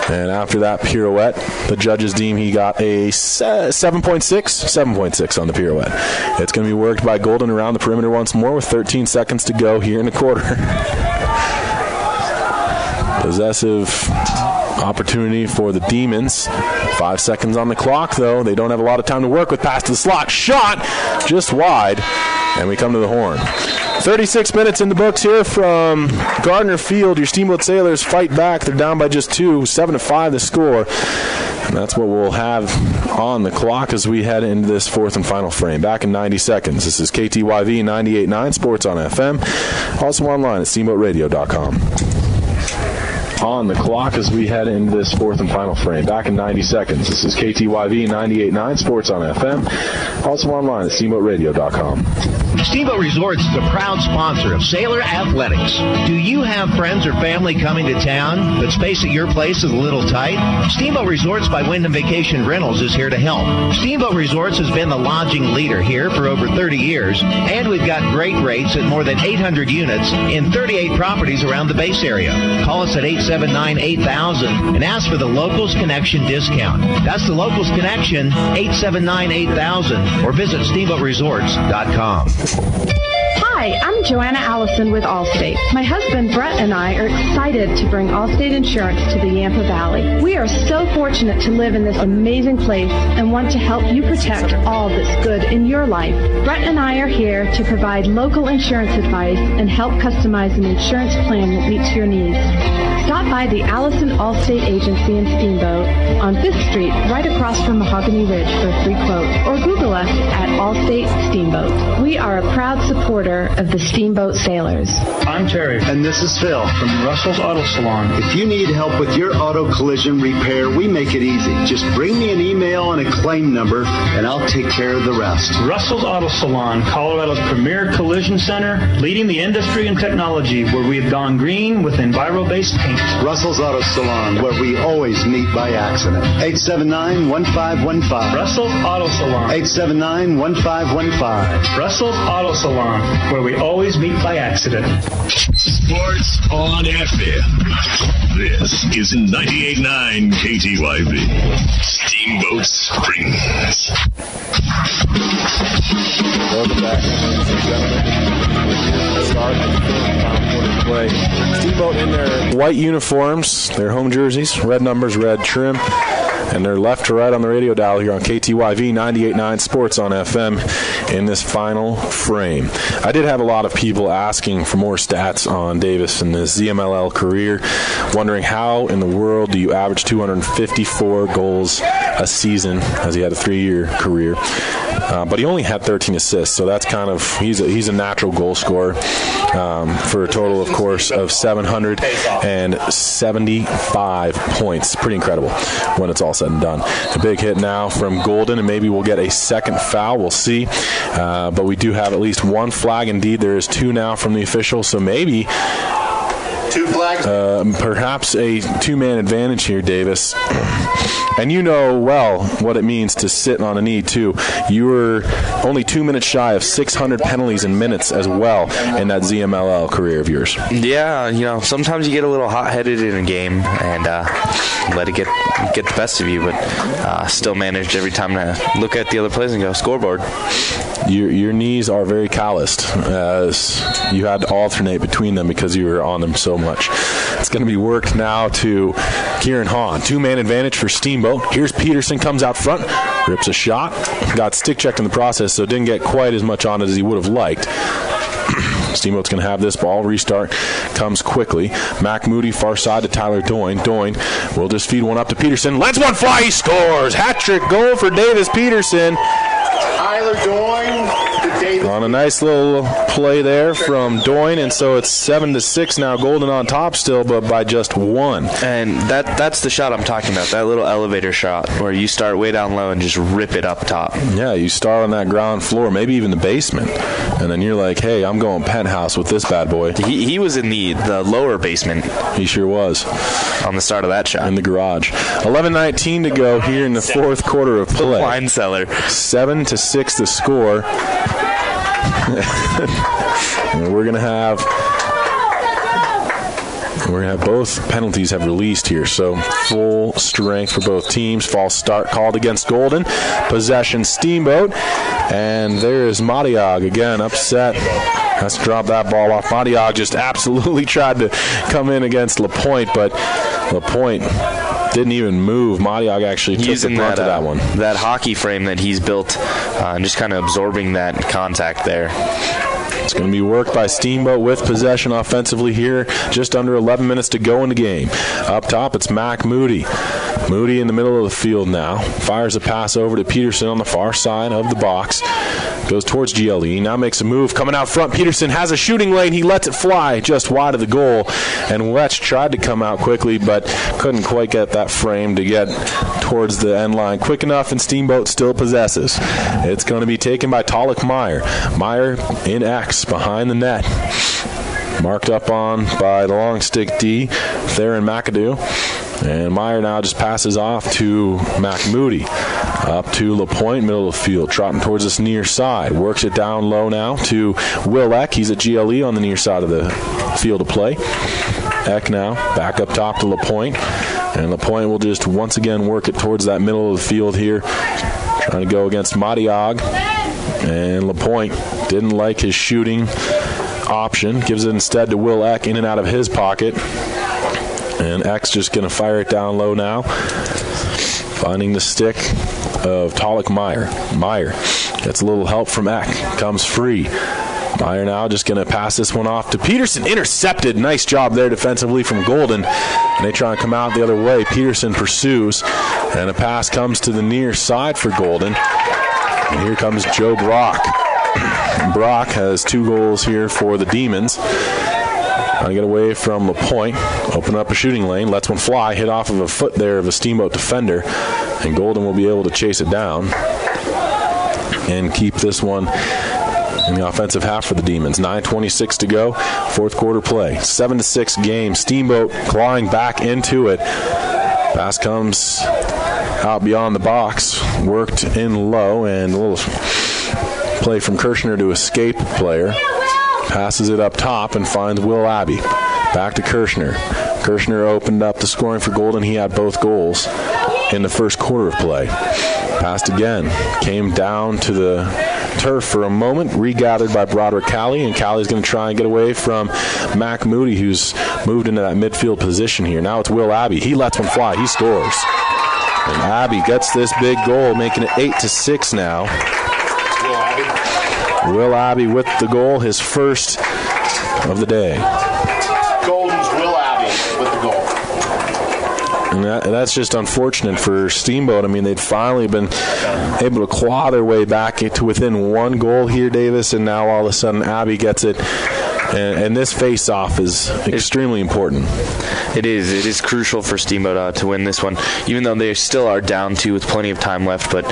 And after that pirouette, the judges deem he got a 7.6 on the pirouette. It's going to be worked by Golden around the perimeter once more with 13 seconds to go here in the quarter. Possessive opportunity for the Demons. 5 seconds on the clock, though. They don't have a lot of time to work with. Pass to the slot. Shot just wide. And we come to the horn. 36 minutes in the books here from Gardner Field. Your Steamboat Sailors fight back. They're down by just 2, 7-5 the score. And that's what we'll have on the clock as we head into this fourth and final frame. Back in 90 seconds. This is KTYV 98.9 Sports on FM. Also online at steamboatradio.com. On the clock as we head into this fourth and final frame. Back in 90 seconds. This is KTYV 98.9 Sports on FM. Also online at steamboatradio.com. Steamboat Resorts is a proud sponsor of Sailor Athletics. Do you have friends or family coming to town, but space at your place is a little tight? Steamboat Resorts by Wyndham Vacation Rentals is here to help. Steamboat Resorts has been the lodging leader here for over 30 years, and we've got great rates at more than 800 units in 38 properties around the base area. Call us at 879-8000 and ask for the Locals Connection discount. That's the Locals Connection, 879-8000, or visit steamboatresorts.com. Hi, I'm Joanna Allison with Allstate. My husband Brett and I are excited to bring Allstate Insurance to the Yampa Valley. We are so fortunate to live in this amazing place and want to help you protect all that's good in your life. Brett and I are here to provide local insurance advice and help customize an insurance plan that meets your needs. Stop by the Allison Allstate Agency in Steamboat on 5th Street, right across from Mahogany Ridge for a free quote, or Google us at Allstate Steamboat. We are a proud supporter of the Steamboat Sailors. I'm Terry. And this is Phil from Russell's Auto Salon. If you need help with your auto collision repair, we make it easy. Just bring me an email and a claim number, and I'll take care of the rest. Russell's Auto Salon, Colorado's premier collision center, leading the industry in technology, where we have gone green with Enviro-based paint. Russell's Auto Salon, where we always meet by accident. 879-1515. Russell's Auto Salon. 879-1515. Russell's Auto Salon, where we always meet by accident. Sports on FM. This is 98.9 KTYV. Steamboat Springs. Welcome back, ladies and gentlemen. Start of the final quarter play. Steamboat in their white uniforms, their home jerseys, red numbers, red trim. And they're left to right on the radio dial here on KTYV 98.9 Sports on FM in this final frame. I did have a lot of people asking for more stats on Davis in his ZMLL career, wondering how in the world do you average 254 goals a season, as he had a 3-year career. But he only had 13 assists, so that's kind of, he's a natural goal scorer for a total, of course, of 775 points. Pretty incredible when it's all said and done. A big hit now from Golden, and maybe we'll get a second foul. We'll see. But we do have at least one flag. Indeed, there is 2 now from the official, so maybe 2 flags. Perhaps a 2-man advantage here, Davis. And you know well what it means to sit on a knee, too. You were only 2 minutes shy of 600 penalties in minutes as well in that ZMLL career of yours. Yeah, sometimes you get a little hot-headed in a game and let it get the best of you, but still managed every time to look at the other plays and go, scoreboard. Your knees are very calloused, as you had to alternate between them because you were on them so much. It's going to be worked now to Kieran Hahn. 2-man advantage for Steamboat. Here's Peterson, comes out front, rips a shot. Got stick checked in the process, so didn't get quite as much on it as he would have liked. Steamboat's going to have this ball. Restart comes quickly. Mac Moody far side to Tyler Doyne. Doyne will just feed one up to Peterson. Lets one fly. He scores. Hat-trick goal for Davis Peterson. Tyler Doyne to Davis. On a nice little play there from Doyne, and so it's 7-6 now. Golden on top still, but by just 1. And that's the shot I'm talking about, that little elevator shot where you start way down low and just rip it up top. Yeah, you start on that ground floor, maybe even the basement, and then you're like, hey, I'm going penthouse with this bad boy. He was in the lower basement. He sure was. On the start of that shot. In the garage. 11:19 to go here in the fourth quarter of play. The wine cellar. 7-6 the score. And we're gonna have both penalties have released here, so full strength for both teams. False start called against Golden. Possession Steamboat, and there is Madiag again, upset. Has to drop that ball off. Madiag just absolutely tried to come in against LaPointe, but LaPointe didn't even move. Madiag actually took the brunt of that one. That hockey frame that he's built, and just kind of absorbing that contact there. It's going to be worked by Steamboat with possession offensively here. Just under 11 minutes to go in the game. Up top, it's Mac Moody. Moody in the middle of the field now. Fires a pass over to Peterson on the far side of the box. Goes towards GLE. Now makes a move. Coming out front, Peterson has a shooting lane. He lets it fly just wide of the goal. And Wetch tried to come out quickly, but couldn't quite get that frame to get towards the end line quick enough, and Steamboat still possesses. It's going to be taken by Talik Meyer. Meyer in X behind the net. Marked up on by the long stick D, Theron McAdoo. And Meyer now just passes off to Mac Moody. Up to LaPointe, middle of the field, trotting towards this near side. Works it down low now to Will Eck. He's at GLE on the near side of the field to play. Eck now back up top to LaPointe. And LaPointe will just once again work it towards that middle of the field here. Trying to go against Madiag. And LaPointe didn't like his shooting option. Gives it instead to Will Eck in and out of his pocket. And Eck's just going to fire it down low now. Finding the stick of Talik Meyer. Meyer gets a little help from Eck. Comes free. Meyer now just going to pass this one off to Peterson. Intercepted. Nice job there defensively from Golden. And they try and come out the other way. Peterson pursues. And a pass comes to the near side for Golden. And here comes Joe Brock. Brock has 2 goals here for the Demons. Trying to get away from LaPointe. Open up a shooting lane. Lets one fly. Hit off of a foot there of a Steamboat defender. And Golden will be able to chase it down and keep this one in the offensive half for the Demons. 9:26 to go. Fourth quarter play. 7-6 game. Steamboat clawing back into it. Pass comes out beyond the box. Worked in low, and a little play from Kirshner to escape player. Passes it up top and finds Will Abbey. Back to Kirshner. Kirshner opened up the scoring for Golden. He had both goals in the first quarter of play. Passed again. Came down to the turf for a moment. Regathered by Broderick Calley. And Calley's going to try and get away from Mac Moody, who's moved into that midfield position here. Now it's Will Abbey. He lets one fly. He scores. And Abbey gets this big goal, making it 8-6 now. Will Abbey with the goal, his first of the day. Golden's Will Abbey with the goal. And that's just unfortunate for Steamboat. I mean, they'd finally been able to claw their way back to within 1 goal here, Davis, and now all of a sudden Abbey gets it. And this face-off is extremely important. It is crucial for Steamboat to win this one, even though they still are down 2 with plenty of time left. But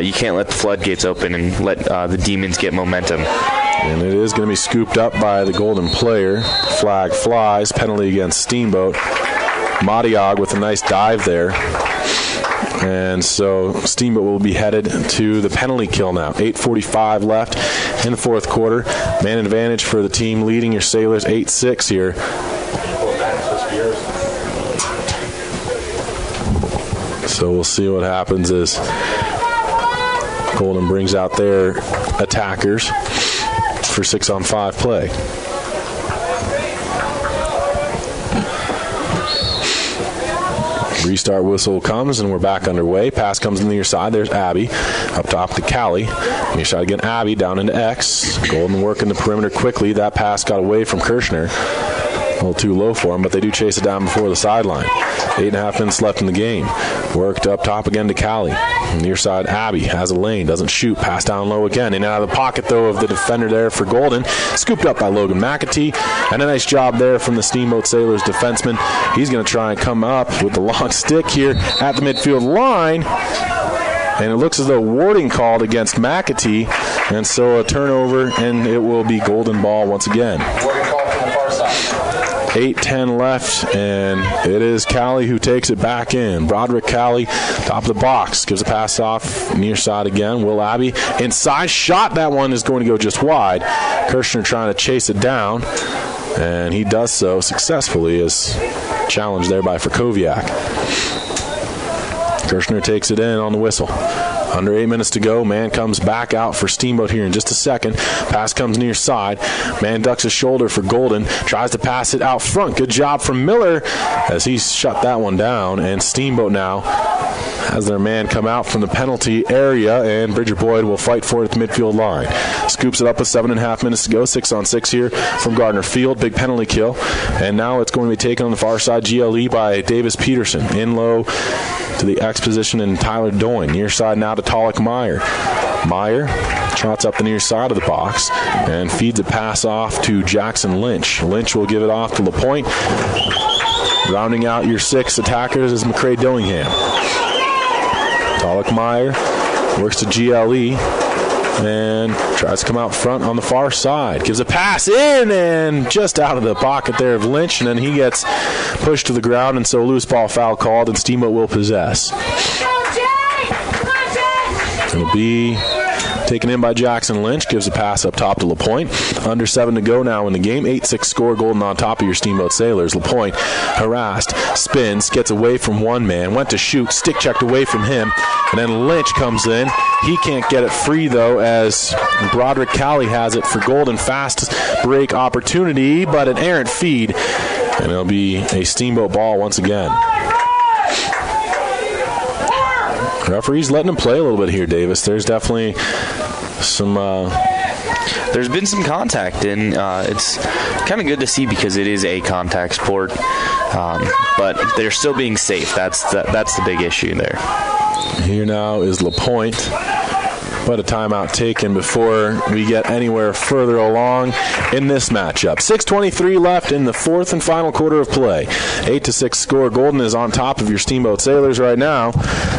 you can't let the floodgates open and let the Demons get momentum. And it is going to be scooped up by the Golden player. Flag flies. Penalty against Steamboat. Madiag with a nice dive there. And so Steamboat will be headed to the penalty kill now. 8:45 left in the fourth quarter. Man advantage for the team leading your Sailors 8-6 here. So we'll see what happens as Golden brings out their attackers for 6-on-5 play. Restart whistle comes, and we're back underway. Pass comes to the near side. There's Abby. Up top to Callie. Near side again, Abby down into X. Golden working the perimeter quickly. That pass got away from Kirshner. A little too low for him, but they do chase it down before the sideline. 8.5 minutes left in the game. Worked up top again to Callie. Near side, Abby has a lane, doesn't shoot. Pass down low again. In and out of the pocket, though, of the defender there for Golden. Scooped up by Logan McAtee. And a nice job there from the Steamboat Sailors defenseman. He's going to try and come up with the long stick here at the midfield line. And it looks as though warding called against McAtee. And so a turnover, and it will be Golden ball once again. Warding call from the far side. 8:10 left, and it is Callie who takes it back in. Broderick Callie, top of the box, gives a pass off near side again. Will Abbey inside shot. That one is going to go just wide. Kirshner trying to chase it down, and he does so successfully as challenged there by Frakowiak. Kirshner takes it in on the whistle. Under 8 minutes to go. Man comes back out for Steamboat here in just a second. Pass comes near side. Man ducks his shoulder for Golden. Tries to pass it out front. Good job from Miller as he shut that one down. And Steamboat now has their man come out from the penalty area, and Bridger Boyd will fight for it at the midfield line. Scoops it up with 7.5 minutes to go. 6-on-6 here from Gardner Field. Big penalty kill. And now it's going to be taken on the far side. GLE by Davis Peterson. In low to the X position and Tyler Doyne. Near side now to Talik Meyer. Meyer trots up the near side of the box and feeds a pass off to Jackson Lynch. Lynch will give it off to LaPointe. Rounding out your 6 attackers is McCray Dillingham. Talik Meyer works to GLE and tries to come out front on the far side. Gives a pass in and just out of the pocket there of Lynch, and then he gets pushed to the ground, and so loose ball foul called, and Steamboat will possess. It'll be taken in by Jackson Lynch. Gives a pass up top to LaPointe. Under 7 to go now in the game. 8-6 score. Golden on top of your Steamboat Sailors. LaPointe harassed, spins, gets away from one man, went to shoot, stick checked away from him, and then Lynch comes in. He can't get it free, though, as Broderick Callie has it for Golden. Fast break opportunity, but an errant feed, and it'll be a Steamboat ball once again. Referee's letting him play a little bit here, Davis. There's definitely some... There's been some contact, and it's kind of good to see because it is a contact sport, but they're still being safe. That's the big issue there. Here now is LaPointe, but a timeout taken before we get anywhere further along in this matchup. 6:23 left in the fourth and final quarter of play. 8-6 score. Golden is on top of your Steamboat Sailors right now.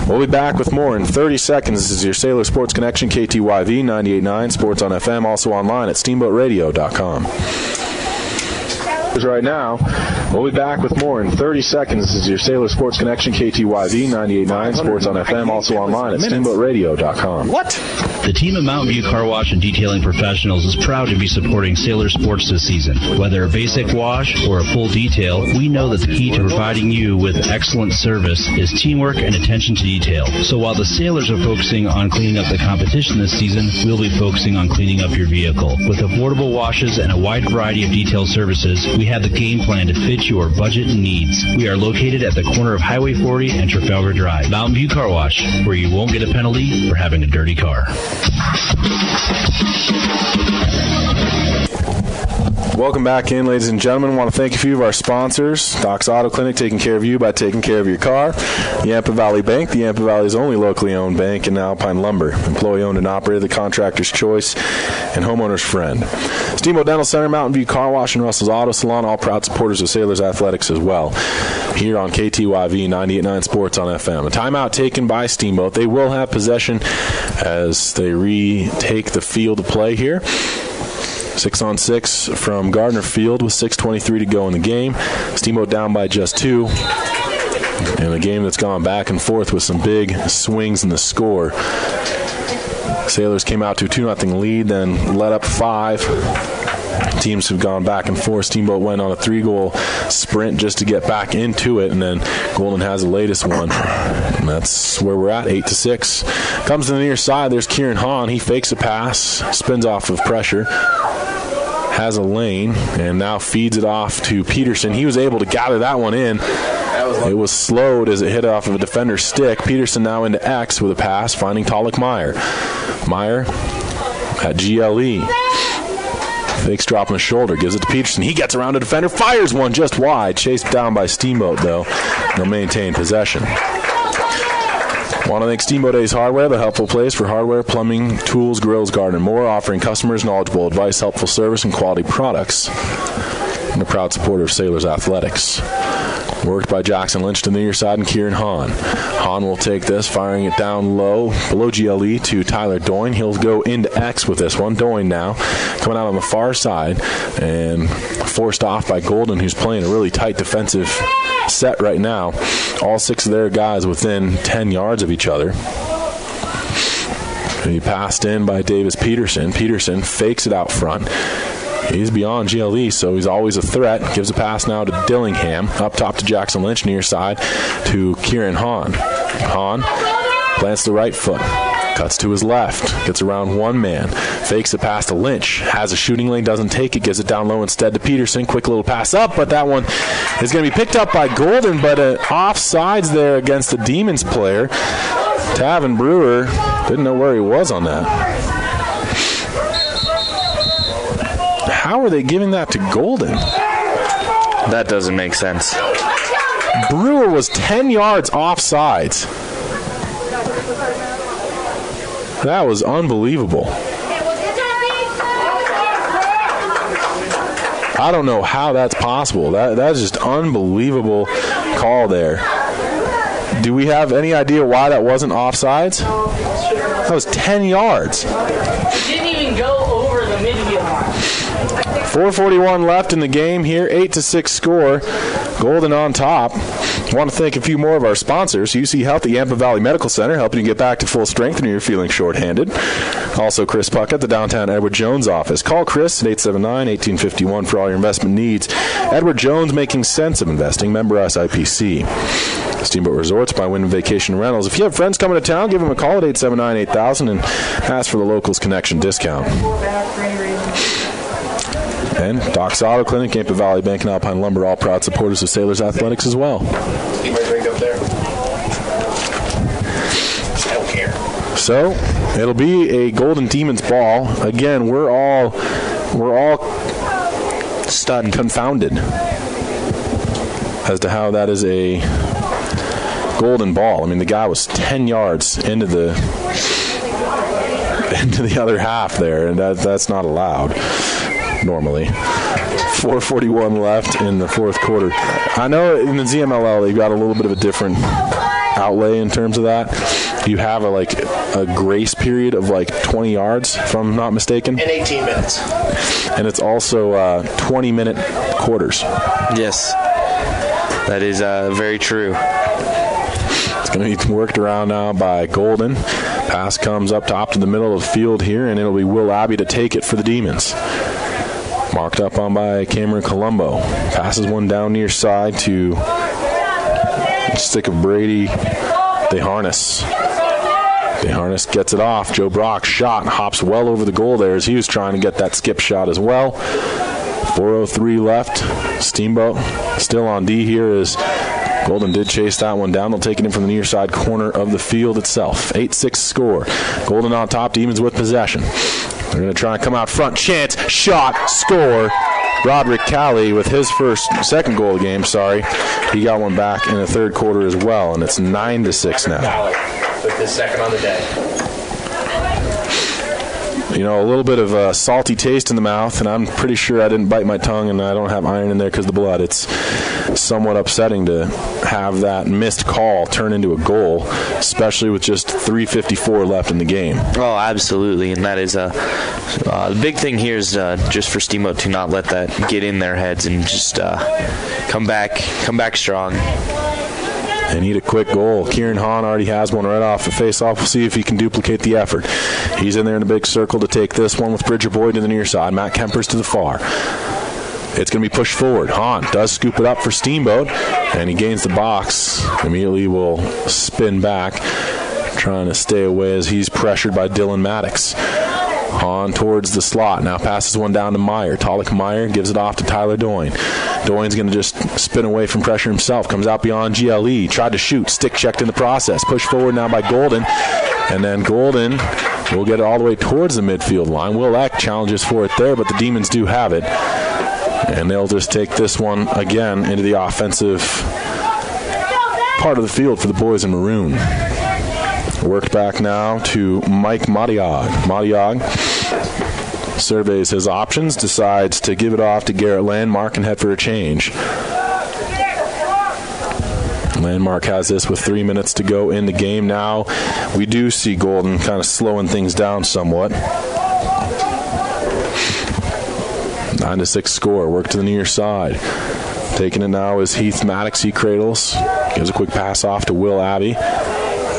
We'll be back with more in 30 seconds. This is your Sailor Sports Connection, KTYV 98.9, Sports on FM, also online at steamboatradio.com. Right now, we'll be back with more in 30 seconds. This is your Sailor Sports Connection, KTYV 98.9, Sports on FM, also online at steamboatradio.com. What? The team of Mountain View Car Wash and Detailing Professionals is proud to be supporting Sailor Sports this season. Whether a basic wash or a full detail, we know that the key to providing you with excellent service is teamwork and attention to detail. So while the Sailors are focusing on cleaning up the competition this season, we'll be focusing on cleaning up your vehicle. With affordable washes and a wide variety of detail services, we have the game plan to fit your budget and needs. We are located at the corner of Highway 40 and Trafalgar Drive. Mountain View Car Wash, where you won't get a penalty for having a dirty car. Welcome back in, ladies and gentlemen. I want to thank a few of our sponsors. Doc's Auto Clinic, taking care of you by taking care of your car. Yampa Valley Bank, the Yampa Valley's only locally owned bank, and Alpine Lumber, employee-owned and operated, the contractor's choice and homeowner's friend. Steamboat Dental Center, Mountain View Car Wash, and Russell's Auto Salon, all proud supporters of Sailors Athletics as well. Here on KTYV 98.9 Sports on FM. A timeout taken by Steamboat. They will have possession as they retake the field of play here. 6-on-6 from Gardner Field with 6:23 to go in the game. Steamboat down by just 2. And a game that's gone back and forth with some big swings in the score. Sailors came out to a 2-0 lead, then let up 5. Teams have gone back and forth. Steamboat went on a 3-goal sprint just to get back into it, and then Golden has the latest one. And that's where we're at, 8-6. Comes to the near side. There's Kieran Hahn. He fakes a pass, spins off of pressure, has a lane, and now feeds it off to Peterson. He was able to gather that one in. It was slowed as it hit off of a defender's stick. Peterson now into X with a pass, finding Talik Meyer. Meyer at GLE. Fakes drop on his shoulder, gives it to Peterson. He gets around a defender, fires one just wide. Chased down by Steamboat, though. They'll maintain possession. Want to thank Steamboat Ace Hardware, the helpful place for hardware, plumbing, tools, grills, garden, and more, offering customers knowledgeable advice, helpful service, and quality products. And a proud supporter of Sailors Athletics. Worked by Jackson Lynch to the near side and Kieran Hahn. Hahn will take this, firing it down low, below GLE to Tyler Doyne. He'll go into X with this one. Doyne now coming out on the far side and forced off by Golden, who's playing a really tight defensive set right now. All 6 of their guys within 10 yards of each other. He passed in by Davis Peterson. Peterson fakes it out front. He's beyond GLE, so he's always a threat. Gives a pass now to Dillingham. Up top to Jackson Lynch, near side to Kieran Hahn. Hahn plants the right foot. Cuts to his left. Gets around one man. Fakes a pass to Lynch. Has a shooting lane, doesn't take it. Gives it down low instead to Peterson. Quick little pass up, but that one is going to be picked up by Golden, but offsides there against the Demons player. Tavin Brewer didn't know where he was on that. How are they giving that to Golden? That doesn't make sense. Brewer was 10 yards offsides. That was unbelievable. I don't know how that's possible. That's just unbelievable call there. Do we have any idea why that wasn't offsides? That was 10 yards. It didn't even go over the midfield line. 4:41 left in the game here, 8-6 score. Golden on top. I want to thank a few more of our sponsors. UC Health, the Yampa Valley Medical Center, helping you get back to full strength when you're feeling shorthanded. Also, Chris Puckett, the downtown Edward Jones office. Call Chris at 879-1851 for all your investment needs. Edward Jones, making sense of investing. Member SIPC. Steamboat Resorts by Wyndham Vacation Rentals. If you have friends coming to town, give them a call at 879-8000 and ask for the Locals Connection discount. And Doc's Auto Clinic, Yampa Valley Bank, and Alpine Lumber, all proud supporters of Sailors Athletics as well. Keep my drink up there. I don't care. So it'll be a Golden Demons ball. Again, we're all stunned, confounded as to how that is a Golden ball. I mean, the guy was 10 yards into the other half there, and that's not allowed normally. 4:41 left in the fourth quarter. I know in the ZMLL they've got a little bit of a different outlay in terms of that. You have a grace period of 20 yards, if I'm not mistaken. And 18 minutes. And it's also 20-minute quarters. Yes, that is very true. It's going to be worked around now by Golden. Pass comes up top to the middle of the field here, and it'll be Will Abbey to take it for the Demons. Marked up on by Cameron Colombo. Passes one down near side to stick of Brady DeHarness. DeHarness gets it off. Joe Brock shot, hops well over the goal there as he was trying to get that skip shot as well. 4:03 left. Steamboat still on D here as Golden did chase that one down. They'll take it in from the near side corner of the field itself. 8-6 score. Golden on top, Demons with possession. They're going to try and come out front. Chance, shot, score. Roderick Calley with his second goal of the game, He got one back in the third quarter as well, and it's 9-6 now. With his second on the day. a little bit of a salty taste in the mouth, and I'm pretty sure I didn't bite my tongue and I don't have iron in there because of the blood. It's somewhat upsetting to have that missed call turn into a goal, especially with just 3:54 left in the game. Oh, absolutely, and that is the big thing here is just for Steamboat to not let that get in their heads and just come back strong. They need a quick goal. Kieran Hahn already has one right off the face-off. We'll see if he can duplicate the effort. He's in there in a big circle to take this one with Bridger Boyd to the near side. Matt Kempers to the far. It's going to be pushed forward. Hahn does scoop it up for Steamboat, and he gains the box. Immediately will spin back, trying to stay away as he's pressured by Dylan Maddox. Hahn towards the slot. Now passes one down to Meyer. Talik Meyer gives it off to Tyler Doyne. Doyne's going to just spin away from pressure himself. Comes out beyond GLE. Tried to shoot. Stick checked in the process. Pushed forward now by Golden. And then Golden will get it all the way towards the midfield line. Will Eck challenges for it there, but the Demons do have it. And they'll just take this one again into the offensive part of the field for the boys in maroon. Worked back now to Mike Madiag. Madiag surveys his options, decides to give it off to Garrett Landmark and head for a change. Landmark has this with 3 minutes to go in the game. Now we do see Golden kind of slowing things down somewhat. 9-6 score. Work to the near side. Taking it now is Heath Maddox. He cradles. Gives a quick pass off to Will Abbey.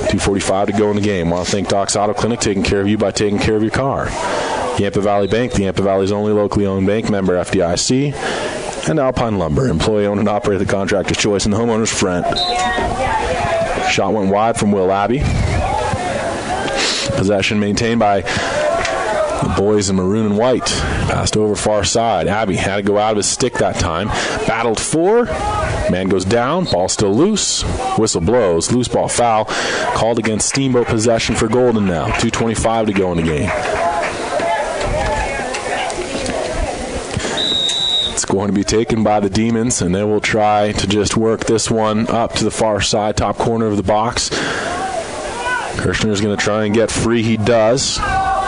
2:45 to go in the game. Want to thank Doc's Auto Clinic, taking care of you by taking care of your car. Yampa Valley Bank, the Yampa Valley's only locally owned bank, member FDIC. And Alpine Lumber, employee owned and operated, the contractor's choice and the homeowner's friend. Shot went wide from Will Abbey. Possession maintained by the boys in maroon and white. Passed over far side. Abbey had to go out of his stick that time. Battled for. Man goes down. Ball still loose. Whistle blows. Loose ball foul. Called against Steamboat. Possession for Golden now. 2:25 to go in the game. It's going to be taken by the Demons, and they will try to just work this one up to the far side, top corner of the box. Kirshner's going to try and get free. He does.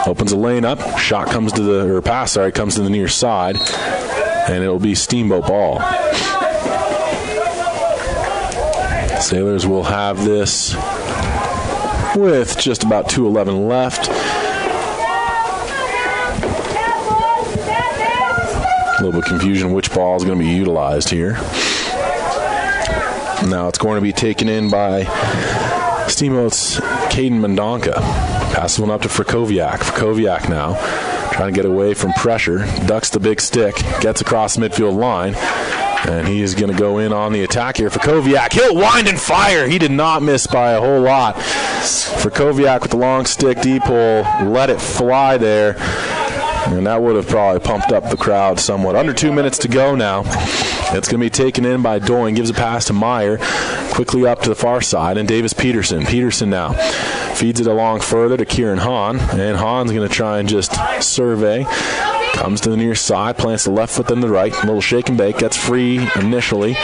Opens a lane up. Shot comes to the, or pass, sorry, comes to the near side. And it'll be Steamboat ball. Sailors will have this with just about 2:11 left. A little bit of confusion which ball is going to be utilized here. Now it's going to be taken in by Steamboat's Caden Mendonca. Passes one up to Frikoviak. Frikoviak now trying to get away from pressure. Ducks the big stick. Gets across the midfield line. And he is going to go in on the attack here. Frikoviak, he'll wind and fire. He did not miss by a whole lot. Frikoviak with the long stick, deep hole. Let it fly there. And that would have probably pumped up the crowd somewhat. Under 2 minutes to go now. It's going to be taken in by Doyne. Gives a pass to Meyer. Quickly up to the far side. And Davis Peterson. Peterson now feeds it along further to Kieran Hahn. And Hahn's going to try and just survey. Comes to the near side. Plants the left foot then the right. A little shake and bake. Gets free initially.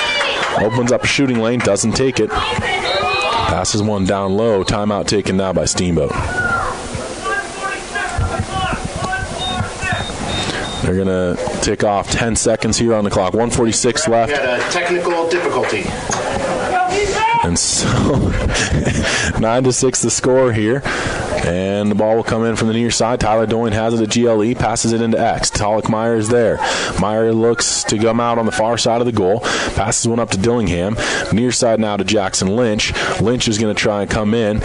Opens up a shooting lane. Doesn't take it. Passes one down low. Timeout taken now by Steamboat. They're going to tick off 10 seconds here on the clock. 1:46 left. We had a technical difficulty. And so 9-6 the score here. And the ball will come in from the near side. Tyler Doyne has it at GLE, passes it into X. Talik Meyer is there. Meyer looks to come out on the far side of the goal. Passes one up to Dillingham. Near side now to Jackson Lynch. Lynch is going to try and come in.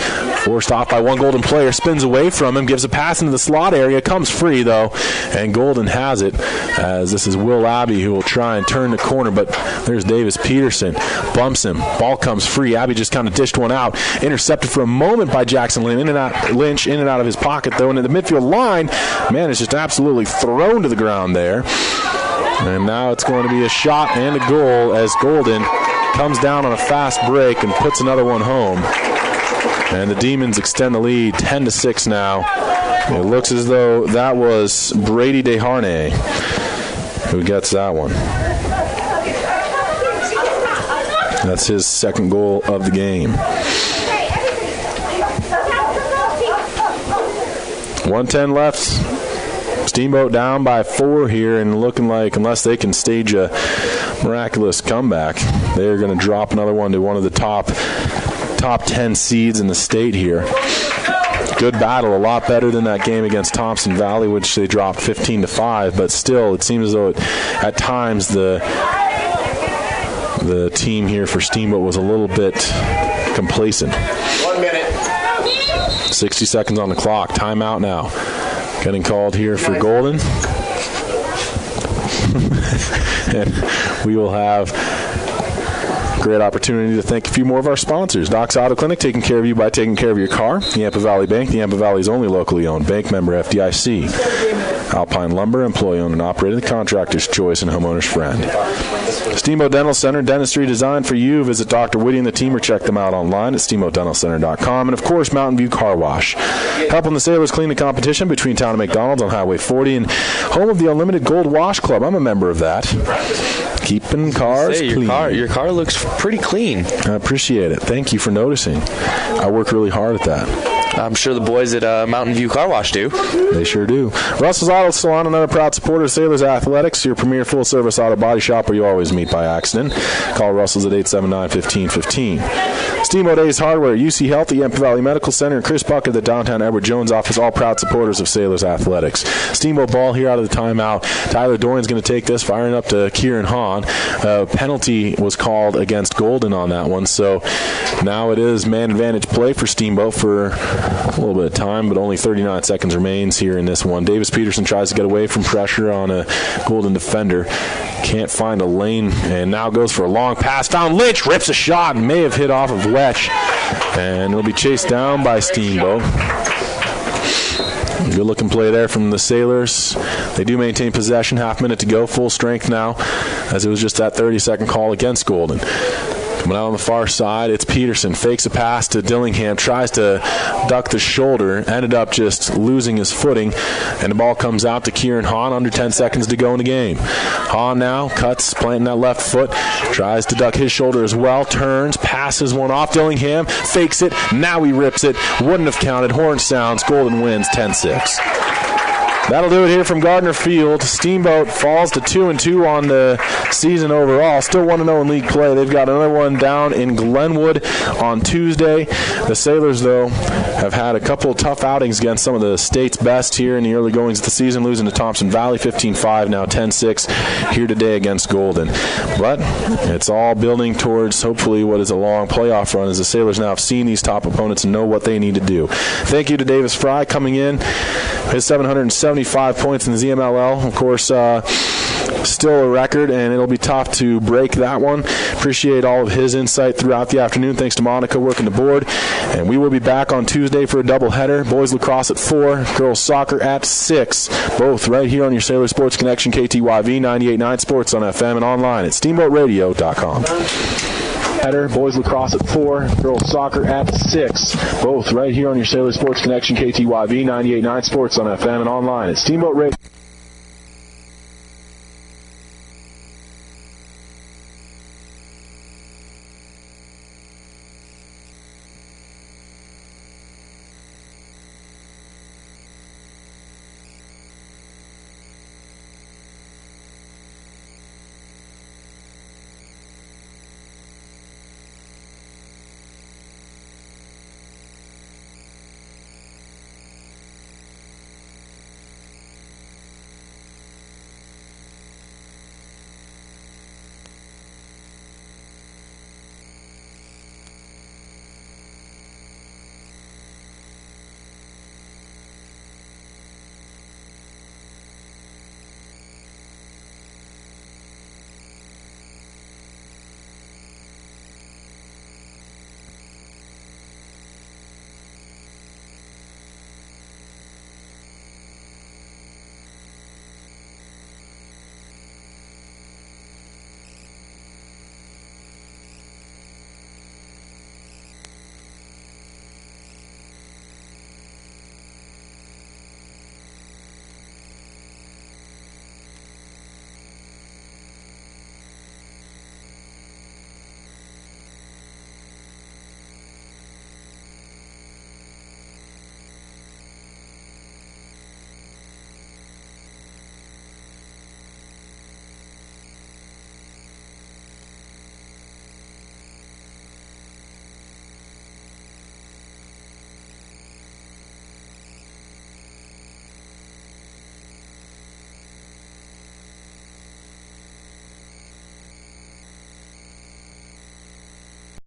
Forced off by one Golden player. Spins away from him. Gives a pass into the slot area. Comes free, though. And Golden has it, as this is Will Abbey who will try and turn the corner. But there's Davis Peterson. Bumps him. Ball comes free. Abbey just kind of dished one out. Intercepted for a moment by Jackson Lynch. Lynch in and out of his pocket, though, into the midfield line. Man, is just absolutely thrown to the ground there. And now it's going to be a shot and a goal as Golden comes down on a fast break and puts another one home. And the Demons extend the lead 10-6 now. It looks as though that was Brady Desharnais who gets that one. That's his second goal of the game. 1:10 left. Steamboat down by 4 here, and looking like, unless they can stage a miraculous comeback, they're going to drop another one to one of the top 10 seeds in the state here. Good battle, a lot better than that game against Thompson Valley, which they dropped 15-5, but still it seems as though at times the team here for Steamboat was a little bit complacent. 1 minute. 60 seconds on the clock. Timeout now. Getting called here for Golden. And we will have great opportunity to thank a few more of our sponsors. Doc's Auto Clinic, taking care of you by taking care of your car. The Yampa Valley Bank, the Yampa Valley's only locally owned bank, member FDIC. Alpine Lumber, employee owned and operated, the contractor's choice and homeowner's friend. Steamboat Dental Center, dentistry designed for you. Visit Dr. Whitty and the team or check them out online at steamboatdentalcenter.com. And, of course, Mountain View Car Wash. Helping the Sailors clean the competition between Town and McDonald's on Highway 40 and home of the Unlimited Gold Wash Club. I'm a member of that. Keeping cars clean. Your car looks pretty clean. I appreciate it. Thank you for noticing. I work really hard at that. I'm sure the boys at Mountain View Car Wash do. They sure do. Russell's Auto Salon, another proud supporter of Sailors Athletics, your premier full-service auto body shop where you always meet by accident. Call Russell's at 879-1515. Steamboat Ace Hardware, UC Health, the Yampa Valley Medical Center, and Chris Buck at the downtown Edward Jones office, all proud supporters of Sailors Athletics. Steamboat ball here out of the timeout. Tyler Doran's going to take this, firing up to Kieran Hahn. Penalty was called against Golden on that one, so now it is man advantage play for Steamboat for a little bit of time, but only 39 seconds remains here in this one. Davis Peterson tries to get away from pressure on a Golden defender. Can't find a lane, and now goes for a long pass. Found Lynch, rips a shot, and may have hit off of Wetch, and it'll be chased down by Steamboat. Good-looking play there from the Sailors. They do maintain possession, half minute to go, full strength now, as it was just that 30-second call against Golden. Coming out on the far side, it's Peterson. Fakes a pass to Dillingham. Tries to duck the shoulder. Ended up just losing his footing. And the ball comes out to Kieran Hahn. Under 10 seconds to go in the game. Hahn now cuts, planting that left foot. Tries to duck his shoulder as well. Turns, passes one off. Dillingham fakes it. Now he rips it. Wouldn't have counted. Horn sounds. Golden wins 10-6. That'll do it here from Gardner Field. Steamboat falls to 2-2 on the season overall. Still 1-0 in league play. They've got another one down in Glenwood on Tuesday. The Sailors, though, have had a couple of tough outings against some of the state's best here in the early goings of the season, losing to Thompson Valley 15-5, now 10-6 here today against Golden. But it's all building towards hopefully what is a long playoff run, as the Sailors now have seen these top opponents and know what they need to do. Thank you to Davis Fry coming in. His 775 points in the ZMLL. Of course, still a record, and it'll be tough to break that one. Appreciate all of his insight throughout the afternoon. Thanks to Monica working the board. And we will be back on Tuesday for a doubleheader. Boys lacrosse at 4, girls soccer at 6. Both right here on your Sailor Sports Connection, KTYV 98.9 Sports on FM and online at steamboatradio.com. Header, boys lacrosse at 4, girls soccer at 6. Both right here on your Sailor Sports Connection, KTYV 98.9 Sports on FM and online at Steamboat Radio.